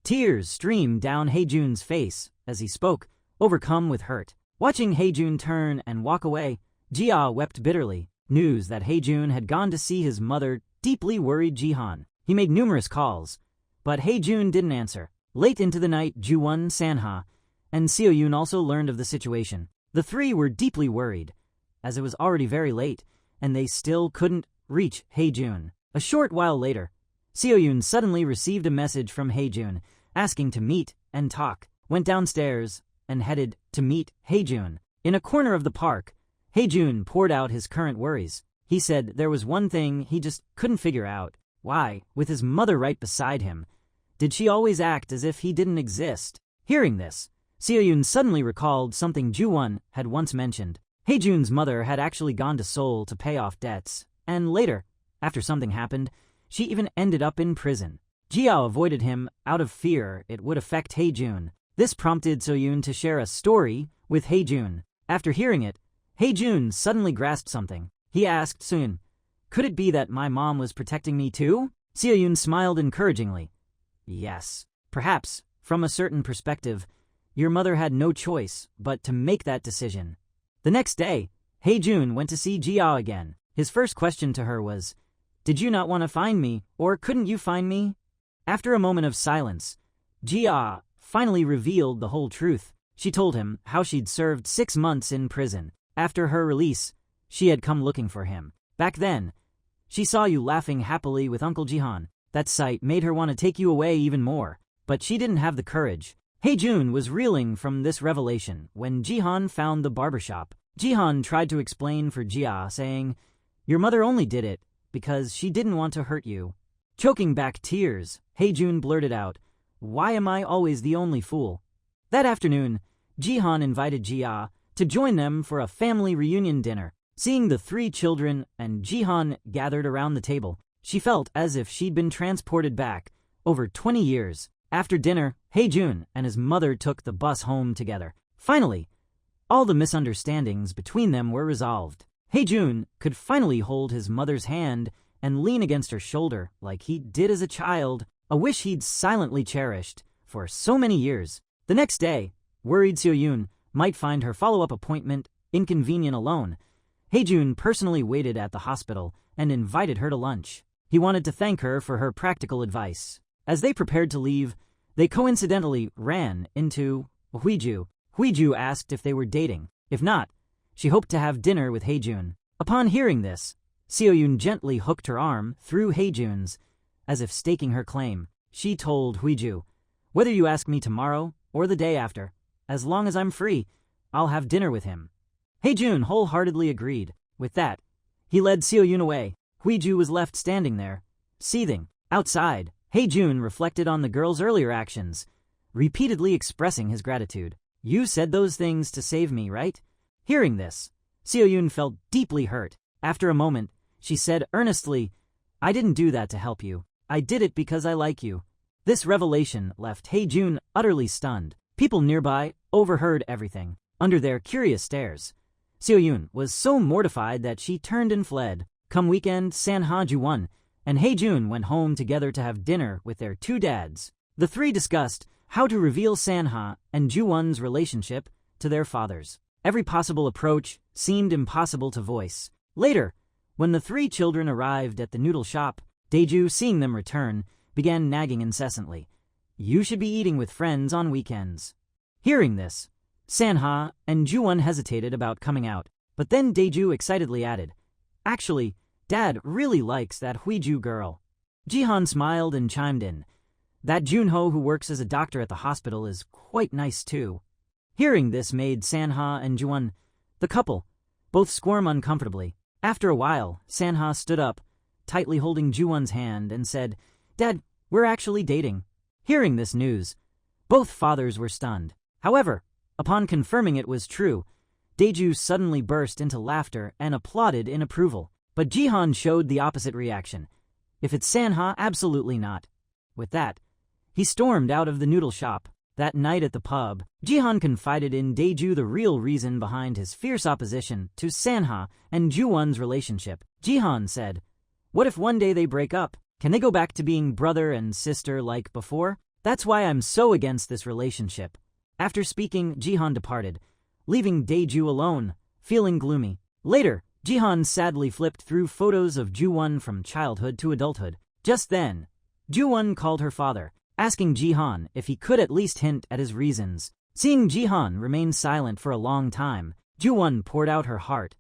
Tears streamed down Haejun's face as he spoke, overcome with hurt. Watching Haejun turn and walk away, Jia wept bitterly. News that Haejun had gone to see his mother deeply worried Jihan. He made numerous calls, but Haejun didn't answer. Late into the night, Ju-won, Sanha, and Seo-yoon also learned of the situation. The three were deeply worried, as it was already very late, and they still couldn't reach Haejun. A short while later, Seo-yoon suddenly received a message from Haejun asking to meet and talk, went downstairs, and headed to meet Haejun. In a corner of the park, Haejun poured out his current worries. He said there was one thing he just couldn't figure out. Why, with his mother right beside him, did she always act as if he didn't exist? Hearing this, Seo-yoon suddenly recalled something Ju-won had once mentioned. Haejun's mother had actually gone to Seoul to pay off debts, and later, after something happened, she even ended up in prison. Jia avoided him out of fear it would affect Haejun. This prompted Seo-yoon to share a story with Haejun. After hearing it, Haejun suddenly grasped something. He asked Seo-yoon, could it be that my mom was protecting me too? Seo-yoon smiled encouragingly. Yes, perhaps, from a certain perspective, your mother had no choice but to make that decision. The next day, Haejun went to see Jia again. His first question to her was, did you not want to find me, or couldn't you find me? After a moment of silence, Jia finally revealed the whole truth. She told him how she'd served 6 months in prison. After her release, she had come looking for him. Back then, she saw you laughing happily with Uncle Jihan. That sight made her want to take you away even more, but she didn't have the courage. Haejun was reeling from this revelation when Jihan found the barbershop. Jihan tried to explain for Jia, saying, your mother only did it because she didn't want to hurt you. Choking back tears, Haejun blurted out, why am I always the only fool? That afternoon, Jihan invited Jia to join them for a family reunion dinner. Seeing the three children and Jihan gathered around the table, she felt as if she'd been transported back over 20 years. After dinner, Hae-jun and his mother took the bus home together. Finally, all the misunderstandings between them were resolved. Hae-jun could finally hold his mother's hand and lean against her shoulder like he did as a child, a wish he'd silently cherished for so many years. The next day, worried Seo-yoon might find her follow-up appointment inconvenient alone, Hae-jun personally waited at the hospital and invited her to lunch. He wanted to thank her for her practical advice. As they prepared to leave, they coincidentally ran into Huiju. Huiju asked if they were dating. If not, she hoped to have dinner with Hae-jun. Upon hearing this, Seo-yoon gently hooked her arm through Hae-jun's, as if staking her claim. She told Huiju, "Whether you ask me tomorrow or the day after, as long as I'm free, I'll have dinner with him." Hae-jun wholeheartedly agreed. With that, he led Seo-yoon away. Huiju was left standing there, seething. Outside, Hae-jun reflected on the girl's earlier actions, repeatedly expressing his gratitude. "You said those things to save me, right?" Hearing this, Seo-yoon felt deeply hurt. After a moment, she said earnestly, "I didn't do that to help you. I did it because I like you." This revelation left Hae-jun utterly stunned. People nearby overheard everything. Under their curious stares, Seo-yoon was so mortified that she turned and fled. Come weekend, Sanha, Ju-won, and Hae-jun went home together to have dinner with their two dads. The three discussed how to reveal Sanha and Ju-won's relationship to their fathers. Every possible approach seemed impossible to voice. Later, when the three children arrived at the noodle shop, Daeju, seeing them return, began nagging incessantly. "You should be eating with friends on weekends." Hearing this, Sanha and Ju-won hesitated about coming out, but then Daeju excitedly added, "Actually, Dad really likes that Huiju girl." Jihan smiled and chimed in, "That Junho who works as a doctor at the hospital is quite nice too." Hearing this made Sanha and Ju-won, the couple, both squirm uncomfortably. After a while, Sanha stood up, tightly holding Ju-won's hand, and said, "Dad, we're actually dating." Hearing this news, both fathers were stunned. However, upon confirming it was true, Daeju suddenly burst into laughter and applauded in approval. But Jihan showed the opposite reaction. "If it's Sanha, absolutely not." With that, he stormed out of the noodle shop. That night at the pub, Jihan confided in Daeju the real reason behind his fierce opposition to Sanha and Ju-won's relationship. Jihan said, "What if one day they break up? Can they go back to being brother and sister like before? That's why I'm so against this relationship." After speaking, Jihan departed, leaving Daeju alone, feeling gloomy. Later, Jihan sadly flipped through photos of Ju-won from childhood to adulthood. Just then, Ju-won called her father, asking Jihan if he could at least hint at his reasons. Seeing Jihan remain silent for a long time, Ju-won poured out her heart.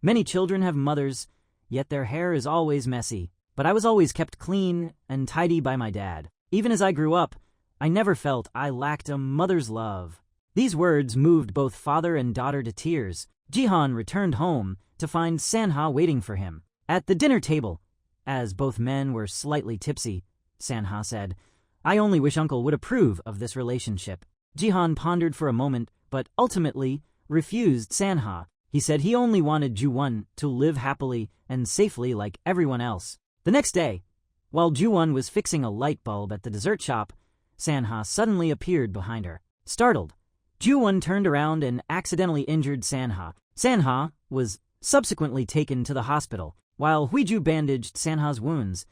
"Many children have mothers, yet their hair is always messy. But I was always kept clean and tidy by my dad. Even as I grew up, I never felt I lacked a mother's love." These words moved both father and daughter to tears. Jihan returned home to find Sanha waiting for him. At the dinner table, as both men were slightly tipsy, Sanha said, "I only wish Uncle would approve of this relationship." Jihan pondered for a moment, but ultimately refused Sanha. He said he only wanted Ju-won to live happily and safely like everyone else. The next day, while Ju-won was fixing a light bulb at the dessert shop, Sanha suddenly appeared behind her. Startled, Ju-won turned around and accidentally injured Sanha. Sanha was subsequently taken to the hospital. While Huiju bandaged Sanha's wounds,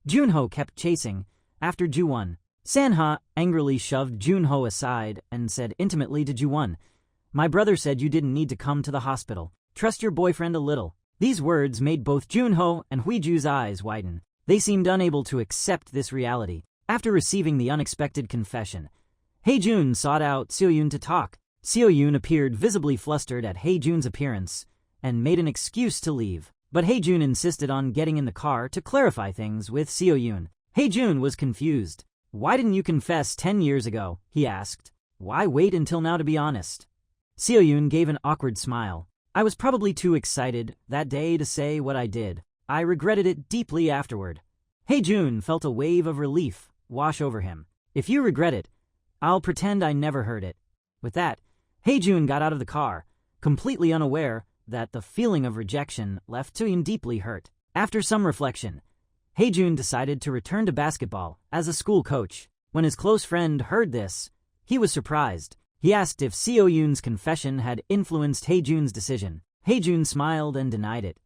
Junho kept chasing after Ju-won. Sanha angrily shoved Junho aside and said intimately to Ju-won, "My brother said you didn't need to come to the hospital. Trust your boyfriend a little." These words made both Junho and Huiju's eyes widen. They seemed unable to accept this reality. After receiving the unexpected confession, Hae-jun sought out Seo-yoon to talk. Seo-yoon appeared visibly flustered at Hae-jun's appearance and made an excuse to leave. But Hae-jun insisted on getting in the car to clarify things with Seo-yoon. Hae-jun was confused. "Why didn't you confess 10 years ago?" he asked. "Why wait until now to be honest?" Seo-yoon gave an awkward smile. "I was probably too excited that day to say what I did. I regretted it deeply afterward." Hae-jun felt a wave of relief wash over him. "If you regret it, I'll pretend I never heard it." With that, Hae-jun got out of the car, completely unaware that the feeling of rejection left Seo-yoon deeply hurt. After some reflection, Hae-jun decided to return to basketball as a school coach. When his close friend heard this, he was surprised. He asked if Seo-yoon's confession had influenced Hae-jun's decision. Hae-jun smiled and denied it.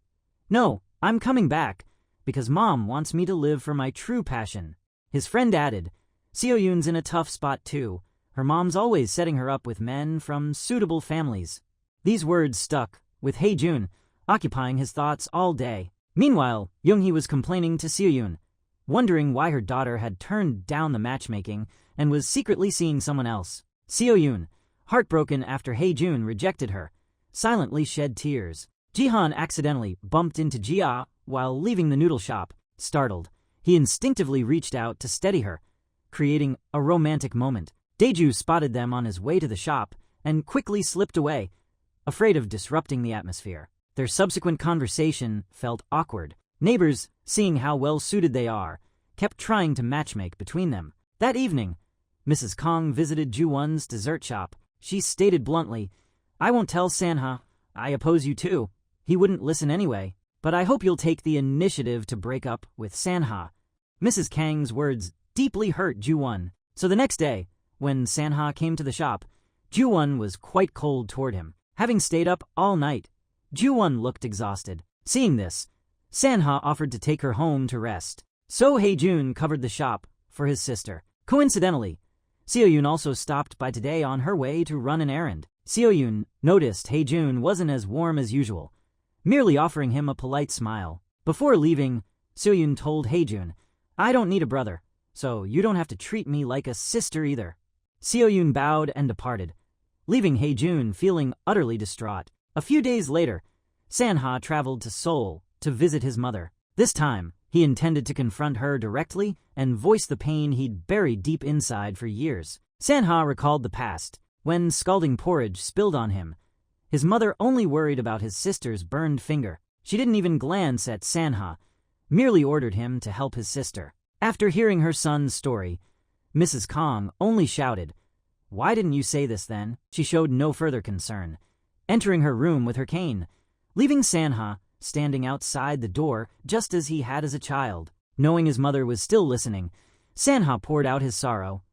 "No, I'm coming back, because Mom wants me to live for my true passion." His friend added, "Seo-yoon's in a tough spot too. Her mom's always setting her up with men from suitable families." These words stuck, with Hae-jun occupying his thoughts all day. Meanwhile, Young-hee was complaining to Seo-yoon, wondering why her daughter had turned down the matchmaking and was secretly seeing someone else. Seo-yoon, heartbroken after Hae-jun rejected her, silently shed tears. Jihan accidentally bumped into Jia while leaving the noodle shop. Startled, he instinctively reached out to steady her, creating a romantic moment. Daeju spotted them on his way to the shop and quickly slipped away, afraid of disrupting the atmosphere. Their subsequent conversation felt awkward. Neighbors, seeing how well-suited they are, kept trying to matchmake between them. That evening, Mrs. Kong visited Ju-won's dessert shop. She stated bluntly, "I won't tell Sanha. I oppose you too." He wouldn't listen anyway. "But I hope you'll take the initiative to break up with Sanha." Mrs. Kang's words deeply hurt Ju-won. So the next day, when Sanha came to the shop, Ju-won was quite cold toward him. Having stayed up all night, Ju-won looked exhausted. Seeing this, Sanha offered to take her home to rest. So Hae-jun covered the shop for his sister. Coincidentally, Seo-yoon also stopped by today on her way to run an errand. Seo-yoon noticed Hae-jun wasn't as warm as usual, merely offering him a polite smile. Before leaving, Seo-yoon told Hae-jun, "I don't need a brother, so you don't have to treat me like a sister either." Seo-yoon bowed and departed, leaving Hae-jun feeling utterly distraught. A few days later, Sanha traveled to Seoul to visit his mother. This time, he intended to confront her directly and voice the pain he'd buried deep inside for years. Sanha recalled the past, when scalding porridge spilled on him. His mother only worried about his sister's burned finger. She didn't even glance at Sanha, merely ordered him to help his sister. After hearing her son's story, Mrs. Kong only shouted, "Why didn't you say this then?" She showed no further concern, entering her room with her cane, leaving Sanha standing outside the door just as he had as a child. Knowing his mother was still listening, Sanha poured out his sorrow.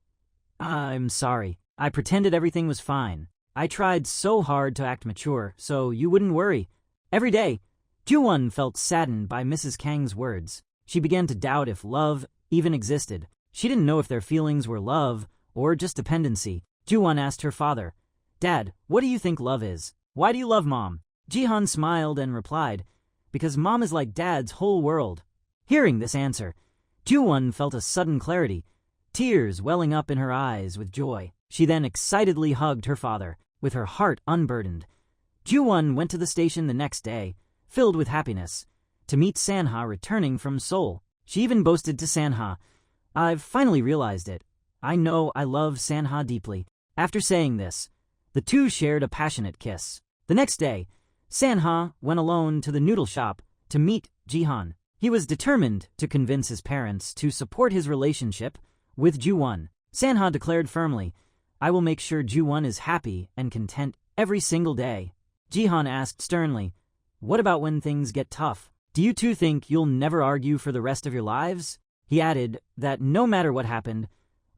"I'm sorry. I pretended everything was fine. I tried so hard to act mature so you wouldn't worry." Every day, Ju-won felt saddened by Mrs. Kang's words. She began to doubt if love even existed. She didn't know if their feelings were love or just dependency. Ju-won asked her father, "Dad, what do you think love is? Why do you love Mom?" Jihan smiled and replied, "Because Mom is like Dad's whole world." Hearing this answer, Ju-won felt a sudden clarity, tears welling up in her eyes with joy. She then excitedly hugged her father, with her heart unburdened. Ju-won went to the station the next day, filled with happiness, to meet Sanha returning from Seoul. She even boasted to Sanha, "I've finally realized it. I know I love Sanha deeply." After saying this, the two shared a passionate kiss. The next day, Sanha went alone to the noodle shop to meet Jihan. He was determined to convince his parents to support his relationship with Ju-won. Sanha declared firmly, "I will make sure Ju-won is happy and content every single day." Jihan asked sternly, "What about when things get tough? Do you two think you'll never argue for the rest of your lives?" He added that no matter what happened,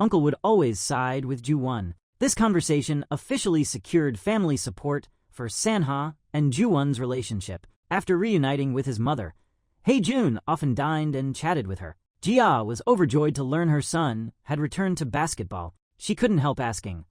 Uncle would always side with Ju-won. This conversation officially secured family support for Sanha and Ju-won's relationship. After reuniting with his mother, Hae-jun often dined and chatted with her. Jia was overjoyed to learn her son had returned to basketball. She couldn't help asking,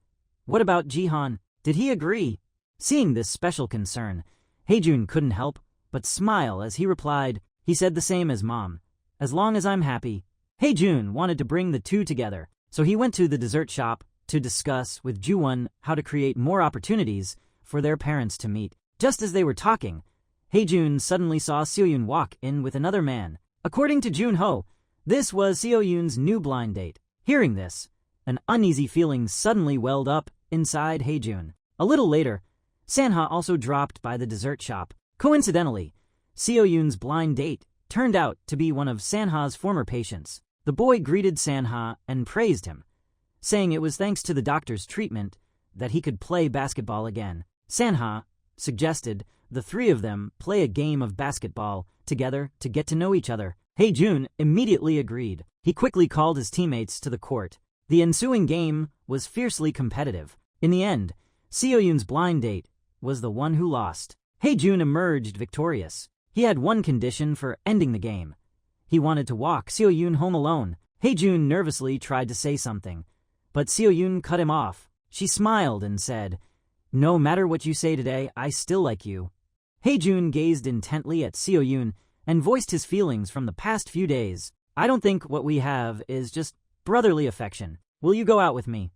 "What about Jihan? Did he agree?" Seeing this special concern, Hae-jun couldn't help but smile as he replied, "He said the same as Mom. As long as I'm happy." Hae-jun wanted to bring the two together, so he went to the dessert shop to discuss with Ju-won how to create more opportunities for their parents to meet. Just as they were talking, Hae-jun suddenly saw Seo-yoon walk in with another man. According to Jun-ho, this was Seo-yoon's new blind date. Hearing this, an uneasy feeling suddenly welled up inside Hae-jun. A little later, Sanha also dropped by the dessert shop. Coincidentally, Seo-yoon's blind date turned out to be one of Sanha's former patients. The boy greeted Sanha and praised him, saying it was thanks to the doctor's treatment that he could play basketball again. Sanha, suggested the three of them play a game of basketball together to get to know each other. Hae-jun immediately agreed. He quickly called his teammates to the court. The ensuing game was fiercely competitive. In the end, Seo-yoon's blind date was the one who lost. Hae-jun emerged victorious. He had one condition for ending the game. He wanted to walk Seo-yoon home alone. Hae-jun nervously tried to say something, but Seo-yoon cut him off. She smiled and said, "No matter what you say today, I still like you." Hae-jun gazed intently at Seo-yoon and voiced his feelings from the past few days. "I don't think what we have is just brotherly affection. Will you go out with me?"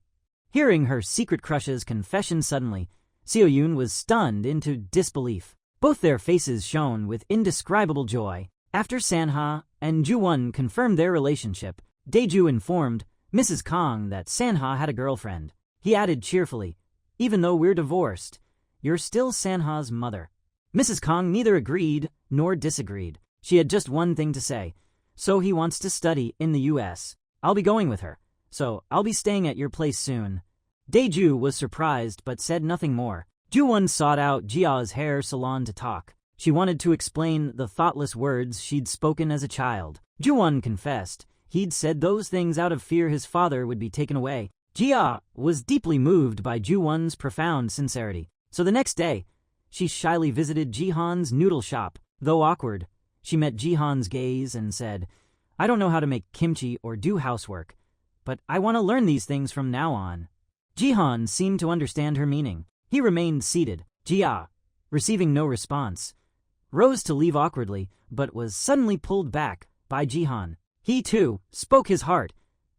Hearing her secret crush's confession suddenly, Seo-yoon was stunned into disbelief. Both their faces shone with indescribable joy. After Sanha and Ju-won confirmed their relationship, Dae-ju informed Mrs. Kang that Sanha had a girlfriend. He added cheerfully, "Even though we're divorced, you're still Sanha's mother." Mrs. Kang neither agreed nor disagreed. She had just one thing to say. "So he wants to study in the US. I'll be going with her, so I'll be staying at your place soon." Dae-ju was surprised but said nothing more. Ju-won sought out Jia's hair salon to talk. She wanted to explain the thoughtless words she'd spoken as a child. Ju-won confessed he'd said those things out of fear his father would be taken away. Jia was deeply moved by Ju-won's profound sincerity. So the next day, she shyly visited Jihan's noodle shop. Though awkward, she met Jihan's gaze and said, "I don't know how to make kimchi or do housework, but I want to learn these things from now on." Jihan seemed to understand her meaning. He remained seated. Jia, receiving no response, rose to leave awkwardly, but was suddenly pulled back by Jihan. He, too, spoke his heart.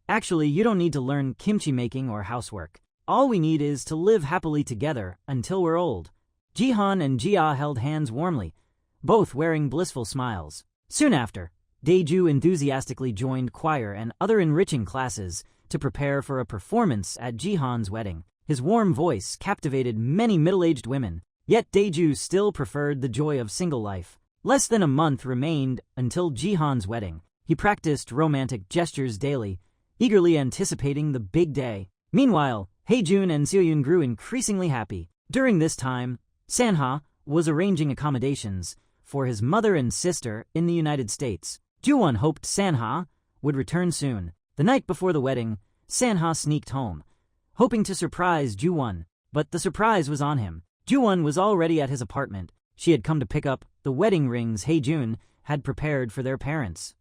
"Actually, you don't need to learn kimchi making or housework. All we need is to live happily together until we're old." Jihan and Jia held hands warmly, both wearing blissful smiles. Soon after, Dae-ju enthusiastically joined choir and other enriching classes to prepare for a performance at Jihan's wedding. His warm voice captivated many middle-aged women, yet Dae-ju still preferred the joy of single life. Less than a month remained until Jihan's wedding. He practiced romantic gestures daily, eagerly anticipating the big day. Meanwhile, Hae-jun and Seo-yoon grew increasingly happy. During this time, Sanha was arranging accommodations for his mother and sister in the United States. Ju-won hoped Sanha would return soon. The night before the wedding, Sanha sneaked home, hoping to surprise Ju-won, but the surprise was on him. Ju-won was already at his apartment. She had come to pick up the wedding rings Hae-jun had prepared for their parents.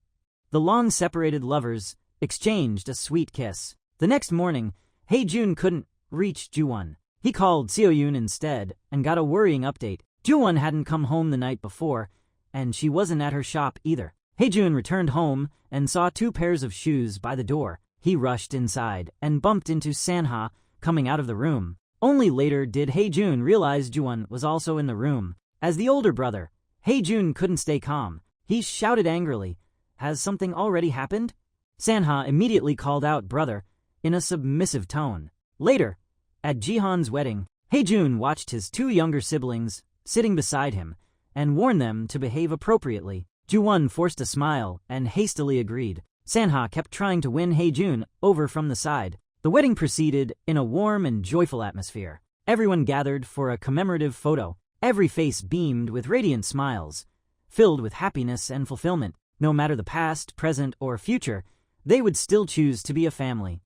The long-separated lovers exchanged a sweet kiss. The next morning, Hae-jun couldn't reach Ju-won. He called Seo-yoon instead and got a worrying update. Ju-won hadn't come home the night before, and she wasn't at her shop either. Hae-jun returned home and saw 2 pairs of shoes by the door. He rushed inside and bumped into Sanha coming out of the room. Only later did Hae-jun realize Ju-won was also in the room. As the older brother, Hae-jun couldn't stay calm. He shouted angrily, "Has something already happened?" Sanha immediately called out brother in a submissive tone. Later, at Jihan's wedding, Hae-jun watched his 2 younger siblings sitting beside him and warned them to behave appropriately. Ju-won forced a smile and hastily agreed. Sanha kept trying to win Hae-jun over from the side. The wedding proceeded in a warm and joyful atmosphere. Everyone gathered for a commemorative photo. Every face beamed with radiant smiles, filled with happiness and fulfillment. No matter the past, present, or future, they would still choose to be a family.